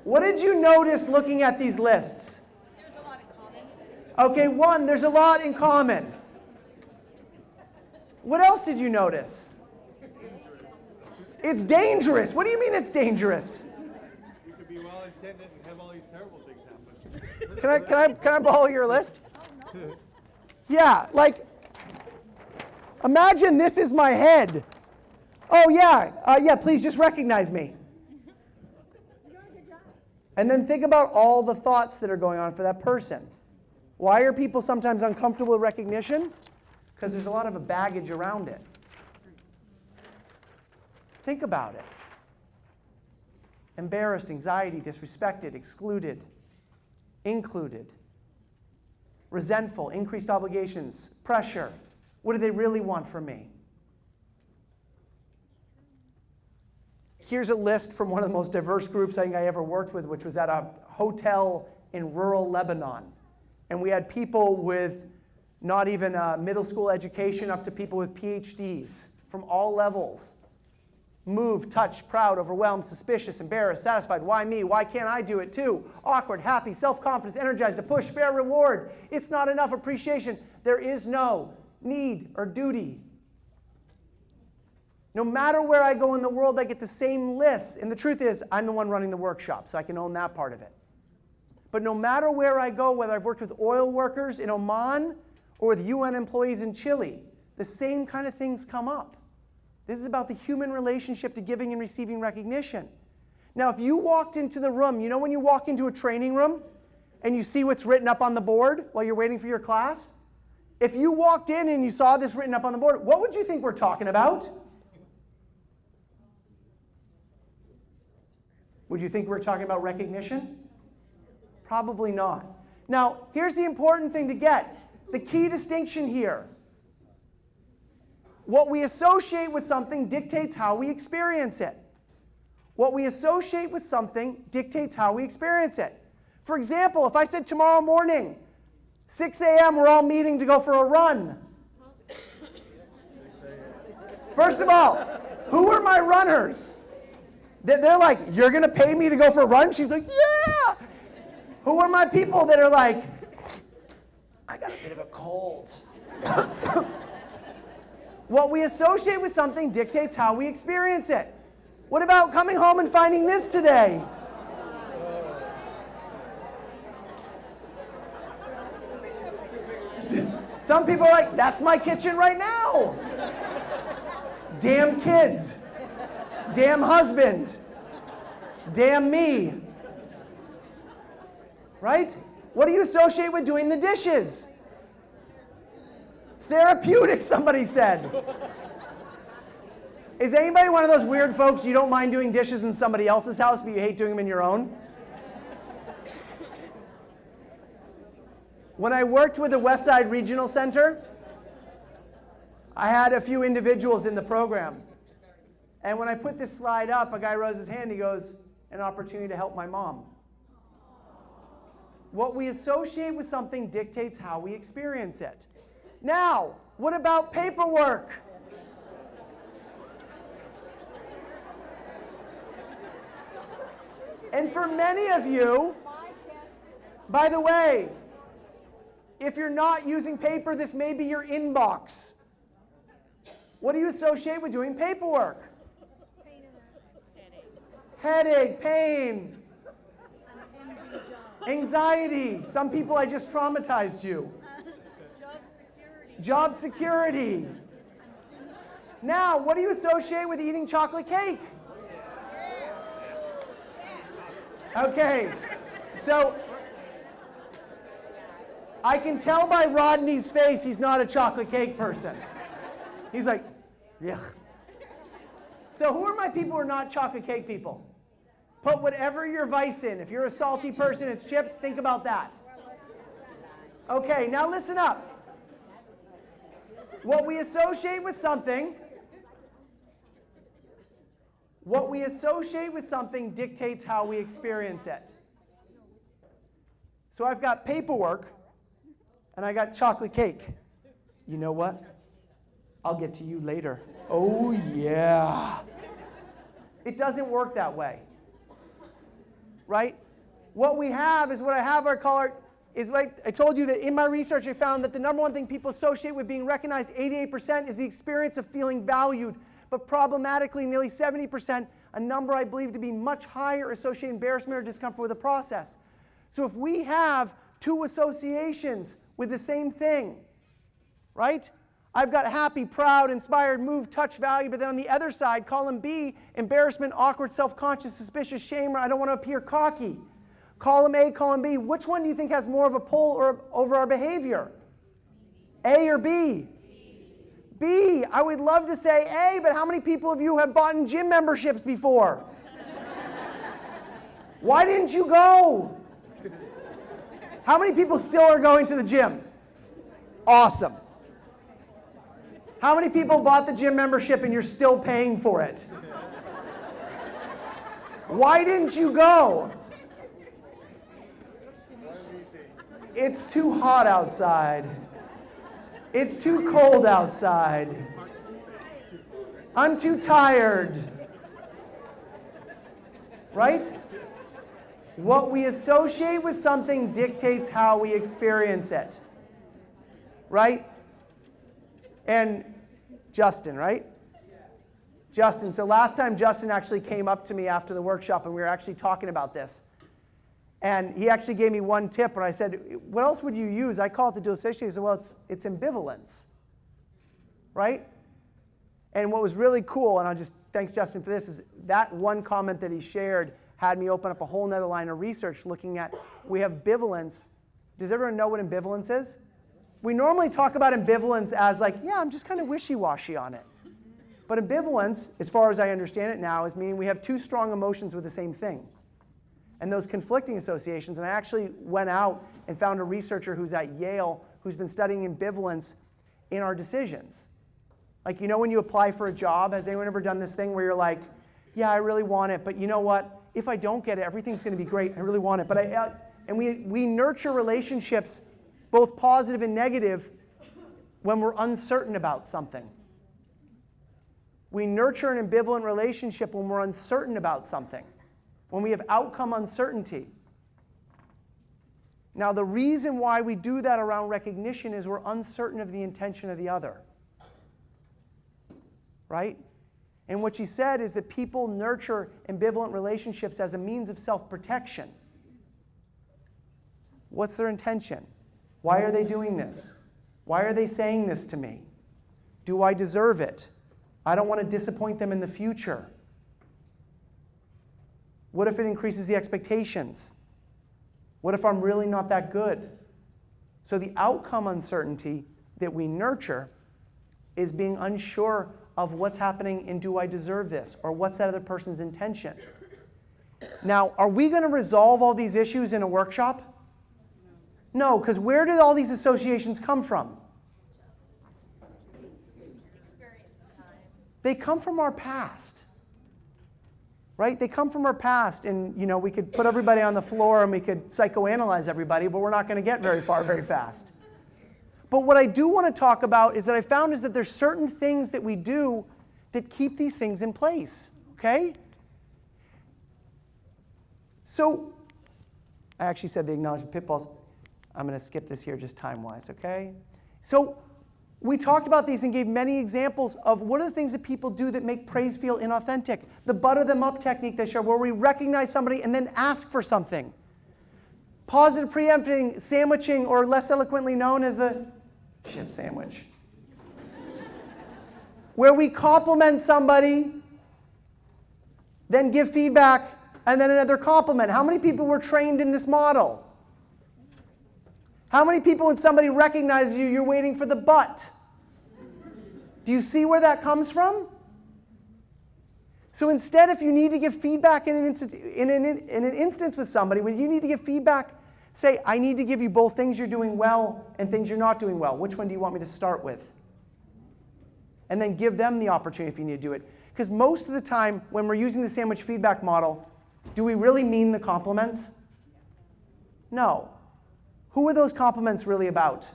What did you notice looking at these lists? There's a lot in common. Okay, one, there's a lot in common. What else did you notice? It's dangerous. What do you mean it's dangerous? You could be well intended and have all these terrible things happen. Can I borrow your list? Yeah, like, imagine this is my head. Oh yeah, please just recognize me. And then think about all the thoughts that are going on for that person. Why are people sometimes uncomfortable with recognition? Because there's a lot of a baggage around it. Think about it. Embarrassed, anxiety, disrespected, excluded, included, resentful, increased obligations, pressure. What do they really want from me? Here's a list from one of the most diverse groups I think I ever worked with, which was at a hotel in rural Lebanon. And we had people with not even a middle school education up to people with PhDs from all levels. Moved, touched, proud, overwhelmed, suspicious, embarrassed, satisfied. Why me? Why can't I do it too? Awkward, happy, self-confidence, energized, to push, fair reward. It's not enough appreciation. There is no need or duty. No matter where I go in the world, I get the same lists. And the truth is, I'm the one running the workshop, so I can own that part of it. But no matter where I go, whether I've worked with oil workers in Oman or with UN employees in Chile, the same kind of things come up. This is about the human relationship to giving and receiving recognition. Now, if you walked into the room, you know when you walk into a training room and you see what's written up on the board while you're waiting for your class? If you walked in and you saw this written up on the board, what would you think we're talking about? Would you think we're talking about recognition? Probably not. Now, here's the important thing to get. The key distinction here. What we associate with something dictates how we experience it. What we associate with something dictates how we experience it. For example, if I said tomorrow morning, 6 a.m., we're all meeting to go for a run. First of all, who are my runners? They're like, you're going to pay me to go for a run? She's like, yeah. Who are my people that are like, I got a bit of a cold? What we associate with something dictates how we experience it. What about coming home and finding this today? Some people are like, that's my kitchen right now. Damn kids. Damn husband. Damn me. Right? What do you associate with doing the dishes? Therapeutic, somebody said. Is anybody one of those weird folks you don't mind doing dishes in somebody else's house, but you hate doing them in your own? When I worked with the West Side Regional Center, I had a few individuals in the program. And when I put this slide up, a guy raises his hand, he goes, an opportunity to help my mom. What we associate with something dictates how we experience it. Now, what about paperwork? And for many of you, by the way, if you're not using paper, this may be your inbox. What do you associate with doing paperwork? Headache, pain, anxiety. Some people, I just traumatized you. Job security. Now, what do you associate with eating chocolate cake? Okay, so I can tell by Rodney's face he's not a chocolate cake person. He's like, yuck. So who are my people who are not chocolate cake people? Put whatever your vice in. If you're a salty person, it's chips. Think about that. Okay, now listen up. What we associate with something dictates how we experience it. So I've got paperwork and I got chocolate cake. You know what? I'll get to you later. Oh yeah. It doesn't work that way. Right? What we have is what I have our color is like I told you that in my research I found that the number one thing people associate with being recognized, 88%, is the experience of feeling valued. But problematically, nearly 70%, a number I believe to be much higher, associate embarrassment or discomfort with the process. So if we have two associations with the same thing, right? I've got happy, proud, inspired, moved, touch, value, but then on the other side, column B, embarrassment, awkward, self-conscious, suspicious, shame, or I don't want to appear cocky. Column A, column B, which one do you think has more of a pull over our behavior? A or B? B. I would love to say A, but how many people of you have bought in gym memberships before? Why didn't you go? How many people still are going to the gym? Awesome. How many people bought the gym membership and you're still paying for it? Why didn't you go? It's too hot outside. It's too cold outside. I'm too tired. Right? What we associate with something dictates how we experience it. Right? And Justin, right? Justin. So last time Justin actually came up to me after the workshop and we were actually talking about this. And he actually gave me one tip when I said, what else would you use? I call it the dual association. He said, well, it's ambivalence, right? And what was really cool, and I'll just thanks Justin for this, is that one comment that he shared had me open up a whole nother line of research looking at, we have ambivalence. Does everyone know what ambivalence is? We normally talk about ambivalence as like, yeah, I'm just kind of wishy-washy on it. But ambivalence, as far as I understand it now, is meaning we have two strong emotions with the same thing. And those conflicting associations, and I actually went out and found a researcher who's at Yale who's been studying ambivalence in our decisions. Like, you know when you apply for a job, has anyone ever done this thing where you're like, yeah, I really want it, but you know what? If I don't get it, everything's going to be great. I really want it. But and we nurture relationships, both positive and negative, when we're uncertain about something. We nurture an ambivalent relationship when we're uncertain about something, when we have outcome uncertainty. Now, the reason why we do that around recognition is we're uncertain of the intention of the other. Right? And what she said is that people nurture ambivalent relationships as a means of self-protection. What's their intention? Why are they doing this? Why are they saying this to me? Do I deserve it? I don't want to disappoint them in the future. What if it increases the expectations? What if I'm really not that good? So the outcome uncertainty that we nurture is being unsure of what's happening and do I deserve this? Or what's that other person's intention? Now, are we going to resolve all these issues in a workshop? No, because where did all these associations come from? They come from our past. Right? They come from our past, and we could put everybody on the floor and we could psychoanalyze everybody, but we're not going to get very far very fast. But what I do want to talk about is that I found is that there's certain things that we do that keep these things in place. Okay? So, I actually said the acknowledgement pitfalls. I'm going to skip this here just time-wise, okay? So, we talked about these and gave many examples of what are the things that people do that make praise feel inauthentic. The butter them up technique they showed, where we recognize somebody and then ask for something. Positive preempting, sandwiching, or less eloquently known as the shit sandwich. Where we compliment somebody, then give feedback, and then another compliment. How many people were trained in this model? How many people, when somebody recognizes you, you're waiting for the but? Do you see where that comes from? So instead, if you need to give feedback in an instance with somebody, when you need to give feedback, say, I need to give you both things you're doing well and things you're not doing well. Which one do you want me to start with? And then give them the opportunity if you need to do it. Because most of the time, when we're using the sandwich feedback model, do we really mean the compliments? No. Who are those compliments really about?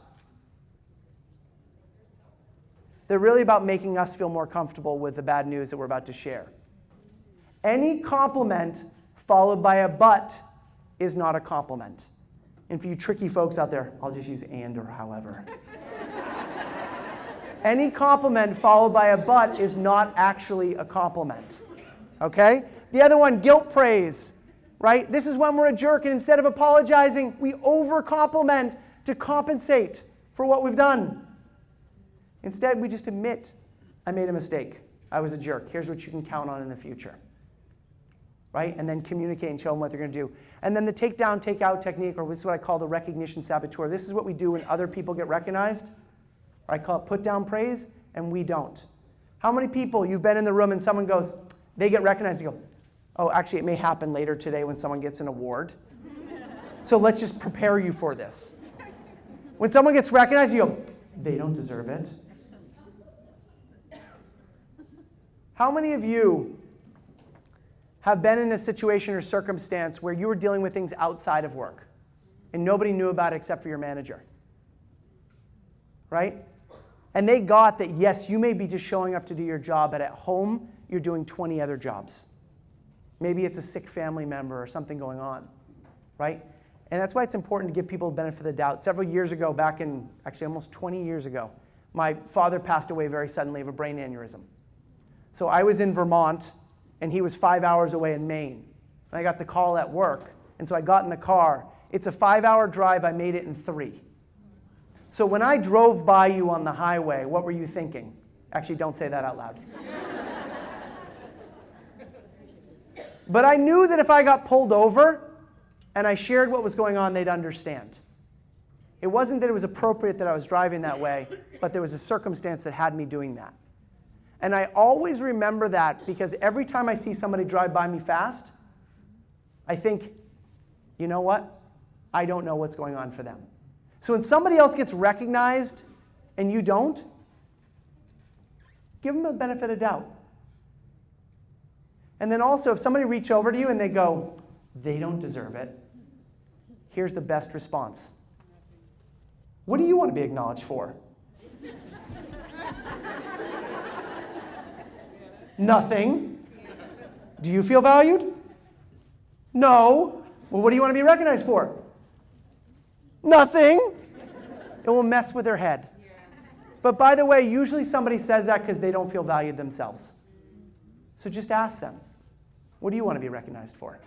They're really about making us feel more comfortable with the bad news that we're about to share. Any compliment followed by a but is not a compliment. And for you tricky folks out there, I'll just use and or however. Any compliment followed by a but is not actually a compliment. Okay? The other one, guilt praise. Right? This is when we're a jerk, and instead of apologizing, we over-compliment to compensate for what we've done. Instead, we just admit, I made a mistake. I was a jerk. Here's what you can count on in the future. Right? And then communicate and show them what they're going to do. And then the take down, take out technique, or this is what I call the recognition saboteur. This is what we do when other people get recognized. I call it put down praise, and we don't. How many people, you've been in the room and someone goes, they get recognized, you go, oh, actually, it may happen later today when someone gets an award. So let's just prepare you for this. When someone gets recognized, you go, they don't deserve it. How many of you have been in a situation or circumstance where you were dealing with things outside of work and nobody knew about it except for your manager? Right? And they got that, yes, you may be just showing up to do your job, but at home, you're doing 20 other jobs. Maybe it's a sick family member or something going on, right? And that's why it's important to give people the benefit of the doubt. Several years ago, back in, actually almost 20 years ago, my father passed away very suddenly of a brain aneurysm. So I was in Vermont, and he was 5 hours away in Maine. And I got the call at work, and so I got in the car. It's a 5-hour drive. I made it in 3. So when I drove by you on the highway, what were you thinking? Actually, don't say that out loud. But I knew that if I got pulled over and I shared what was going on, they'd understand. It wasn't that it was appropriate that I was driving that way, but there was a circumstance that had me doing that. And I always remember that because every time I see somebody drive by me fast, I think, you know what? I don't know what's going on for them. So when somebody else gets recognized and you don't, give them a benefit of doubt. And then also, if somebody reaches over to you and they go, they don't deserve it, here's the best response. What do you want to be acknowledged for? Nothing. Do you feel valued? No. Well, what do you want to be recognized for? Nothing. It will mess with their head. But by the way, usually somebody says that because they don't feel valued themselves. So just ask them, what do you want to be recognized for?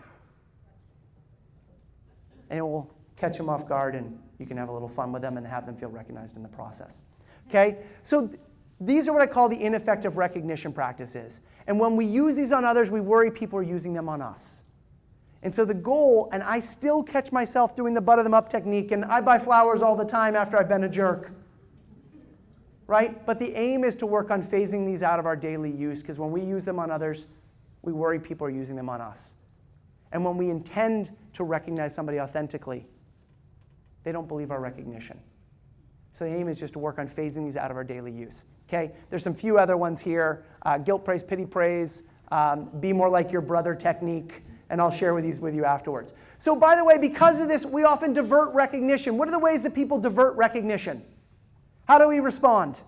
And it will catch them off guard, and you can have a little fun with them and have them feel recognized in the process. Okay? So these are what I call the ineffective recognition practices. And when we use these on others, we worry people are using them on us. And so the goal, and I still catch myself doing the butter them up technique, and I buy flowers all the time after I've been a jerk. Right? But the aim is to work on phasing these out of our daily use, because when we use them on others, we worry people are using them on us. And when we intend to recognize somebody authentically, they don't believe our recognition. So the aim is just to work on phasing these out of our daily use. Okay, there's some few other ones here. Guilt praise, pity praise, be more like your brother technique, and I'll share these with you afterwards. So by the way, because of this, we often divert recognition. What are the ways that people divert recognition? How do we respond?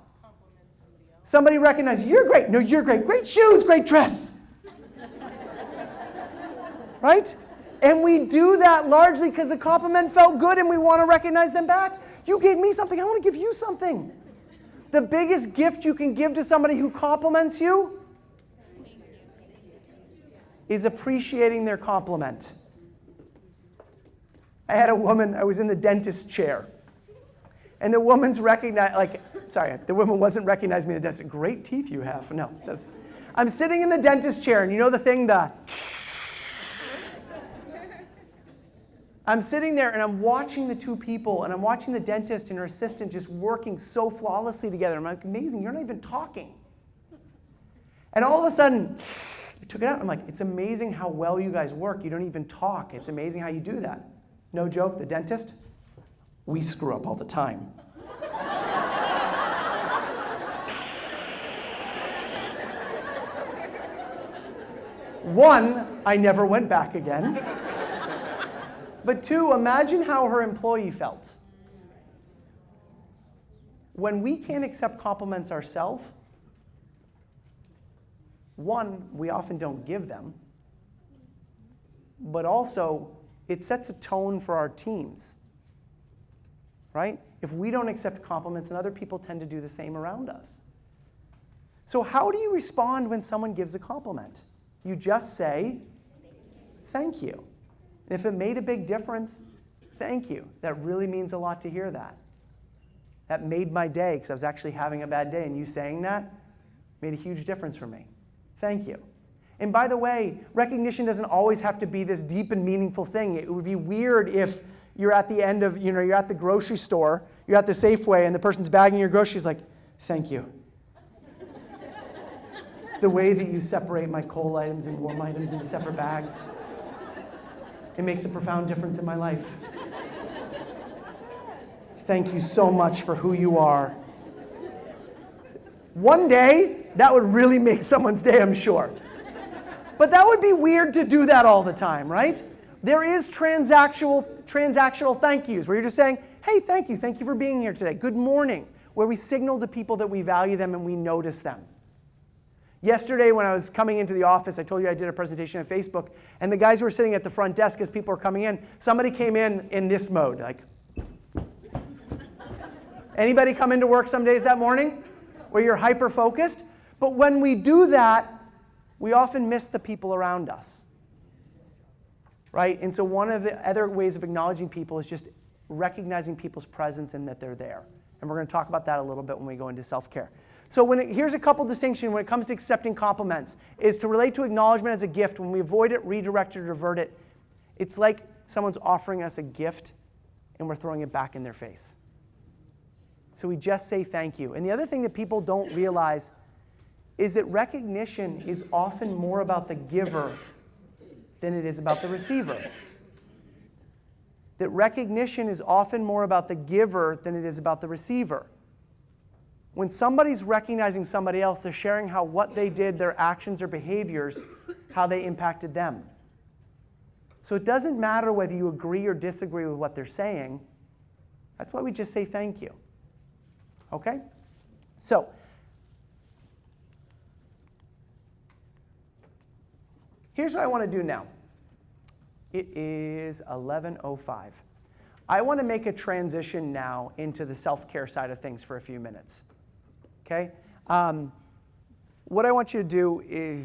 Somebody recognizes, you're great. No, you're great. Great shoes, great dress. Right? And we do that largely because the compliment felt good and we want to recognize them back. You gave me something, I want to give you something. The biggest gift you can give to somebody who compliments you is appreciating their compliment. I had a woman, I was in the dentist chair. And the woman's the woman wasn't recognizing me in the dentist. Great teeth you have. No. I'm sitting in the dentist chair, and you know the thing, I'm sitting there, and I'm watching the two people, and I'm watching the dentist and her assistant just working so flawlessly together. I'm like, amazing, you're not even talking. And all of a sudden, I took it out. I'm like, it's amazing how well you guys work. You don't even talk. It's amazing how you do that. No joke, the dentist, we screw up all the time. One, I never went back again. But two, imagine how her employee felt. When we can't accept compliments ourselves, one, we often don't give them, but also it sets a tone for our teams, right? If we don't accept compliments, and other people tend to do the same around us. So how do you respond when someone gives a compliment? You just say, thank you. And if it made a big difference, thank you. That really means a lot to hear that. That made my day, because I was actually having a bad day, and you saying that made a huge difference for me. Thank you. And by the way, recognition doesn't always have to be this deep and meaningful thing. It would be weird if you're at the end of, you're at the grocery store, you're at the Safeway, and the person's bagging your groceries like, thank you. The way that you separate my coal items and warm items into separate bags, it makes a profound difference in my life. Thank you so much for who you are. One day, that would really make someone's day, I'm sure. But that would be weird to do that all the time, right? There is transactional thank yous, where you're just saying, hey, thank you for being here today. Good morning, where we signal to people that we value them and we notice them. Yesterday, when I was coming into the office, I told you I did a presentation on Facebook, and the guys who were sitting at the front desk as people were coming in, somebody came in this mode, like. Anybody come into work some days that morning where you're hyper-focused? But when we do that, we often miss the people around us, right? And so one of the other ways of acknowledging people is just recognizing people's presence and that they're there. And we're going to talk about that a little bit when we go into self-care. So here's a couple distinctions when it comes to accepting compliments, is to relate to acknowledgement as a gift. When we avoid it, redirect it, or divert it, it's like someone's offering us a gift and we're throwing it back in their face. So we just say thank you. And the other thing that people don't realize is that recognition is often more about the giver than it is about the receiver. That recognition is often more about the giver than it is about the receiver. When somebody's recognizing somebody else, they're sharing how what they did, their actions or behaviors, how they impacted them. So it doesn't matter whether you agree or disagree with what they're saying. That's why we just say thank you. Okay? So, here's what I want to do now. It is 11:05. I want to make a transition now into the self-care side of things for a few minutes. Okay? What I want you to do is,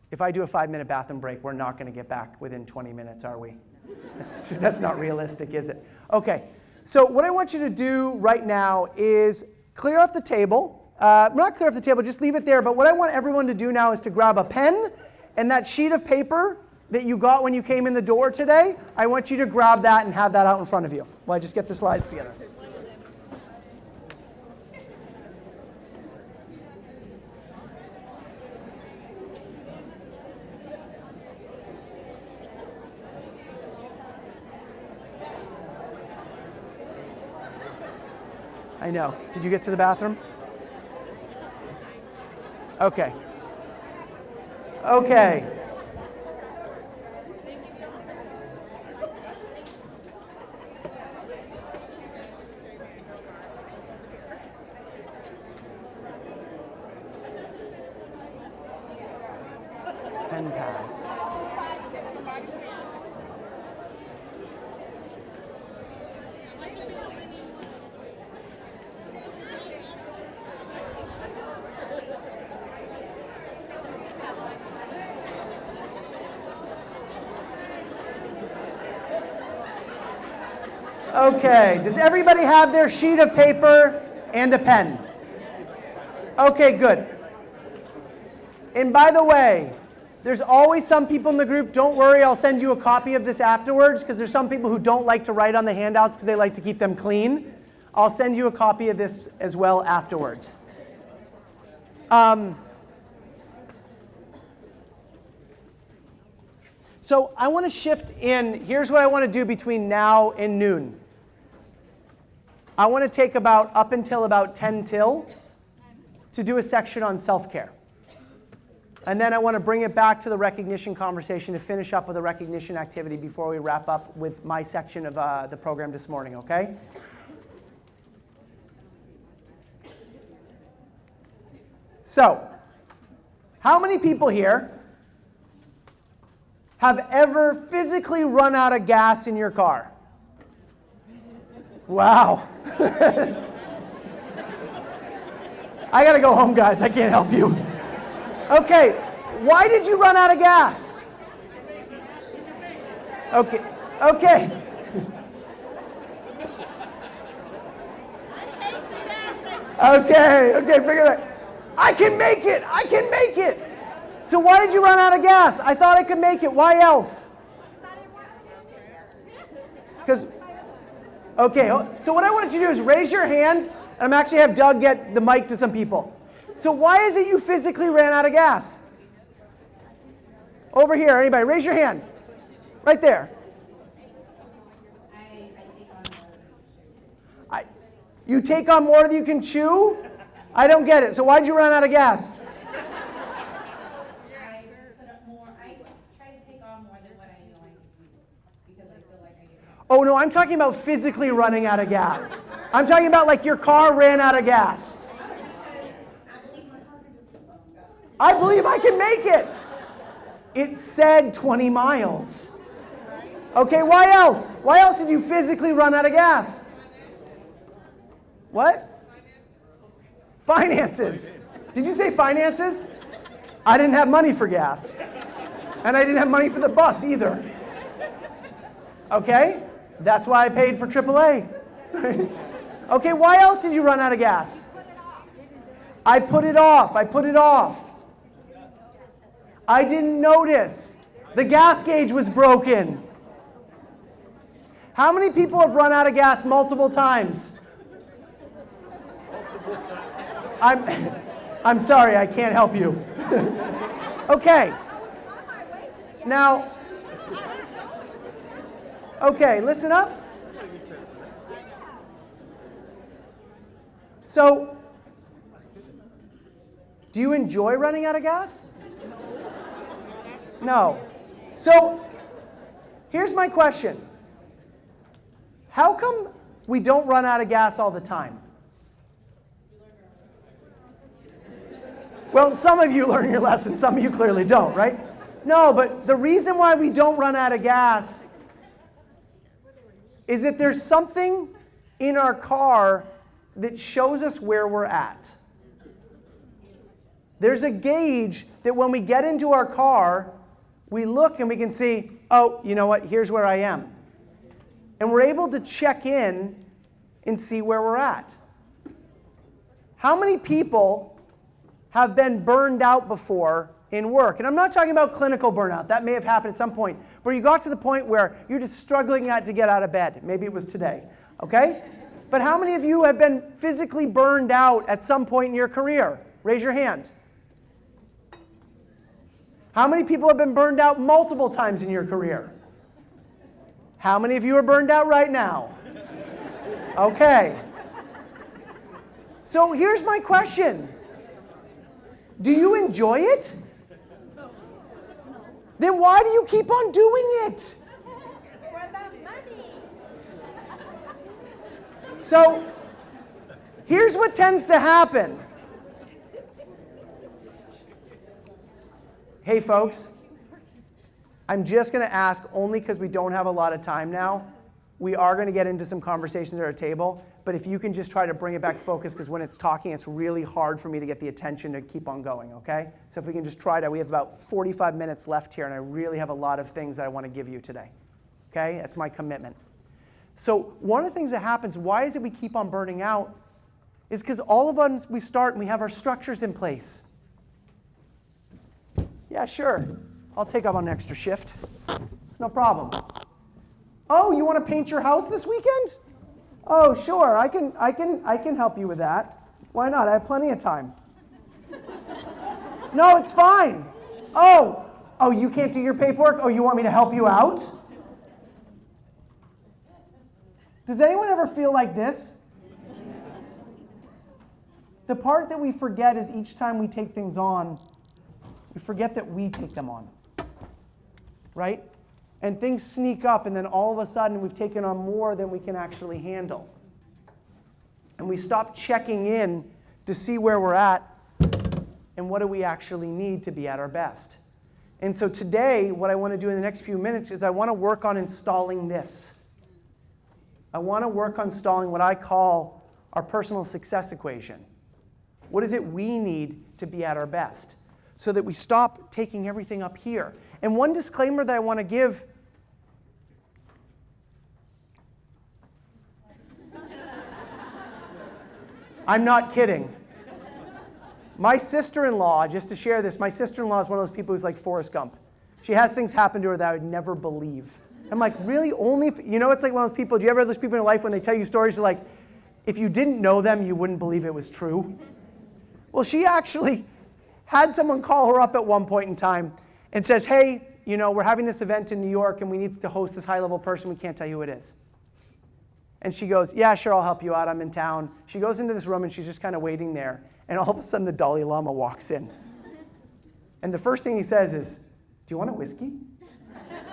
if I do a 5-minute bathroom break, we're not going to get back within 20 minutes, are we? That's not realistic, is it? Okay. So what I want you to do right now is clear off the table. Not clear off the table, just leave it there. But what I want everyone to do now is to grab a pen and that sheet of paper that you got when you came in the door today. I want you to grab that and have that out in front of you while I just get the slides together. I know. Did you get to the bathroom? Okay. Okay. It's 10 past. Okay, does everybody have their sheet of paper and a pen? Okay, good. And by the way, there's always some people in the group, don't worry, I'll send you a copy of this afterwards, because there's some people who don't like to write on the handouts because they like to keep them clean. I'll send you a copy of this as well afterwards. So I want to shift in. Here's what I want to do between now and noon. I want to take up until about 10 till to do a section on self-care. And then I want to bring it back to the recognition conversation to finish up with a recognition activity before we wrap up with my section of the program this morning, okay? So, how many people here have ever physically run out of gas in your car? Wow. I gotta go home, guys. I can't help you. Okay, why did you run out of gas? Okay, okay. Okay, bring it back. I can make it, I can make it. So why did you run out of gas? I thought I could make it. Why else? Because, okay, so what I wanted you to do is raise your hand, and I'm actually have Doug get the mic to some people. So why is it you physically ran out of gas? Over here, anybody, raise your hand. Right there. You take on more than you can chew? I don't get it. So why'd you run out of gas? Oh, no, I'm talking about physically running out of gas. I'm talking about like your car ran out of gas. I believe I can make it. It said 20 miles. Okay, why else? Why else did you physically run out of gas? What? Finances. Did you say finances? I didn't have money for gas. And I didn't have money for the bus either. Okay? That's why I paid for AAA. Okay, why else did you run out of gas? I put it off. I put it off. I didn't notice. The gas gauge was broken. How many people have run out of gas multiple times? I'm sorry, I can't help you. Okay. Now, okay, listen up. So, do you enjoy running out of gas? No. So, here's my question. How come we don't run out of gas all the time? Well, some of you learn your lesson, some of you clearly don't, right? No, but the reason why we don't run out of gas is that there's something in our car that shows us where we're at. There's a gauge that when we get into our car, we look and we can see, oh, you know what, here's where I am. And we're able to check in and see where we're at. How many people have been burned out before in work? And I'm not talking about clinical burnout. That may have happened at some point. Where you got to the point where you're just struggling to get out of bed. Maybe it was today. Okay? But how many of you have been physically burned out at some point in your career? Raise your hand. How many people have been burned out multiple times in your career? How many of you are burned out right now? Okay. So here's my question. Do you enjoy it? Then why do you keep on doing it? For the money. So here's what tends to happen. Hey folks, I'm just going to ask, only because we don't have a lot of time now, we are going to get into some conversations at our table, but if you can just try to bring it back focus, because when it's talking, it's really hard for me to get the attention to keep on going, okay? So if we can just try to, we have about 45 minutes left here, and I really have a lot of things that I want to give you today, okay? That's my commitment. So one of the things that happens, why is it we keep on burning out, is because all of us, we start and we have our structures in place. Yeah, sure. I'll take up an extra shift. It's no problem. Oh, you want to paint your house this weekend? Oh, sure. I can help you with that. Why not? I have plenty of time. No, it's fine. Oh, you can't do your paperwork? Oh, you want me to help you out? Does anyone ever feel like this? The part that we forget is each time we take things on, we forget that we take them on, right? And things sneak up, and then all of a sudden we've taken on more than we can actually handle. And we stop checking in to see where we're at and what do we actually need to be at our best. And so today, what I want to do in the next few minutes is I want to work on installing this. I want to work on installing what I call our personal success equation. What is it we need to be at our best? So that we stop taking everything up here. And one disclaimer that I want to give, I'm not kidding. My sister-in-law, just to share this, my sister-in-law is one of those people who's like Forrest Gump. She has things happen to her that I would never believe. I'm like, really? Only if, you know, it's like one of those people, do you ever have those people in your life when they tell you stories, like, if you didn't know them, you wouldn't believe it was true? Well, she actually had someone call her up at one point in time and says, hey, you know, we're having this event in New York and we need to host this high-level person. We can't tell you who it is. And she goes, yeah, sure, I'll help you out. I'm in town. She goes into this room and she's just kind of waiting there. And all of a sudden, the Dalai Lama walks in. And the first thing he says is, do you want a whiskey?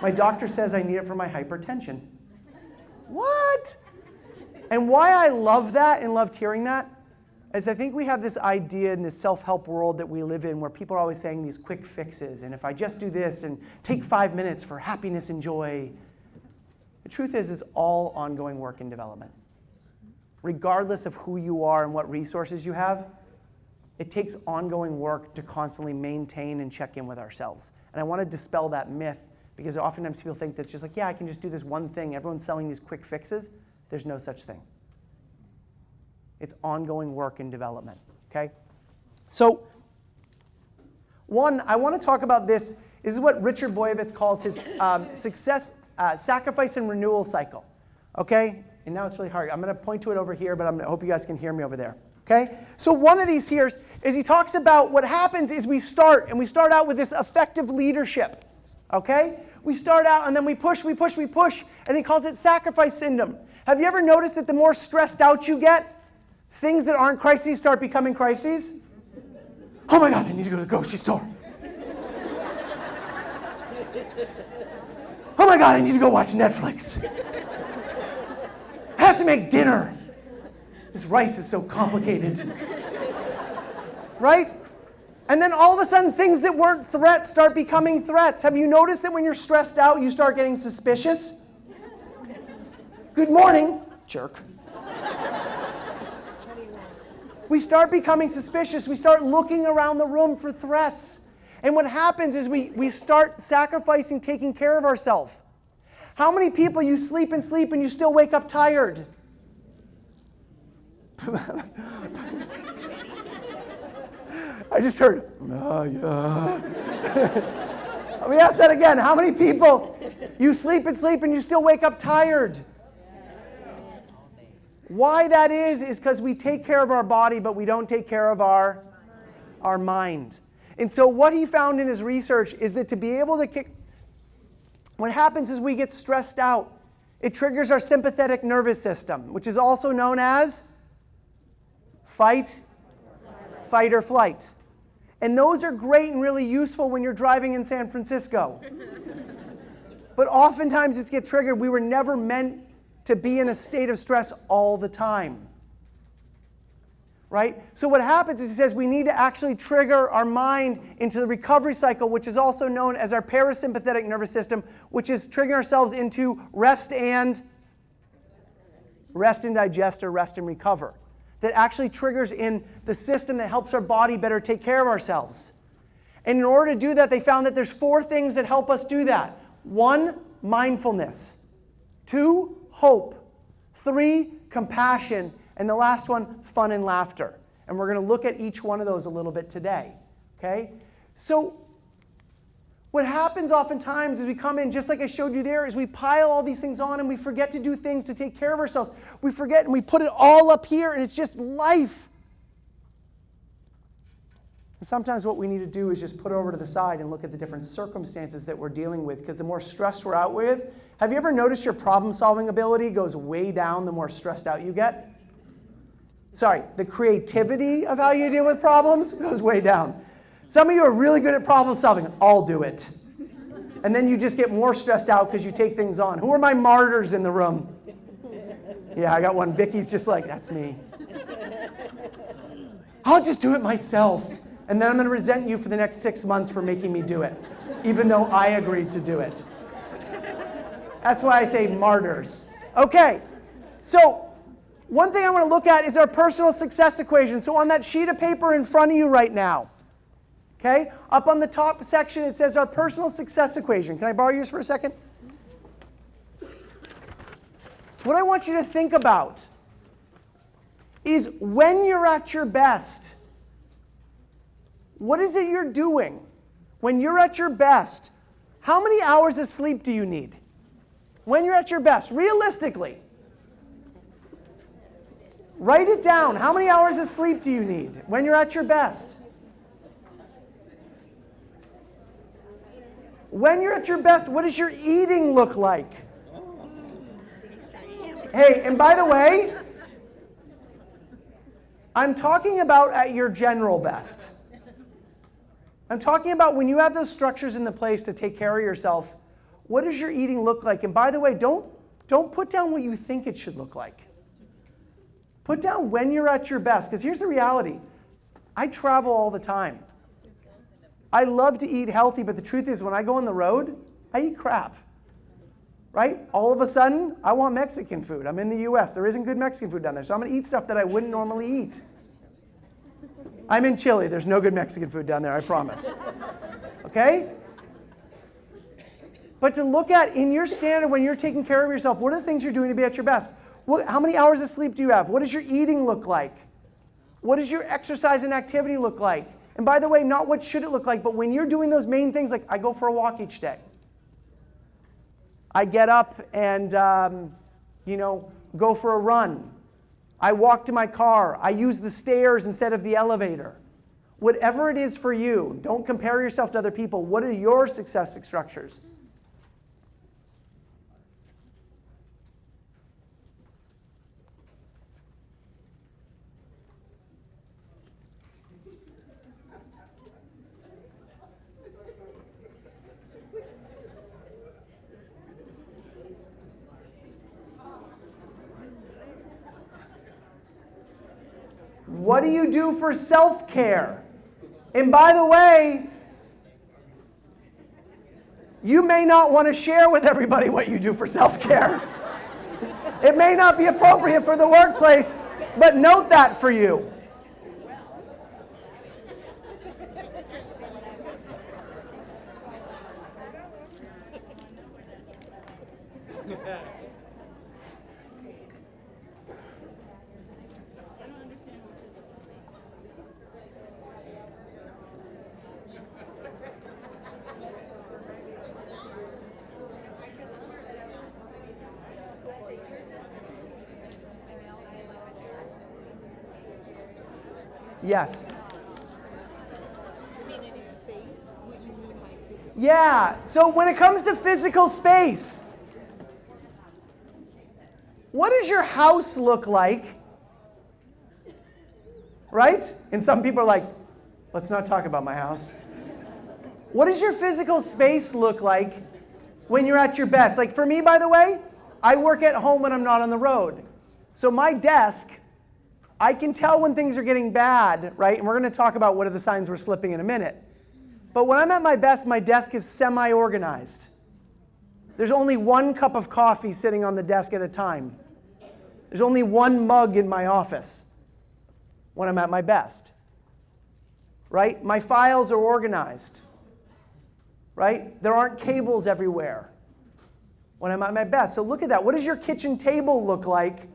My doctor says I need it for my hypertension. What? And why I love that and loved hearing that is I think we have this idea in this self-help world that we live in where people are always saying these quick fixes. And if I just do this and take 5 minutes for happiness and joy. The truth is, it's all ongoing work and development. Regardless of who you are and what resources you have, it takes ongoing work to constantly maintain and check in with ourselves. And I want to dispel that myth because oftentimes people think that it's just like, yeah, I can just do this one thing. Everyone's selling these quick fixes. There's no such thing. It's ongoing work and development, okay? So, one, I want to talk about this. This is what Richard Boyovitz calls his sacrifice and renewal cycle, okay? And now it's really hard. I'm going to point to it over here, but I hope you guys can hear me over there, okay? So one of these here is he talks about what happens is we start out with this effective leadership, okay? We start out and then we push, and he calls it sacrifice syndrome. Have you ever noticed that the more stressed out you get, things that aren't crises start becoming crises? Oh my God, I need to go to the grocery store. Oh my God, I need to go watch Netflix. I have to make dinner. This rice is so complicated. Right? And then all of a sudden, things that weren't threats start becoming threats. Have you noticed that when you're stressed out, you start getting suspicious? Good morning, jerk. We start becoming suspicious. We start looking around the room for threats. And what happens is we start sacrificing taking care of ourselves. How many people you sleep and you still wake up tired? I just heard, yeah. Let me ask that again. How many people you sleep and you still wake up tired? Why that is because we take care of our body, but we don't take care of our mind. And so what he found in his research is that to be able to kick, what happens is we get stressed out. It triggers our sympathetic nervous system, which is also known as Fight, fight or flight. And those are great and really useful when you're driving in San Francisco. But oftentimes it gets triggered. We were never meant to be in a state of stress all the time. Right? So what happens is he says we need to actually trigger our mind into the recovery cycle, which is also known as our parasympathetic nervous system, which is triggering ourselves into rest and digest or rest and recover. That actually triggers in the system that helps our body better take care of ourselves. And in order to do that, they found that there's 4 things that help us do that. 1, mindfulness. 2, hope. 3, compassion. And the last one, fun and laughter. And we're going to look at each one of those a little bit today. Okay? So what happens oftentimes is we come in, just like I showed you there, is we pile all these things on and we forget to do things to take care of ourselves. We forget and we put it all up here and it's just life. And sometimes what we need to do is just put it over to the side and look at the different circumstances that we're dealing with, because the more stressed we're out with, have you ever noticed your problem-solving ability goes way down the more stressed out you get? Sorry, the creativity of how you deal with problems goes way down. Some of you are really good at problem solving. I'll do it. And then you just get more stressed out because you take things on. Who are my martyrs in the room? Yeah, I got one. Vicky's just like, that's me. I'll just do it myself. And then I'm going to resent you for the next 6 months for making me do it, even though I agreed to do it. That's why I say martyrs. Okay, so one thing I want to look at is our personal success equation. So on that sheet of paper in front of you right now, okay, up on the top section it says our personal success equation. Can I borrow yours for a second? What I want you to think about is when you're at your best, what is it you're doing? When you're at your best, how many hours of sleep do you need? When you're at your best, realistically. Write it down. How many hours of sleep do you need when you're at your best? When you're at your best, what does your eating look like? Hey, and by the way, I'm talking about at your general best. I'm talking about when you have those structures in the place to take care of yourself, what does your eating look like? And by the way, don't put down what you think it should look like. Put down when you're at your best, because here's the reality. I travel all the time. I love to eat healthy, but the truth is when I go on the road, I eat crap. Right? All of a sudden, I want Mexican food. I'm in the US. There isn't good Mexican food down there, so I'm going to eat stuff that I wouldn't normally eat. I'm in Chile. There's no good Mexican food down there, I promise. Okay? But to look at in your standard when you're taking care of yourself, what are the things you're doing to be at your best? How many hours of sleep do you have? What does your eating look like? What does your exercise and activity look like? And by the way, not what should it look like, but when you're doing those main things, like I go for a walk each day. I get up and, go for a run. I walk to my car. I use the stairs instead of the elevator. Whatever it is for you, don't compare yourself to other people. What are your success structures? What do you do for self-care? And by the way, you may not want to share with everybody what you do for self-care. It may not be appropriate for the workplace, but note that for you. Yes. Yeah, so when it comes to physical space, what does your house look like right? And some people are like, let's not talk about my house. What does your physical space look like when you're at your best? Like for me, by the way, I work at home when I'm not on the road. So my desk, I can tell when things are getting bad, right? And we're going to talk about what are the signs we're slipping in a minute. But when I'm at my best, my desk is semi-organized. There's only one cup of coffee sitting on the desk at a time. There's only one mug in my office when I'm at my best, right? My files are organized, right? There aren't cables everywhere when I'm at my best. So look at that. What does your kitchen table look like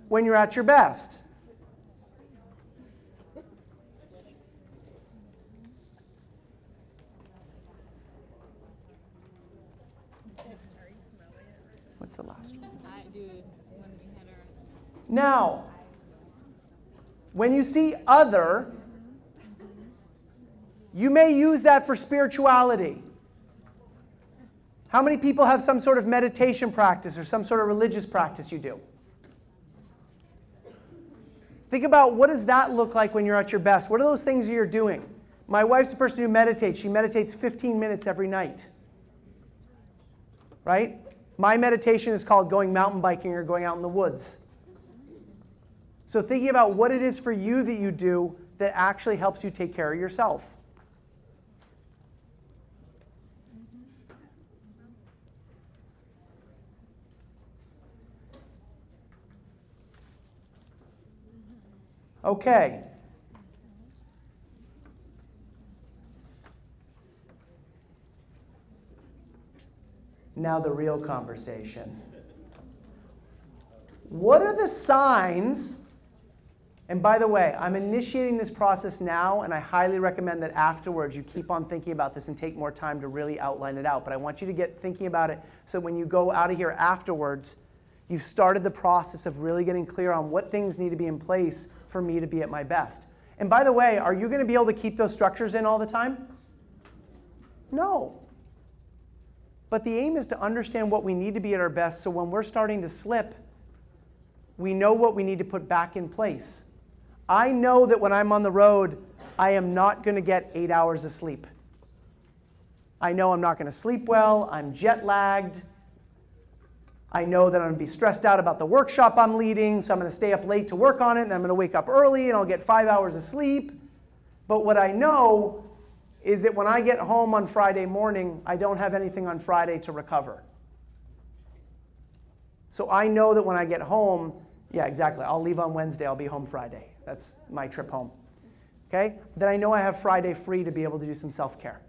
when you're at your best? What's the last one? Now, when you see other, you may use that for spirituality. How many people have some sort of meditation practice or some sort of religious practice you do? Think about what does that look like when you're at your best? What are those things you're doing? My wife's the person who meditates. She meditates 15 minutes every night. Right? My meditation is called going mountain biking or going out in the woods. So thinking about what it is for you that you do that actually helps you take care of yourself. Okay. Now the real conversation. What are the signs? And by the way, I'm initiating this process now, and I highly recommend that afterwards you keep on thinking about this and take more time to really outline it out. But I want you to get thinking about it so when you go out of here afterwards, you've started the process of really getting clear on what things need to be in place for me to be at my best. And by the way, are you going to be able to keep those structures in all the time? No. But the aim is to understand what we need to be at our best so when we're starting to slip, we know what we need to put back in place. I know that when I'm on the road, I am not going to get 8 hours of sleep. I know I'm not going to sleep well. I'm jet lagged. I know that I'm going to be stressed out about the workshop I'm leading, so I'm going to stay up late to work on it, and I'm going to wake up early, and I'll get 5 hours of sleep. But what I know is that when I get home on Friday morning, I don't have anything on Friday to recover. So I know that when I get home, yeah, exactly, I'll leave on Wednesday, I'll be home Friday. That's my trip home. Okay? Then I know I have Friday free to be able to do some self-care.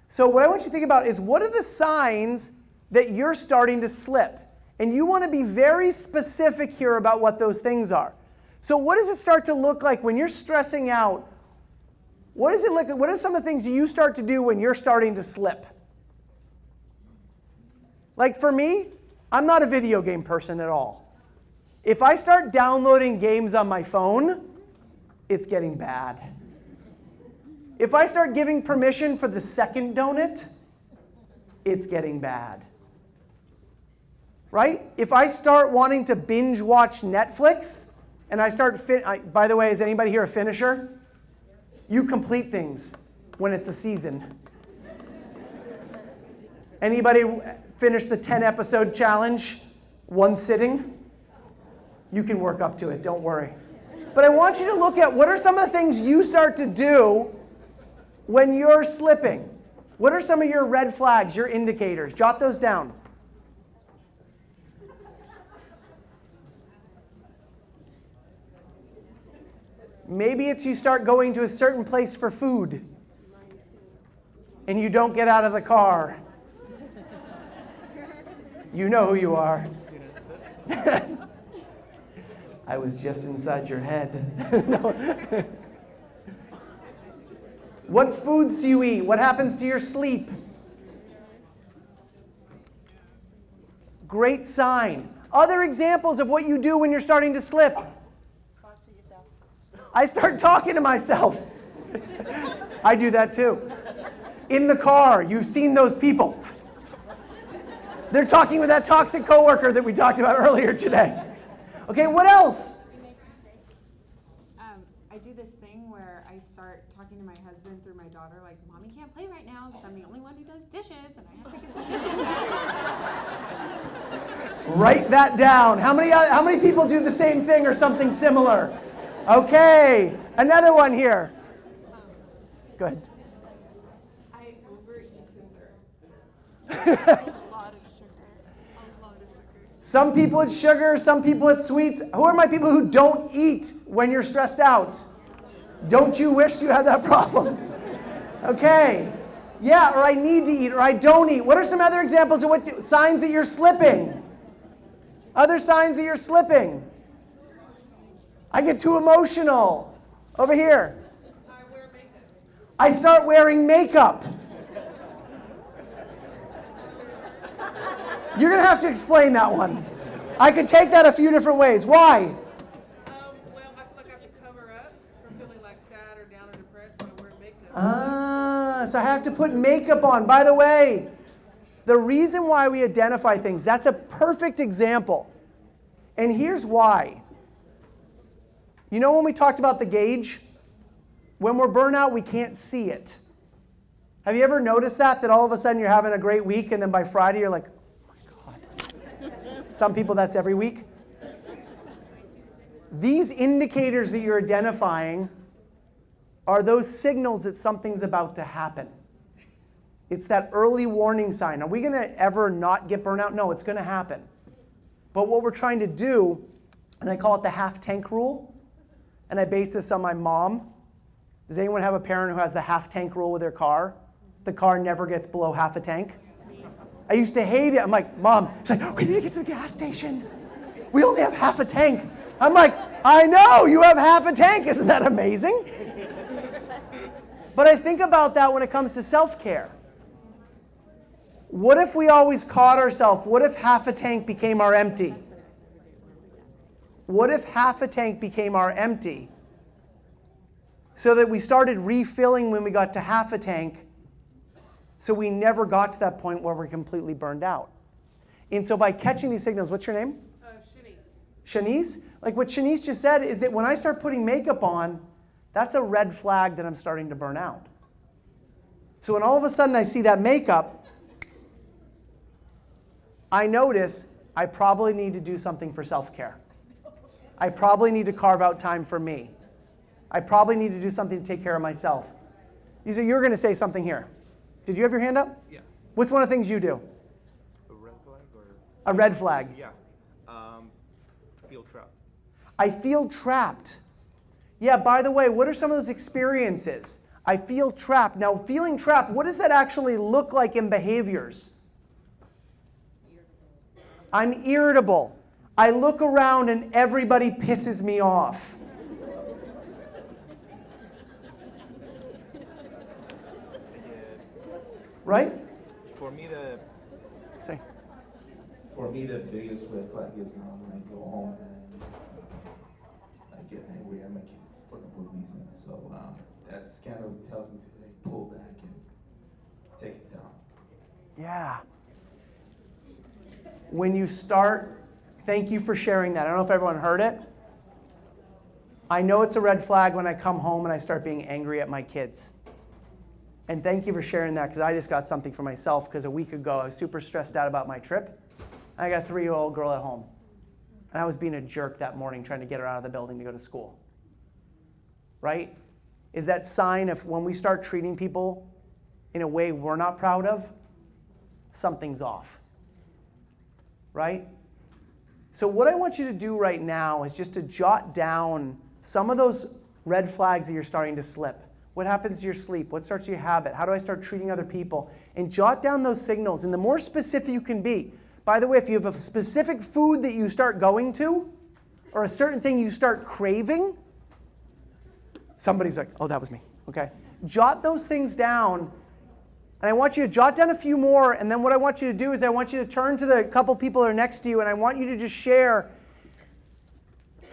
So what I want you to think about is what are the signs that you're starting to slip? And you want to be very specific here about what those things are. So what does it start to look like when you're stressing out? What does it look like? What are some of the things you start to do when you're starting to slip? Like for me, I'm not a video game person at all. If I start downloading games on my phone, it's getting bad. If I start giving permission for the second donut, it's getting bad. Right? If I start wanting to binge watch Netflix, and I start, by the way, is anybody here a finisher? You complete things when it's a season. Anybody finish the 10-episode challenge one sitting? You can work up to it, don't worry. But I want you to look at what are some of the things you start to do when you're slipping. What are some of your red flags, your indicators? Jot those down. Maybe it's you start going to a certain place for food and you don't get out of the car. You know who you are. I was just inside your head. No. What foods do you eat? What happens to your sleep? Great sign. Other examples of what you do when you're starting to slip. Talk to yourself. I start talking to myself. I do that too. In the car, you've seen those people. They're talking with that toxic coworker that we talked about earlier today. Okay, what else? I do this thing where I start talking to my husband through my daughter, like, Mommy can't play right now because I'm the only one who does dishes, and I have to get the dishes done. Write that down. How many people do the same thing or something similar? Okay, another one here. Go ahead. I overeat dessert. A lot of sugar. Some people it's sugar, some people it's sweets. Who are my people who don't eat when you're stressed out? Don't you wish you had that problem? Okay. Yeah, or I need to eat, or I don't eat. What are some other examples of what signs that you're slipping? Other signs that you're slipping. I get too emotional. Over here. I wear makeup. I start wearing makeup. You're going to have to explain that one. I could take that a few different ways. Why? Well, I feel like I have to cover up from feeling like sad or down or depressed, so I wear makeup. So I have to put makeup on. By the way, the reason why we identify things, that's a perfect example. And here's why. You know when we talked about the gauge? When we're burnout, we can't see it. Have you ever noticed that all of a sudden you're having a great week and then by Friday you're like, oh my God. Some people that's every week. These indicators that you're identifying are those signals that something's about to happen. It's that early warning sign. Are we going to ever not get burnout? No, it's going to happen. But what we're trying to do, and I call it the half tank rule, and I base this on my mom. Does anyone have a parent who has the half tank rule with their car? The car never gets below half a tank. I used to hate it. I'm like, Mom, she's like, we need to get to the gas station. We only have half a tank. I'm like, I know, you have half a tank. Isn't that amazing? But I think about that when it comes to self-care. What if we always caught ourselves? What if half a tank became our empty? What if half a tank became our empty? So that we started refilling when we got to half a tank, so we never got to that point where we're completely burned out. And so by catching these signals, what's your name? Shanice. Shanice? Like what Shanice just said is that when I start putting makeup on, that's a red flag that I'm starting to burn out. So when all of a sudden I see that makeup, I notice I probably need to do something for self-care. I probably need to carve out time for me. I probably need to do something to take care of myself. You're going to say something here. Did you have your hand up? Yeah. What's one of the things you do? A red flag or? A red flag. Yeah. Feel trapped. I feel trapped. Yeah, by the way, what are some of those experiences? I feel trapped. Now, feeling trapped, what does that actually look like in behaviors? I'm irritable. I look around and everybody pisses me off. Right? For me, the biggest red flag is when I go home and I get angry at my kids for no good reason. So that's kind of tells me to pull back and take it down. Yeah. When you start, thank you for sharing that. I don't know if everyone heard it. I know it's a red flag when I come home and I start being angry at my kids. And thank you for sharing that, because I just got something for myself, because a week ago I was super stressed out about my trip. I got a 3-year-old girl at home. And I was being a jerk that morning trying to get her out of the building to go to school. Right? Is that sign of when we start treating people in a way we're not proud of, something's off. Right? So what I want you to do right now is just to jot down some of those red flags that you're starting to slip. What happens to your sleep? What starts your habit? How do I start treating other people? And jot down those signals. And the more specific you can be. By the way, if you have a specific food that you start going to, or a certain thing you start craving, somebody's like, oh, that was me. Okay. Jot those things down. And I want you to jot down a few more. And then what I want you to do is I want you to turn to the couple people that are next to you, and I want you to just share.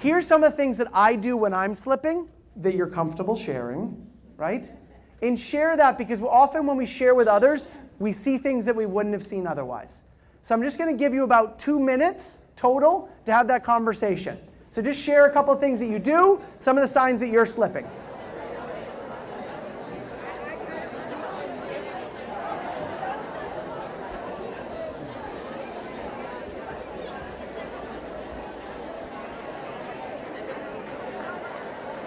Here's some of the things that I do when I'm slipping that you're comfortable sharing. Right? And share that, because often when we share with others, we see things that we wouldn't have seen otherwise. So I'm just going to give you about 2 minutes total to have that conversation. So just share a couple of things that you do, some of the signs that you're slipping.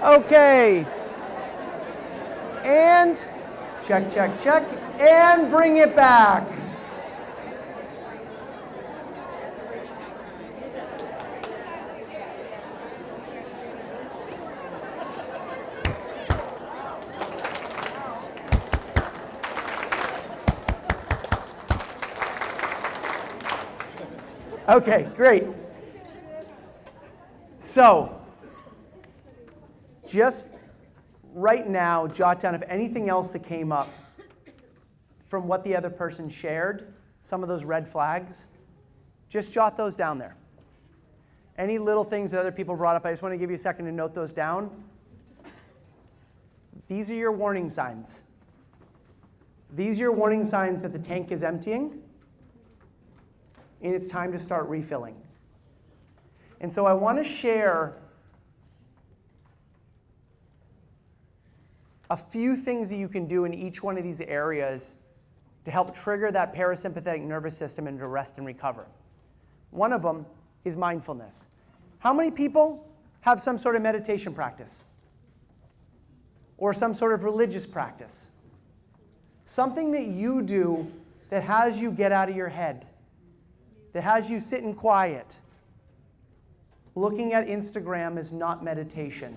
Okay. And check, check, check. And bring it back. Okay, great. So, just right now, jot down if anything else that came up from what the other person shared, some of those red flags, just jot those down there. Any little things that other people brought up, I just want to give you a second to note those down. These are your warning signs. These are your warning signs that the tank is emptying, and it's time to start refilling. And so I want to share a few things that you can do in each one of these areas to help trigger that parasympathetic nervous system into rest and recover. One of them is mindfulness. How many people have some sort of meditation practice? Or some sort of religious practice? Something that you do that has you get out of your head, that has you sit in quiet. Looking at Instagram is not meditation.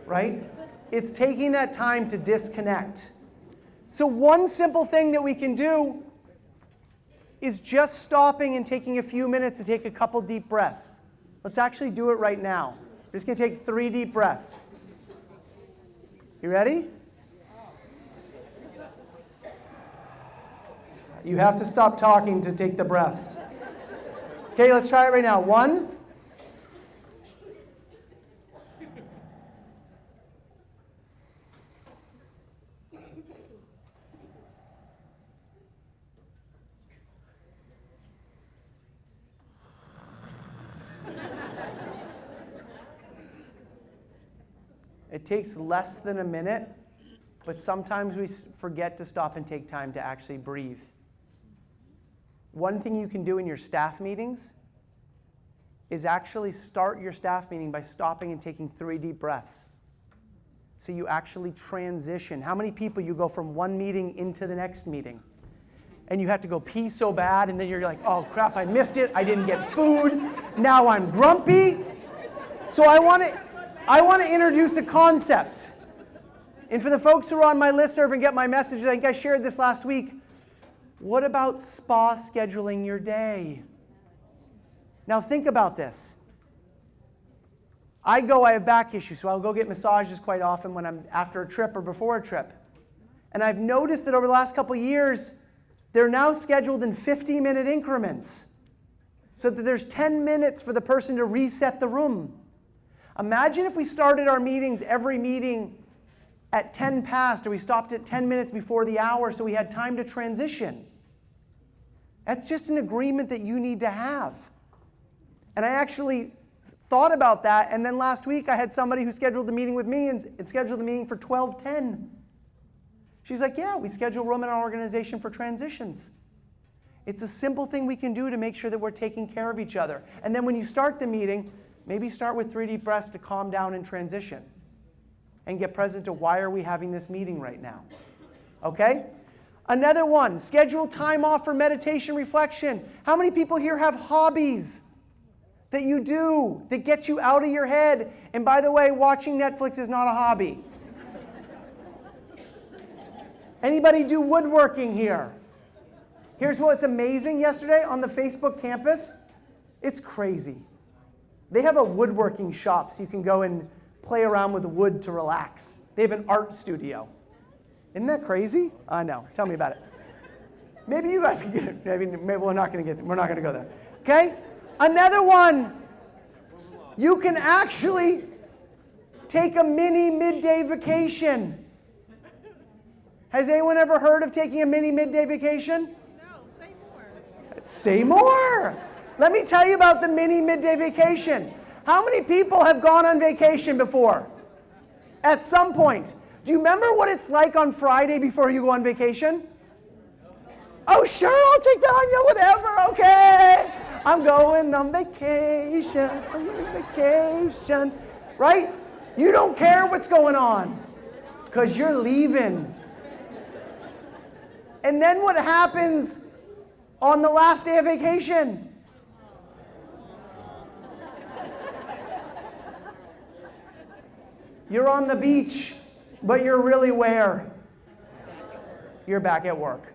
Right? It's taking that time to disconnect. So one simple thing that we can do is just stopping and taking a few minutes to take a couple deep breaths. Let's actually do it right now. We're just going to take 3 deep breaths. You ready? You have to stop talking to take the breaths. Okay, let's try it right now. 1. It takes less than a minute, but sometimes we forget to stop and take time to actually breathe. One thing you can do in your staff meetings is actually start your staff meeting by stopping and taking 3 deep breaths. So you actually transition. How many people you go from one meeting into the next meeting? And you have to go pee so bad, and then you're like, oh crap, I missed it. I didn't get food. Now I'm grumpy. So I want to introduce a concept. And for the folks who are on my listserv and get my messages, I think I shared this last week. What about spa scheduling your day? Now think about this. I have back issues, so I'll go get massages quite often when I'm after a trip or before a trip. And I've noticed that over the last couple of years, they're now scheduled in 50-minute increments. So that there's 10 minutes for the person to reset the room. Imagine if we started our meetings, every meeting, at 10 past, or we stopped at 10 minutes before the hour so we had time to transition. That's just an agreement that you need to have. And I actually thought about that, and then last week I had somebody who scheduled the meeting with me and scheduled the meeting for 12:10. She's like, yeah, we schedule room in our organization for transitions. It's a simple thing we can do to make sure that we're taking care of each other. And then when you start the meeting, maybe start with 3 deep breaths to calm down and transition. And get present to why are we having this meeting right now. Okay? Another one, schedule time off for meditation reflection. How many people here have hobbies that you do that get you out of your head? And by the way, watching Netflix is not a hobby. Anybody do woodworking here? Here's what's amazing yesterday on the Facebook campus. It's crazy. They have a woodworking shop so you can go and play around with the wood to relax. They have an art studio. Isn't that crazy? I know. Tell me about it. Maybe you guys can get it. Maybe we're not going to go there. Okay? Another one. You can actually take a mini midday vacation. Has anyone ever heard of taking a mini midday vacation? No, say more. Say more. Let me tell you about the mini midday vacation. How many people have gone on vacation before? At some point. Do you remember what it's like on Friday before you go on vacation? Oh, sure, I'll take that on you, whatever, okay. I'm going on vacation, right? You don't care what's going on because you're leaving. And then what happens on the last day of vacation? You're on the beach, but you're really where? You're back at work.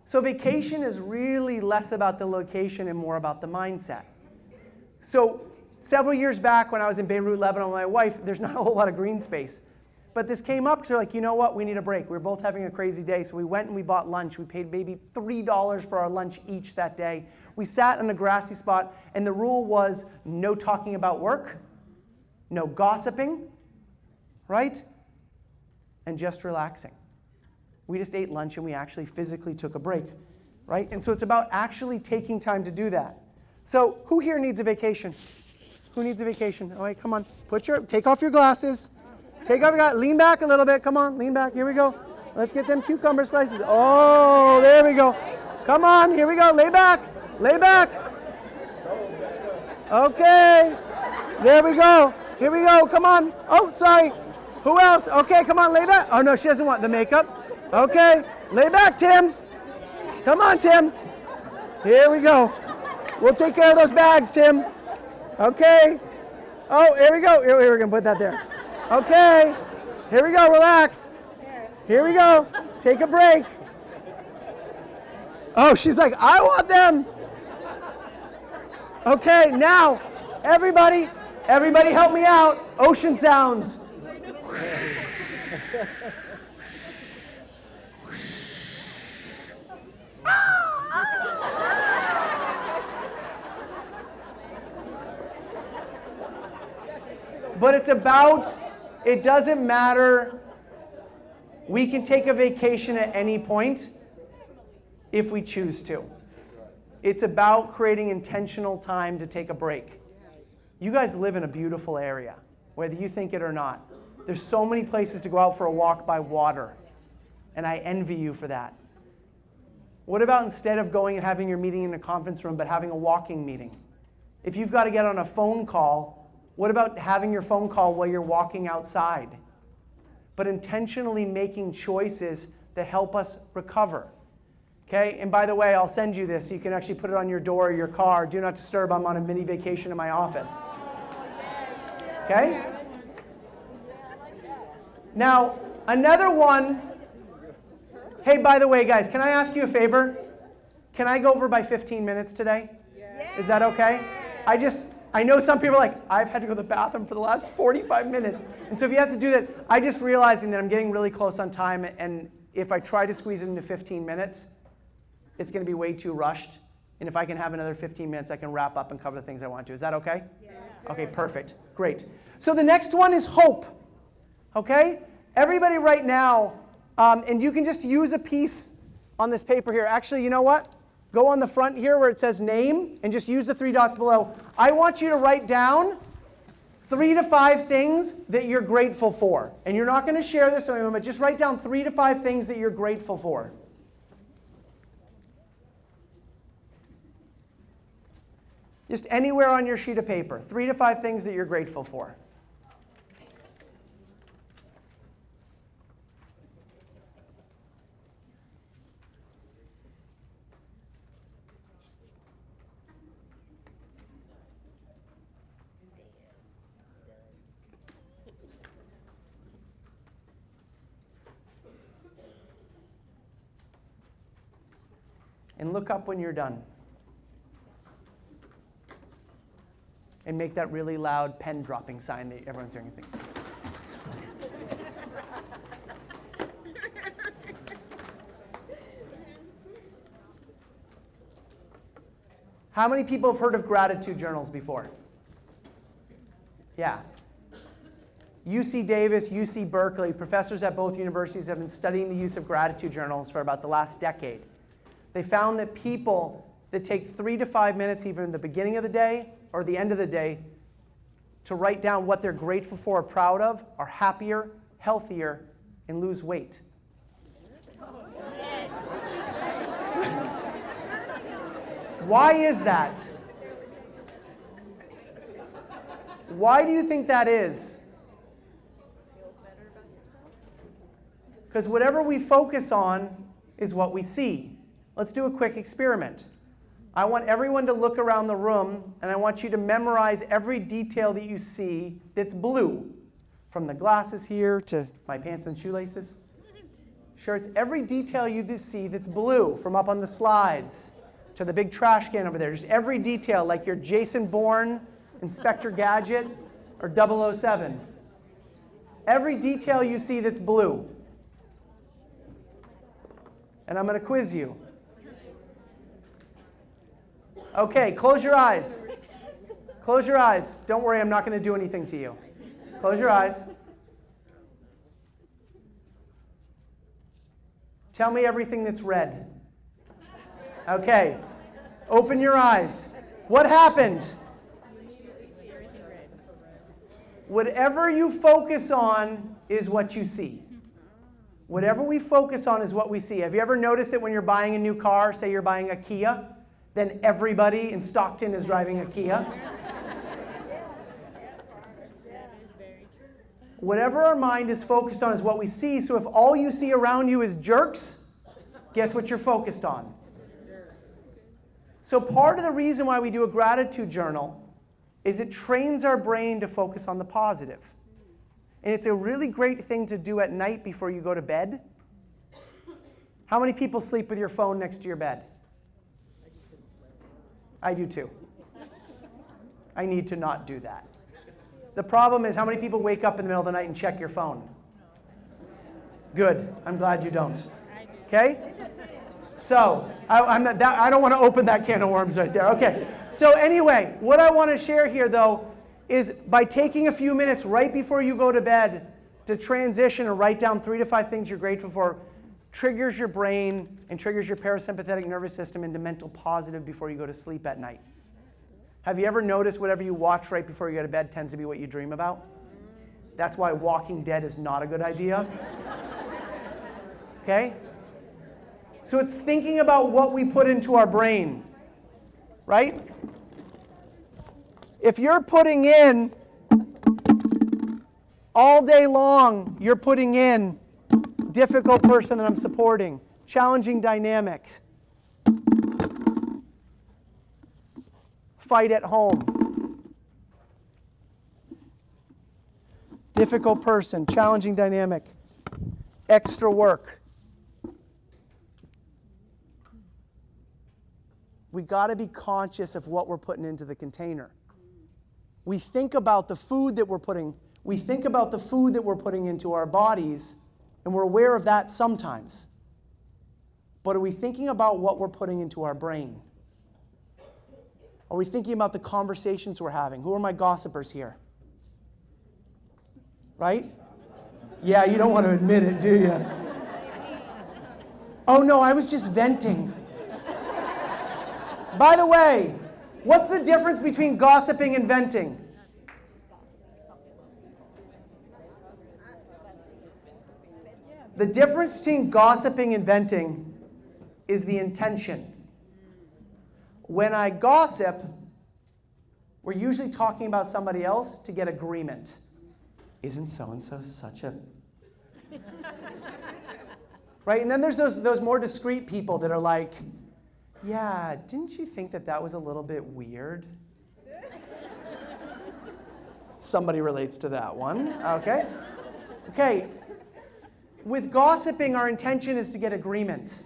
So vacation is really less about the location and more about the mindset. So several years back when I was in Beirut, Lebanon with my wife, there's not a whole lot of green space. But this came up because we're like, you know what, we need a break. We were both having a crazy day, so we went and we bought lunch. We paid maybe $3 for our lunch each that day. We sat in a grassy spot, and the rule was no talking about work, no gossiping, right? And just relaxing. We just ate lunch and we actually physically took a break, right? And so it's about actually taking time to do that. So who here needs a vacation? Who needs a vacation? All right, come on. Take off your glasses. Take off your glasses. Lean back a little bit. Come on, lean back. Here we go. Let's get them cucumber slices. Oh, there we go. Come on, here we go. Lay back. Lay back. Okay. There we go. Here we go. Come on. Oh, sorry. Who else? Okay, come on, lay back. Oh, no, she doesn't want the makeup. Okay, lay back, Tim. Come on, Tim. Here we go. We'll take care of those bags, Tim. Okay. Oh, here we go. Here, we're going to put that there. Okay. Here we go. Relax. Here we go. Take a break. Oh, she's like, I want them. Okay, now, everybody help me out. Ocean sounds. But it's about, it doesn't matter. We can take a vacation at any point if we choose to. It's about creating intentional time to take a break. You guys live in a beautiful area, whether you think it or not. There's so many places to go out for a walk by water, and I envy you for that. What about instead of going and having your meeting in a conference room, but having a walking meeting? If you've got to get on a phone call, what about having your phone call while you're walking outside? But intentionally making choices that help us recover. Okay, and by the way, I'll send you this so you can actually put it on your door or your car. Do not disturb, I'm on a mini vacation in my office. Okay? Now, another one. Hey, by the way, guys, can I ask you a favor? Can I go over by 15 minutes today? Is that okay? I know some people are like, I've had to go to the bathroom for the last 45 minutes. And so if you have to do that, I just realizing that I'm getting really close on time, and if I try to squeeze it into 15 minutes, it's going to be way too rushed. And if I can have another 15 minutes, I can wrap up and cover the things I want to. Is that okay? Yeah. Okay, perfect. Great. So the next one is hope. Okay? Everybody right now, and you can just use a piece on this paper here. Actually, you know what? Go on the front here where it says name and just use the 3 dots below. I want you to write down 3 to 5 things that you're grateful for. And you're not going to share this with anyone, but just write down 3 to 5 things that you're grateful for. Just anywhere on your sheet of paper. 3 to 5 things that you're grateful for. And look up when you're done. And make that really loud pen dropping sign that everyone's hearing. How many people have heard of gratitude journals before? Yeah. UC Davis, UC Berkeley, professors at both universities have been studying the use of gratitude journals for about the last decade. They found that people that take 3 to 5 minutes, either in the beginning of the day or the end of the day, to write down what they're grateful for or proud of, are happier, healthier, and lose weight. Why is that? Why do you think that is? Because whatever we focus on is what we see. Let's do a quick experiment. I want everyone to look around the room, and I want you to memorize every detail that you see that's blue. From the glasses here to my pants and shoelaces, shirts, every detail you see that's blue, from up on the slides to the big trash can over there. Just every detail, like you're Jason Bourne, Inspector Gadget, or 007. Every detail you see that's blue. And I'm going to quiz you. Okay, close your eyes. Close your eyes. Don't worry, I'm not going to do anything to you. Close your eyes. Tell me everything that's red. Okay. Open your eyes. What happened? Whatever you focus on is what you see. Whatever we focus on is what we see. Have you ever noticed that when you're buying a new car, say you're buying a Kia, then everybody in Stockton is driving a Kia? Whatever our mind is focused on is what we see. So if all you see around you is jerks, guess what you're focused on? So part of the reason why we do a gratitude journal is it trains our brain to focus on the positive. And it's a really great thing to do at night before you go to bed. How many people sleep with your phone next to your bed? I do too. I need to not do that. The problem is, how many people wake up in the middle of the night and check your phone? Good. I'm glad you don't. Okay? So, I don't want to open that can of worms right there. Okay. So anyway, what I want to share here, though, is by taking a few minutes right before you go to bed to transition and write down 3 to 5 things you're grateful for, triggers your brain and triggers your parasympathetic nervous system into mental positive before you go to sleep at night. Have you ever noticed whatever you watch right before you go to bed tends to be what you dream about? That's why Walking Dead is not a good idea. Okay? So it's thinking about what we put into our brain, right? If you're putting in all day long, you're putting in difficult person that I'm supporting, challenging dynamics, fight at home, difficult person, challenging dynamic, extra work. We got to be conscious of what we're putting into the container. We think about the food that we're putting into our bodies, and we're aware of that sometimes. But are we thinking about what we're putting into our brain? Are we thinking about the conversations we're having? Who are my gossipers here? Right? Yeah, you don't want to admit it, do you? Oh no, I was just venting. By the way, what's the difference between gossiping and venting? The difference between gossiping and venting is the intention. When I gossip, we're usually talking about somebody else to get agreement. Isn't so-and-so such a... Right? And then there's those more discreet people that are like, yeah, didn't you think that was a little bit weird? Somebody relates to that one. Okay. Okay. With gossiping, our intention is to get agreement.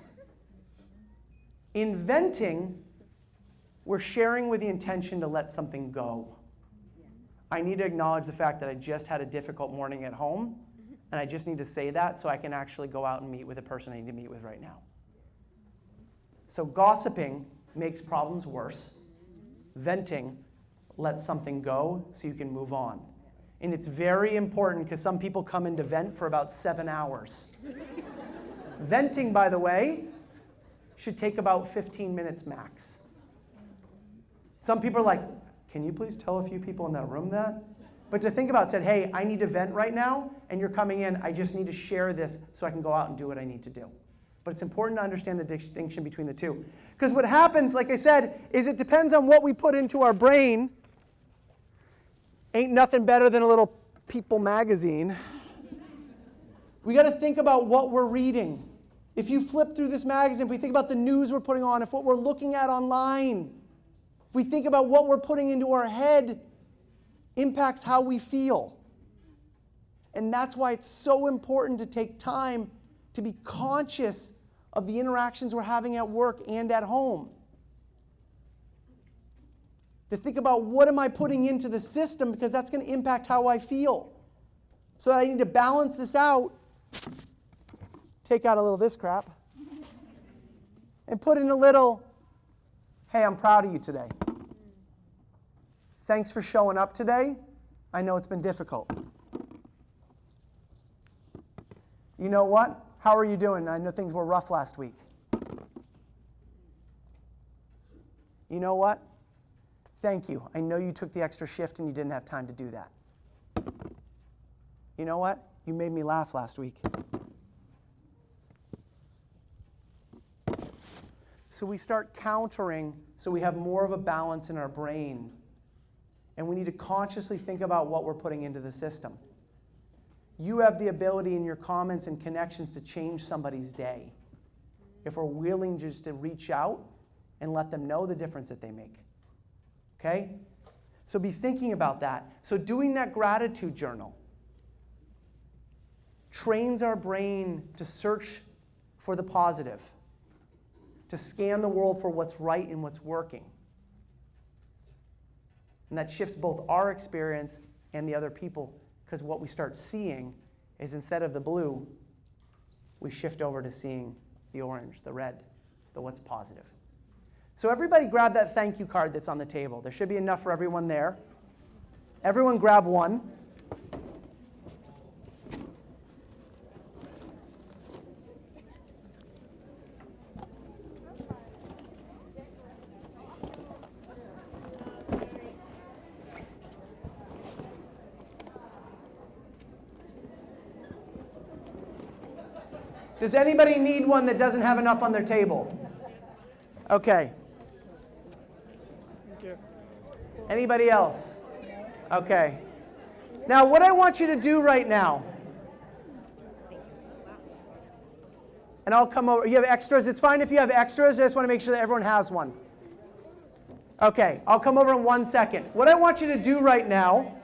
In venting, we're sharing with the intention to let something go. I need to acknowledge the fact that I just had a difficult morning at home, and I just need to say that so I can actually go out and meet with the person I need to meet with right now. So gossiping makes problems worse. Venting lets something go so you can move on. And it's very important because some people come in to vent for about 7 hours. Venting, by the way, should take about 15 minutes max. Some people are like, can you please tell a few people in that room that? But to think about, said, hey, I need to vent right now, and you're coming in, I just need to share this so I can go out and do what I need to do. But it's important to understand the distinction between the two. Because what happens, like I said, is it depends on what we put into our brain. Ain't nothing better than a little People magazine. We got to think about what we're reading. If you flip through this magazine, if we think about the news we're putting on, if what we're looking at online, if we think about what we're putting into our head, impacts how we feel. And that's why it's so important to take time to be conscious of the interactions we're having at work and at home. To think about what am I putting into the system, because that's going to impact how I feel. So I need to balance this out, take out a little of this crap, and put in a little, hey, I'm proud of you today. Thanks for showing up today. I know it's been difficult. You know what? How are you doing? I know things were rough last week. You know what? Thank you. I know you took the extra shift and you didn't have time to do that. You know what? You made me laugh last week. So we start countering so we have more of a balance in our brain. And we need to consciously think about what we're putting into the system. You have the ability in your comments and connections to change somebody's day if we're willing just to reach out and let them know the difference that they make. Okay? So be thinking about that. So doing that gratitude journal trains our brain to search for the positive, to scan the world for what's right and what's working. And that shifts both our experience and the other people, because what we start seeing is instead of the blue, we shift over to seeing the orange, the red, the what's positive. So everybody grab that thank you card that's on the table. There should be enough for everyone there. Everyone grab one. Does anybody need one that doesn't have enough on their table? Okay. Thank you. Anybody else? Okay. Now, what I want you to do right now, and I'll come over. You have extras? It's fine if you have extras. I just want to make sure that everyone has one. Okay, I'll come over in 1 second. What I want you to do right now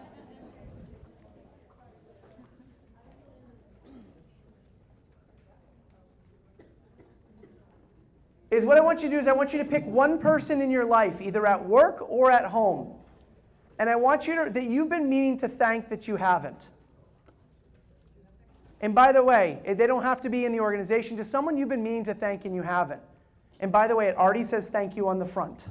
is what I want you to do is I want you to pick one person in your life, either at work or at home. And I want you to, that you've been meaning to thank that you haven't. And by the way, they don't have to be in the organization, just someone you've been meaning to thank and you haven't. And by the way, it already says thank you on the front.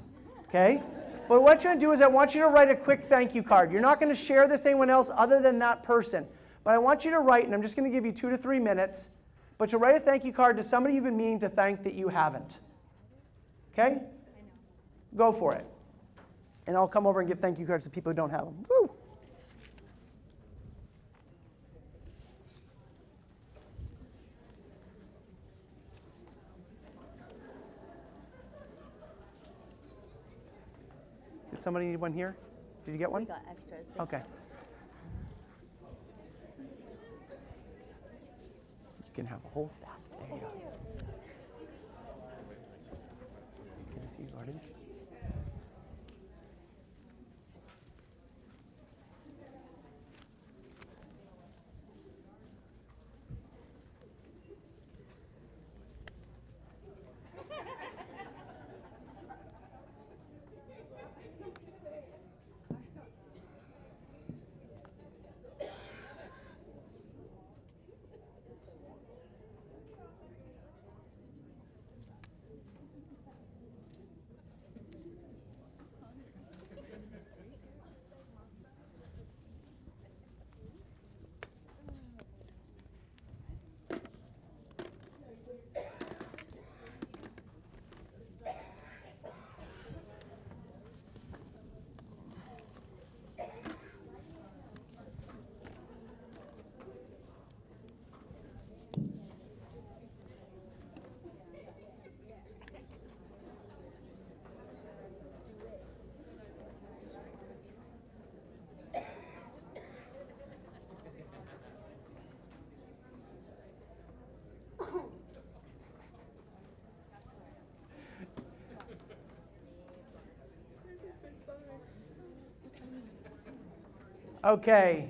Okay? But what you're going to do is I want you to write a quick thank you card. You're not going to share this with anyone else other than that person. But I want you to write, and I'm just going to give you 2 to 3 minutes, but to write a thank you card to somebody you've been meaning to thank that you haven't. Okay? Go for it. And I'll come over and give thank you cards to people who don't have them. Woo! Did somebody need one here? Did you get one? We got extras. Okay. You can have a whole stack. There you go. Good to see you, Gardens. Okay.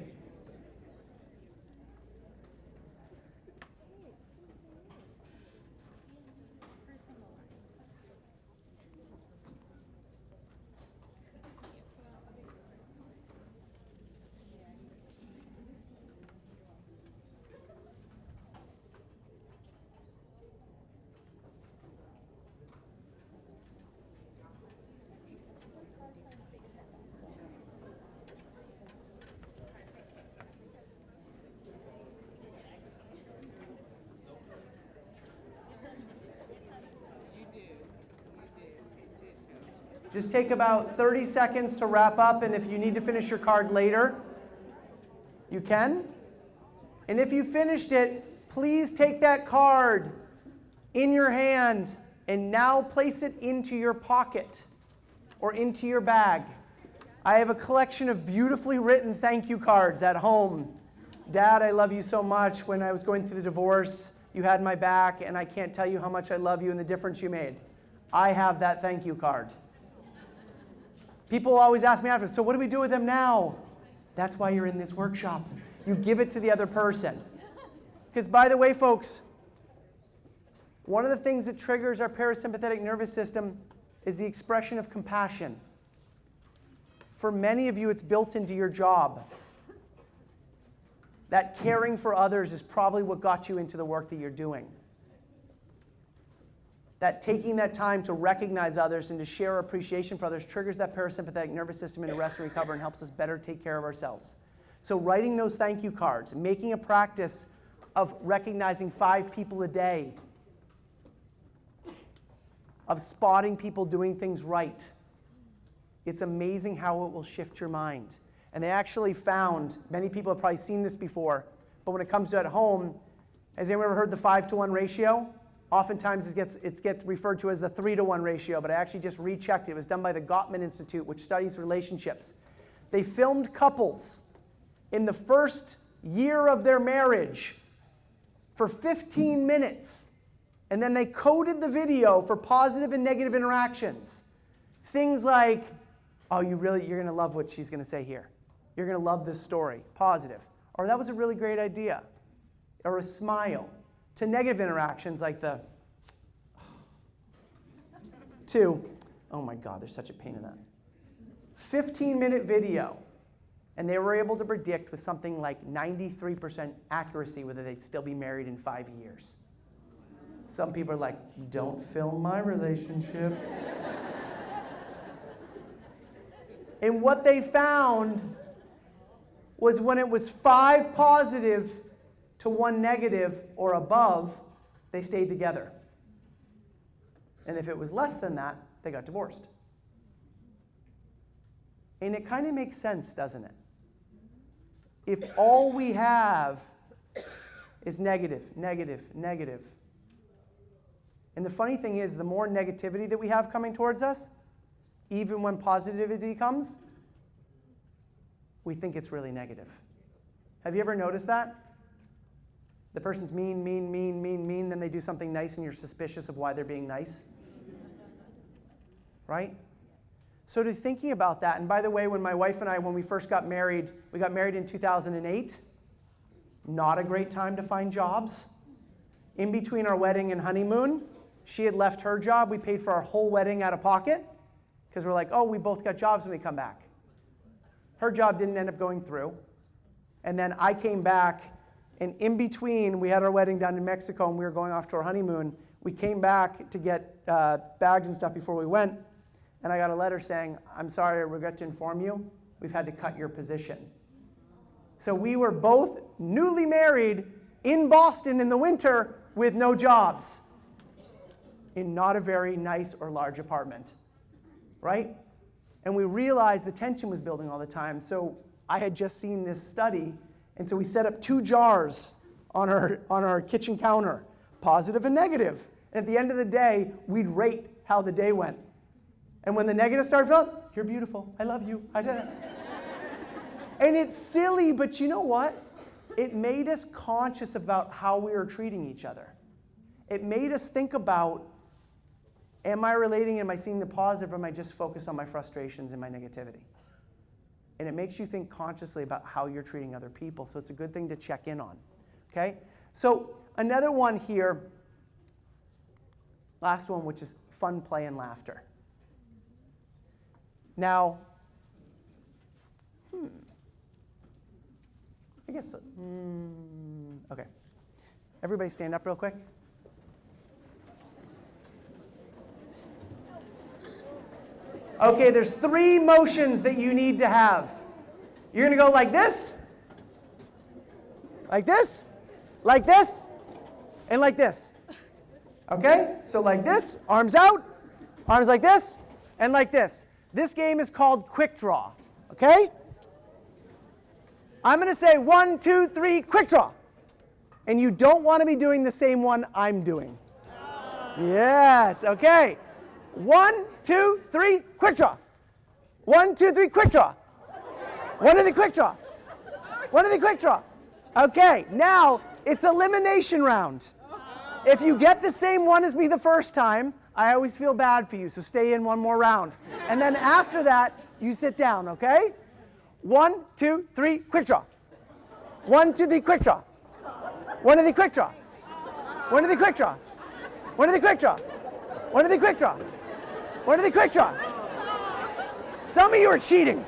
Just take about 30 seconds to wrap up, and if you need to finish your card later, you can. And if you finished it, please take that card in your hand and now place it into your pocket or into your bag. I have a collection of beautifully written thank you cards at home. Dad, I love you so much. When I was going through the divorce, you had my back, and I can't tell you how much I love you and the difference you made. I have that thank you card. People always ask me after, so what do we do with them now? That's why you're in this workshop. You give it to the other person. Because by the way, folks, one of the things that triggers our parasympathetic nervous system is the expression of compassion. For many of you, it's built into your job. That caring for others is probably what got you into the work that you're doing. That taking that time to recognize others and to share appreciation for others triggers that parasympathetic nervous system into rest and recover and helps us better take care of ourselves. So writing those thank you cards, making a practice of recognizing 5 people a day, of spotting people doing things right. It's amazing how it will shift your mind. And they actually found, many people have probably seen this before, but when it comes to at home, has anyone ever heard the 5-to-1 ratio? Oftentimes it gets referred to as the 3-to-1 ratio, but I actually just rechecked it. It was done by the Gottman Institute, which studies relationships. They filmed couples in the first year of their marriage for 15 minutes, and then they coded the video for positive and negative interactions. Things like, oh, you're going to love what she's going to say here. You're going to love this story, positive. Or that was a really great idea. Or a smile. To negative interactions like the 2, oh my God, there's such a pain in that. 15-minute video. And they were able to predict with something like 93% accuracy whether they'd still be married in 5 years. Some people are like, don't film my relationship. And what they found was when it was 5 positive to 1 negative or above, they stayed together. And if it was less than that, they got divorced. And it kind of makes sense, doesn't it? If all we have is negative, negative, negative. And the funny thing is, the more negativity that we have coming towards us, even when positivity comes, we think it's really negative. Have you ever noticed that? The person's mean, mean, mean, mean, mean, then they do something nice and you're suspicious of why they're being nice. Right? So to thinking about that, and by the way, when my wife and I, when we first got married, we got married in 2008. Not a great time to find jobs. In between our wedding and honeymoon, she had left her job. We paid for our whole wedding out of pocket because we're like, oh, we both got jobs when we come back. Her job didn't end up going through. And then I came back, and in between, we had our wedding down in Mexico, and we were going off to our honeymoon. We came back to get bags and stuff before we went, and I got a letter saying, I'm sorry, I regret to inform you, we've had to cut your position. So we were both newly married in Boston in the winter with no jobs, in not a very nice or large apartment, right? And we realized the tension was building all the time. So I had just seen this study, and so we set up 2 jars on our kitchen counter, positive and negative. And at the end of the day, we'd rate how the day went. And when the negative started filling, you're beautiful, I love you, I did it. And it's silly, but you know what? It made us conscious about how we were treating each other. It made us think about, am I relating, am I seeing the positive, or am I just focused on my frustrations and my negativity? and it makes you think consciously about how you're treating other people. So it's a good thing to check in on. Okay? So another one here, last one, which is fun, play, and laughter. Now, I guess, okay. Everybody stand up real quick. Okay, there's 3 motions that you need to have. You're going to go like this, and like this. Okay? So like this, arms out, arms like this, and like this. This game is called quick draw. Okay? I'm going to say 1, 2, 3, quick draw. And you don't want to be doing the same one I'm doing. Yes, okay. 1, 2, 3, quick draw. 1, 2, 3, quick draw. 1, 2, 3, quick draw. 1, 2, 3, quick draw. Okay, now it's elimination round. If you get the same one as me the first time, I always feel bad for you, so stay in one more round. And then after that, you sit down, okay? 1, 2, 3, quick draw. 1, 2, 3, quick draw. 1, 2, 3, quick draw. 1, 2, 3, quick draw. 1, 2, 3, quick draw. 1, 2, 3, quick draw. 1, 2, 3, quick draw. Some of you are cheating.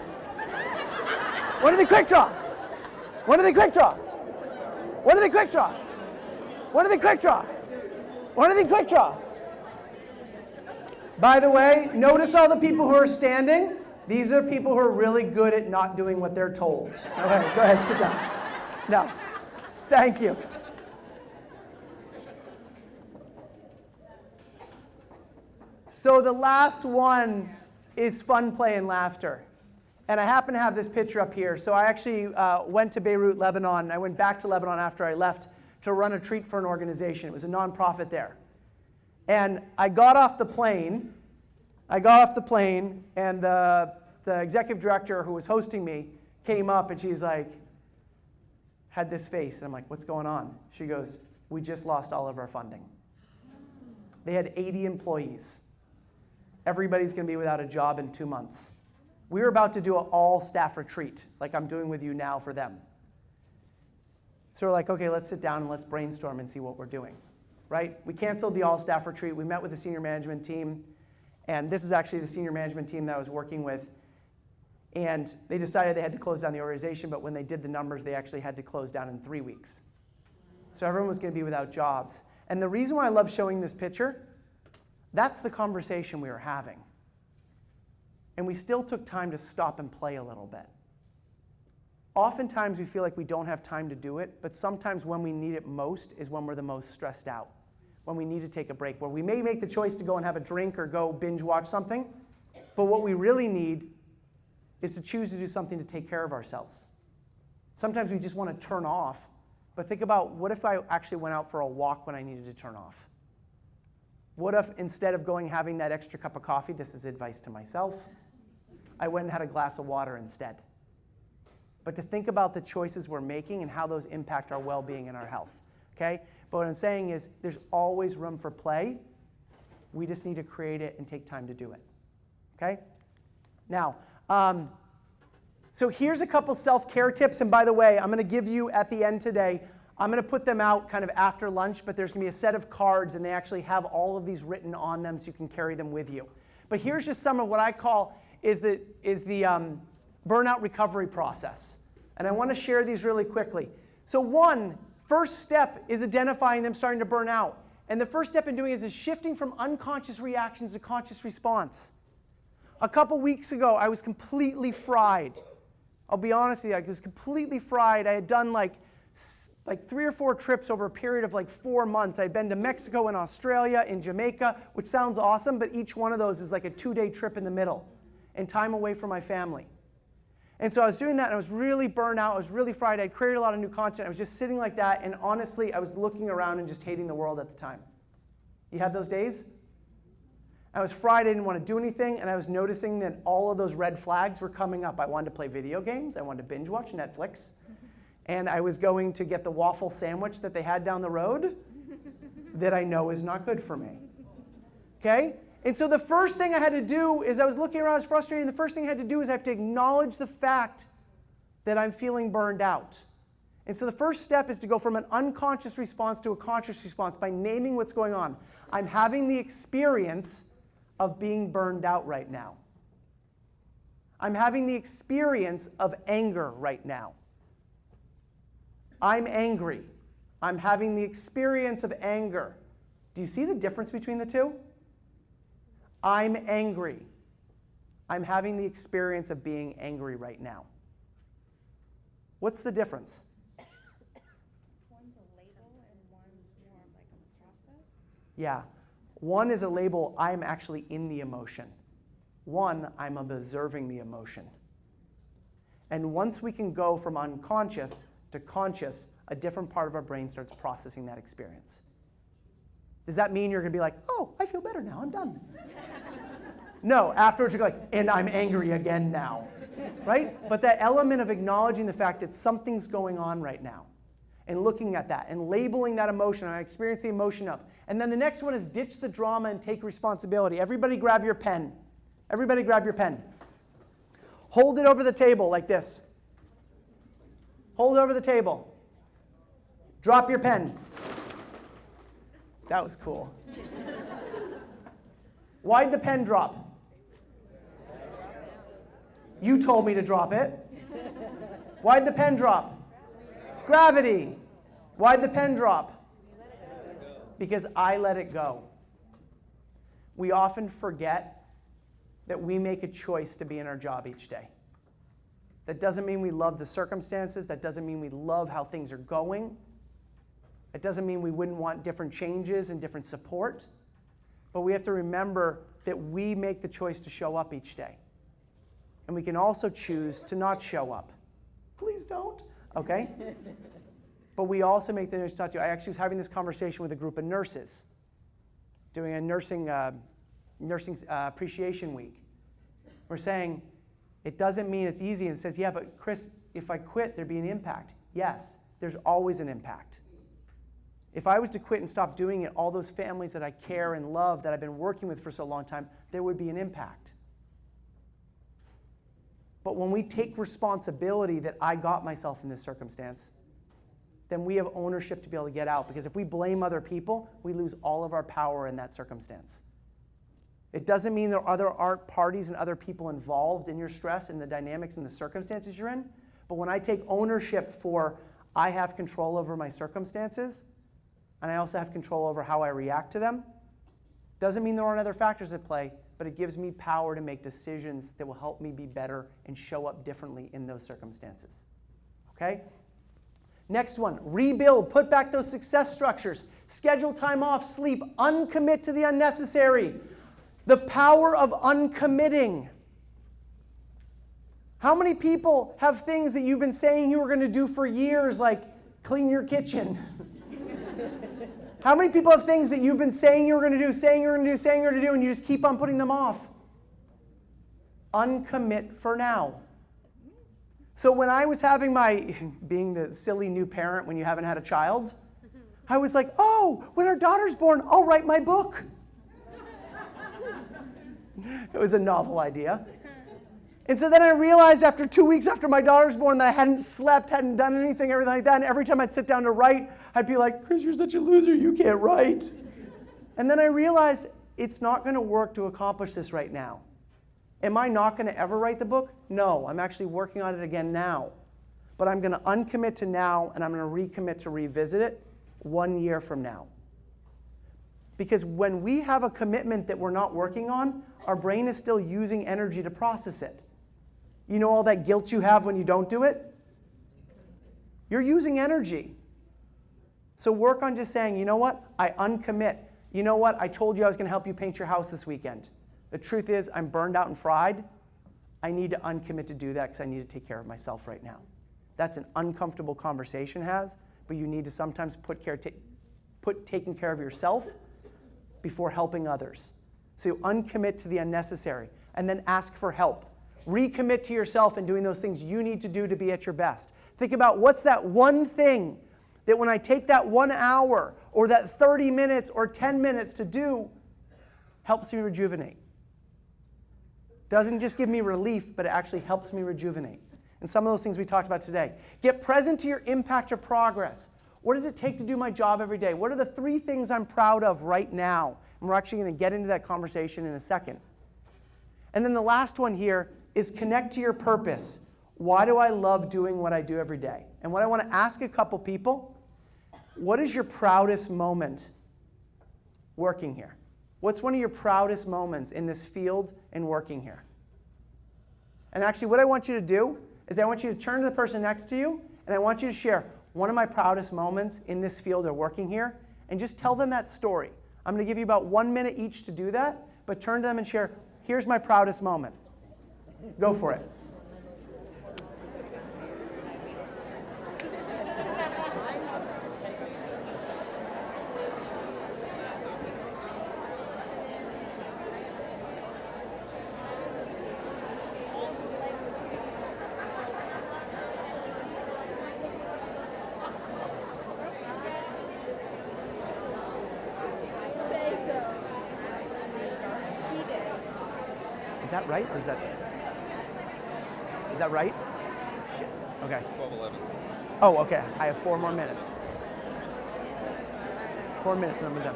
1, 2, 3, quick draw. 1, 2, 3, quick draw. 1, 2, 3, quick draw. 1, 2, 3, quick draw. 1, 2, 3, quick draw. By the way, notice all the people who are standing. These are people who are really good at not doing what they're told. Okay, go ahead, sit down. No, thank you. So the last one is fun, play, and laughter. And I happen to have this picture up here. So I actually went to Beirut, Lebanon. I went back to Lebanon after I left to run a treat for an organization. It was a nonprofit there. And I got off the plane. And the executive director who was hosting me came up, and she's like, had this face. And I'm like, what's going on? She goes, we just lost all of our funding. They had 80 employees. Everybody's going to be without a job in 2 months. We were about to do an all-staff retreat, like I'm doing with you now for them. So we're like, okay, let's sit down and let's brainstorm and see what we're doing, right? We canceled the all-staff retreat. We met with the senior management team, and this is actually the senior management team that I was working with. And they decided they had to close down the organization, but when they did the numbers, they actually had to close down in 3 weeks. So everyone was going to be without jobs. And the reason why I love showing this picture, that's the conversation we were having. And we still took time to stop and play a little bit. Oftentimes we feel like we don't have time to do it, but sometimes when we need it most is when we're the most stressed out, when we need to take a break, where we may make the choice to go and have a drink or go binge watch something, but what we really need is to choose to do something to take care of ourselves. Sometimes we just want to turn off, but think about, what if I actually went out for a walk when I needed to turn off? What if instead of going having that extra cup of coffee, this is advice to myself, I went and had a glass of water instead? But to think about the choices we're making and how those impact our well-being and our health, okay? But what I'm saying is there's always room for play. We just need to create it and take time to do it, okay? Now, so here's a couple self-care tips. And by the way, I'm going to give you at the end today, I'm going to put them out kind of after lunch, but there's going to be a set of cards, and they actually have all of these written on them so you can carry them with you. But here's just some of what I call is the burnout recovery process. And I want to share these really quickly. So first step is identifying them starting to burn out. And the first step in doing it is shifting from unconscious reactions to conscious response. A couple weeks ago, I was completely fried. I'll be honest with you, I was completely fried. I had done like 3 or 4 trips over a period of like 4 months. I'd been to Mexico and Australia and Jamaica, which sounds awesome, but each one of those is like a 2-day trip in the middle and time away from my family. And so I was doing that, and I was really burned out. I was really fried. I'd created a lot of new content. I was just sitting like that, and honestly, I was looking around and just hating the world at the time. You had those days? I was fried. I didn't want to do anything, and I was noticing that all of those red flags were coming up. I wanted to play video games. I wanted to binge watch Netflix. And I was going to get the waffle sandwich that they had down the road that I know is not good for me. Okay? And so the first thing I had to do is I was looking around, I was frustrated, and the first thing I had to do is I have to acknowledge the fact that I'm feeling burned out. And so the first step is to go from an unconscious response to a conscious response by naming what's going on. I'm having the experience of being burned out right now. I'm having the experience of anger right now. I'm angry. I'm having the experience of anger. Do you see the difference between the two? I'm angry. I'm having the experience of being angry right now. What's the difference? One's a label and one's more like a process. Yeah. One is a label, I'm actually in the emotion. One, I'm observing the emotion. And once we can go from unconscious to conscious, a different part of our brain starts processing that experience. Does that mean you're going to be like, oh, I feel better now, I'm done? No, afterwards you're like, and I'm angry again now, right? But that element of acknowledging the fact that something's going on right now and looking at that and labeling that emotion, I experience the emotion of. And then the next one is ditch the drama and take responsibility. Everybody grab your pen. Everybody grab your pen. Hold it over the table like this. Hold it over the table. Drop your pen. That was cool. Why'd the pen drop? You told me to drop it. Why'd the pen drop? Gravity. Why'd the pen drop? Because I let it go. We often forget that we make a choice to be in our job each day. That doesn't mean we love the circumstances. That doesn't mean we love how things are going. It doesn't mean we wouldn't want different changes and different support. But we have to remember that we make the choice to show up each day. And we can also choose to not show up. Please don't, okay? But we also make the choice to. I actually was having this conversation with a group of nurses doing a nursing appreciation week. We're saying, it doesn't mean it's easy. And it says, yeah, but Chris, if I quit, there'd be an impact. Yes, there's always an impact. If I was to quit and stop doing it, all those families that I care and love, that I've been working with for so long time, there would be an impact. But when we take responsibility that I got myself in this circumstance, then we have ownership to be able to get out. Because if we blame other people, we lose all of our power in that circumstance. It doesn't mean there aren't parties and other people involved in your stress and the dynamics and the circumstances you're in. But when I take ownership for I have control over my circumstances, and I also have control over how I react to them, doesn't mean there aren't other factors at play, but it gives me power to make decisions that will help me be better and show up differently in those circumstances. Okay? Next one, rebuild, put back those success structures, schedule time off, sleep, uncommit to the unnecessary. The power of uncommitting. How many people have things that you've been saying you were going to do for years, like clean your kitchen? How many people have things that you've been saying you were going to do, saying you're going to do, saying you're going to do, and you just keep on putting them off? Uncommit for now. So when I was having my, being the silly new parent when you haven't had a child, I was like, oh, when our daughter's born, I'll write my book. It was a novel idea. And so then I realized after 2 weeks after my daughter's born that I hadn't slept, hadn't done anything, everything like that. And every time I'd sit down to write, I'd be like, Chris, you're such a loser, you can't write. And then I realized it's not going to work to accomplish this right now. Am I not going to ever write the book? No, I'm actually working on it again now. But I'm going to uncommit to now, and I'm going to recommit to revisit it 1 year from now. Because when we have a commitment that we're not working on, our brain is still using energy to process it. You know all that guilt you have when you don't do it? You're using energy. So work on just saying, you know what? I uncommit. You know what? I told you I was going to help you paint your house this weekend. The truth is, I'm burned out and fried. I need to uncommit to do that because I need to take care of myself right now. That's an uncomfortable conversation has, but you need to sometimes put taking care of yourself before helping others. So you uncommit to the unnecessary and then ask for help. Recommit to yourself and doing those things you need to do to be at your best. Think about what's that one thing that when I take that 1 hour or that 30 minutes or 10 minutes to do, helps me rejuvenate. Doesn't just give me relief, but it actually helps me rejuvenate. And some of those things we talked about today. Get present to your impact or progress. What does it take to do my job every day? What are the 3 things I'm proud of right now? And we're actually going to get into that conversation in a second. And then the last one here is connect to your purpose. Why do I love doing what I do every day? And what I want to ask a couple people, what is your proudest moment working here? What's one of your proudest moments in this field and working here? And actually what I want you to do is I want you to turn to the person next to you and I want you to share one of my proudest moments in this field or working here and just tell them that story. I'm going to give you about 1 minute each to do that, but turn to them and share, here's my proudest moment. Go for it. Is that right, or is that right? Shit. Okay. 12:11. Oh, okay. I have 4 more minutes. 4 minutes and I'm done.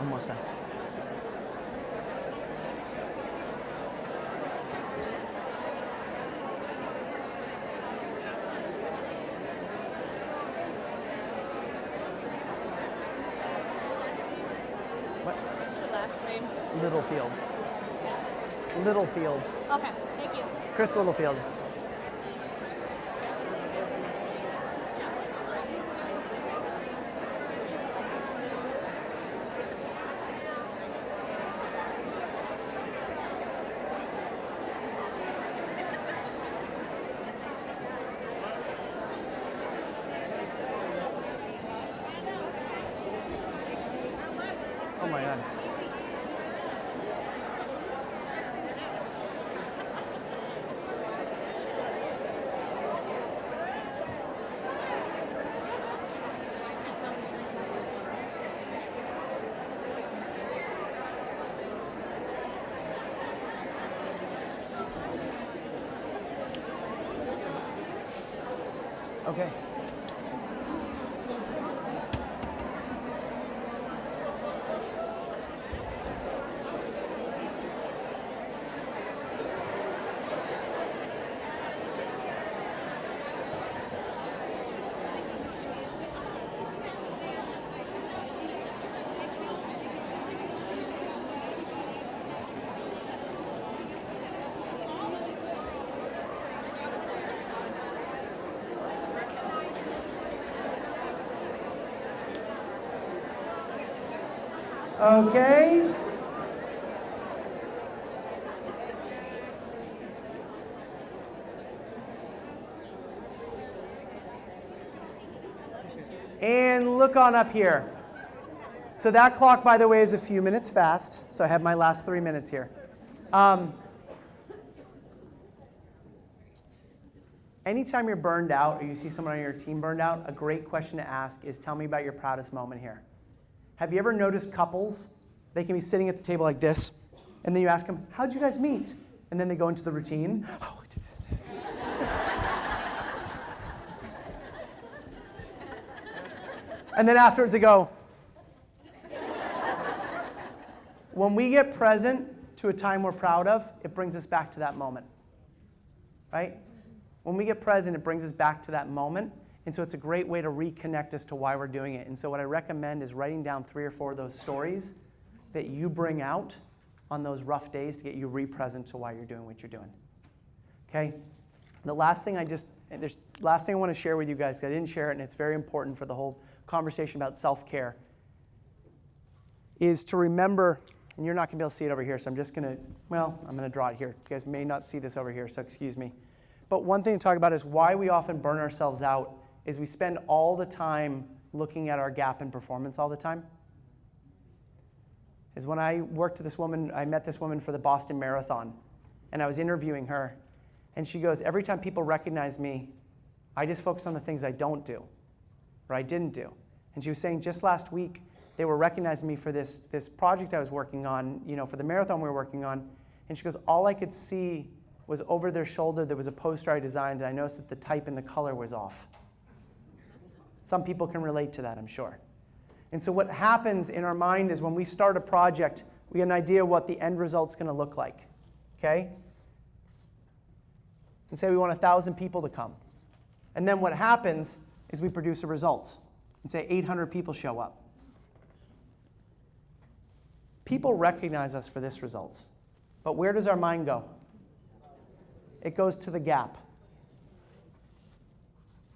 Almost done. Littlefield. Littlefield. Okay, thank you. Chris Littlefield. Oh my God. Okay. Okay. And look on up here. So that clock, by the way, is a few minutes fast. So I have my last 3 minutes here. Anytime you're burned out or you see someone on your team burned out, a great question to ask is, tell me about your proudest moment here. Have you ever noticed couples? They can be sitting at the table like this, and then you ask them, how'd you guys meet? And then they go into the routine. Oh, and then afterwards they go. When we get present to a time we're proud of, it brings us back to that moment, right? When we get present, it brings us back to that moment. And so it's a great way to reconnect as to why we're doing it. And so what I recommend is writing down 3 or 4 of those stories that you bring out on those rough days to get you re-present to why you're doing what you're doing. Okay? The last thing I want to share with you guys, because I didn't share it, and it's very important for the whole conversation about self-care, is to remember, and you're not going to be able to see it over here, so I'm going to draw it here. You guys may not see this over here, so excuse me. But one thing to talk about is why we often burn ourselves out is we spend all the time looking at our gap in performance all the time. Is when I worked with this woman, I met this woman for the Boston Marathon, and I was interviewing her, and she goes, every time people recognize me, I just focus on the things I don't do, or I didn't do. And she was saying just last week, they were recognizing me for this project I was working on, for the marathon we were working on. And she goes, all I could see was over their shoulder, there was a poster I designed, and I noticed that the type and the color was off. Some people can relate to that, I'm sure. And so what happens in our mind is when we start a project, we get an idea what the end result's going to look like, okay? And say we want 1,000 people to come. And then what happens is we produce a result. And say 800 people show up. People recognize us for this result. But where does our mind go? It goes to the gap.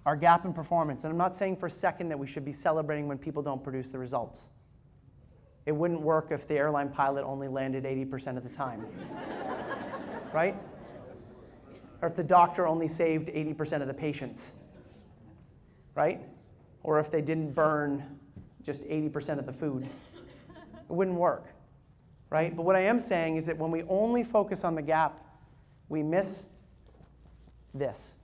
Our gap in performance. And I'm not saying for a second that we should be celebrating when people don't produce the results. It wouldn't work if the airline pilot only landed 80% of the time. Right? Or if the doctor only saved 80% of the patients. Right? Or if they didn't burn just 80% of the food. It wouldn't work. Right? But what I am saying is that when we only focus on the gap, we miss this.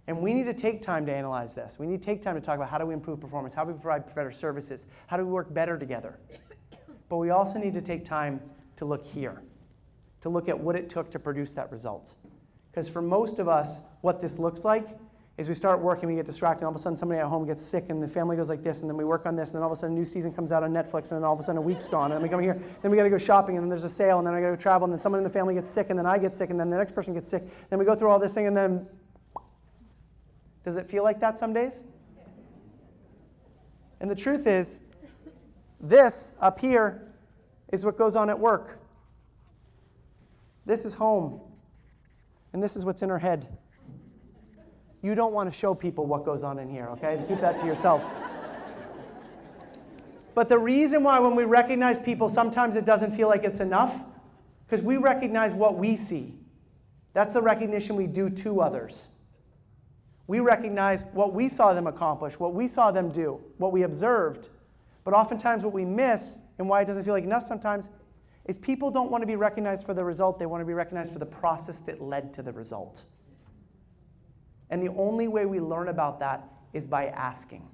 And we need to take time to analyze this. We need to take time to talk about how do we improve performance, how do we provide better services, how do we work better together. But we also need to take time to look here, to look at what it took to produce that result. Because for most of us, what this looks like is we start working, we get distracted, and all of a sudden somebody at home gets sick, and the family goes like this, and then we work on this, and then all of a sudden a new season comes out on Netflix, and then all of a sudden a week's gone, and then we come here, then we got to go shopping, and then there's a sale, and then I got to travel, and then someone in the family gets sick, and then I get sick, and then the next person gets sick. Then we go through all this thing, and then does it feel like that some days? And the truth is, this up here is what goes on at work. This is home, and this is what's in our head. You don't want to show people what goes on in here, okay? Keep that to yourself. But the reason why when we recognize people, sometimes it doesn't feel like it's enough, because we recognize what we see. That's the recognition we do to others. We recognize what we saw them accomplish, what we saw them do, what we observed. But oftentimes what we miss, and why it doesn't feel like enough sometimes, is people don't want to be recognized for the result. They want to be recognized for the process that led to the result. And the only way we learn about that is by asking.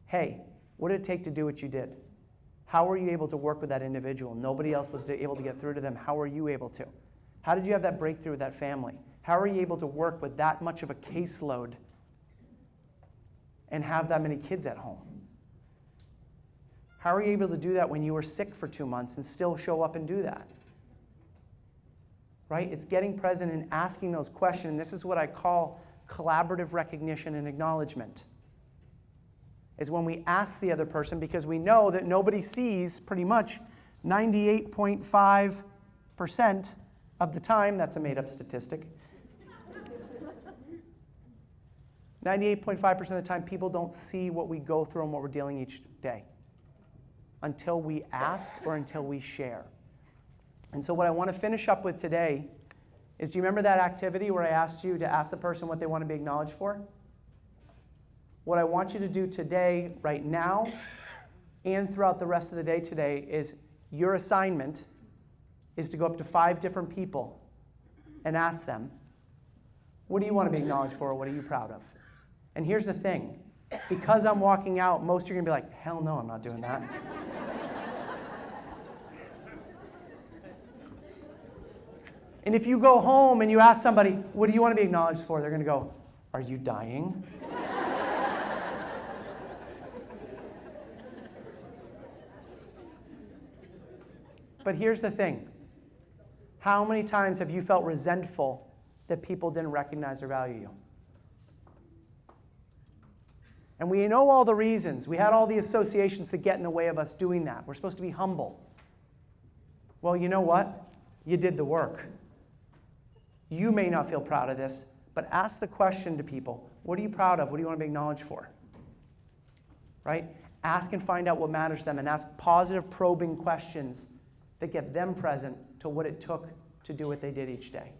Hey, what did it take to do what you did? How were you able to work with that individual? Nobody else was able to get through to them. How were you able to? How did you have that breakthrough with that family? How are you able to work with that much of a caseload and have that many kids at home? How are you able to do that when you were sick for 2 months and still show up and do that? Right? It's getting present and asking those questions. And this is what I call collaborative recognition and acknowledgement. Is when we ask the other person, because we know that nobody sees pretty much 98.5% of the time, that's a made-up statistic. 98.5% of the time, people don't see what we go through and what we're dealing each day until we ask or until we share. And so what I want to finish up with today is, do you remember that activity where I asked you to ask the person what they want to be acknowledged for? What I want you to do today, right now, and throughout the rest of the day today is your assignment is to go up to 5 different people and ask them, what do you want to be acknowledged for, or what are you proud of? And here's the thing. Because I'm walking out, most of you are going to be like, hell no, I'm not doing that. And if you go home and you ask somebody, what do you want to be acknowledged for? They're going to go, are you dying? But here's the thing. How many times have you felt resentful that people didn't recognize or value you? And we know all the reasons. We had all the associations that get in the way of us doing that. We're supposed to be humble. Well, you know what? You did the work. You may not feel proud of this, but ask the question to people, what are you proud of? What do you want to be acknowledged for? Right? Ask and find out what matters to them, and ask positive, probing questions that get them present to what it took to do what they did each day.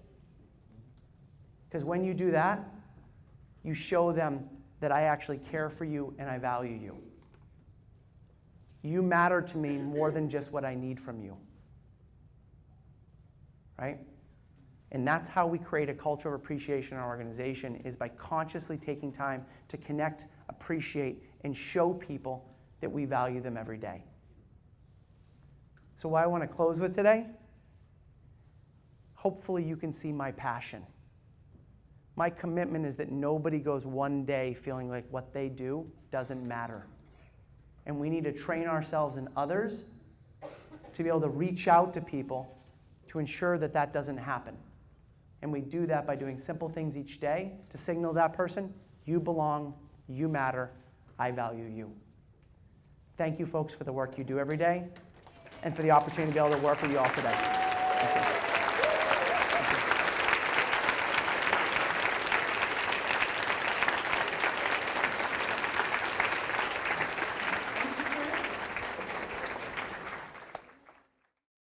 Because when you do that, you show them that I actually care for you and I value you. You matter to me more than just what I need from you. Right? And that's how we create a culture of appreciation in our organization, is by consciously taking time to connect, appreciate, and show people that we value them every day. So what I want to close with today, hopefully you can see my passion. My commitment is that nobody goes one day feeling like what they do doesn't matter. And we need to train ourselves and others to be able to reach out to people to ensure that that doesn't happen. And we do that by doing simple things each day to signal that person, you belong, you matter, I value you. Thank you, folks, for the work you do every day and for the opportunity to be able to work with you all today. Thank you.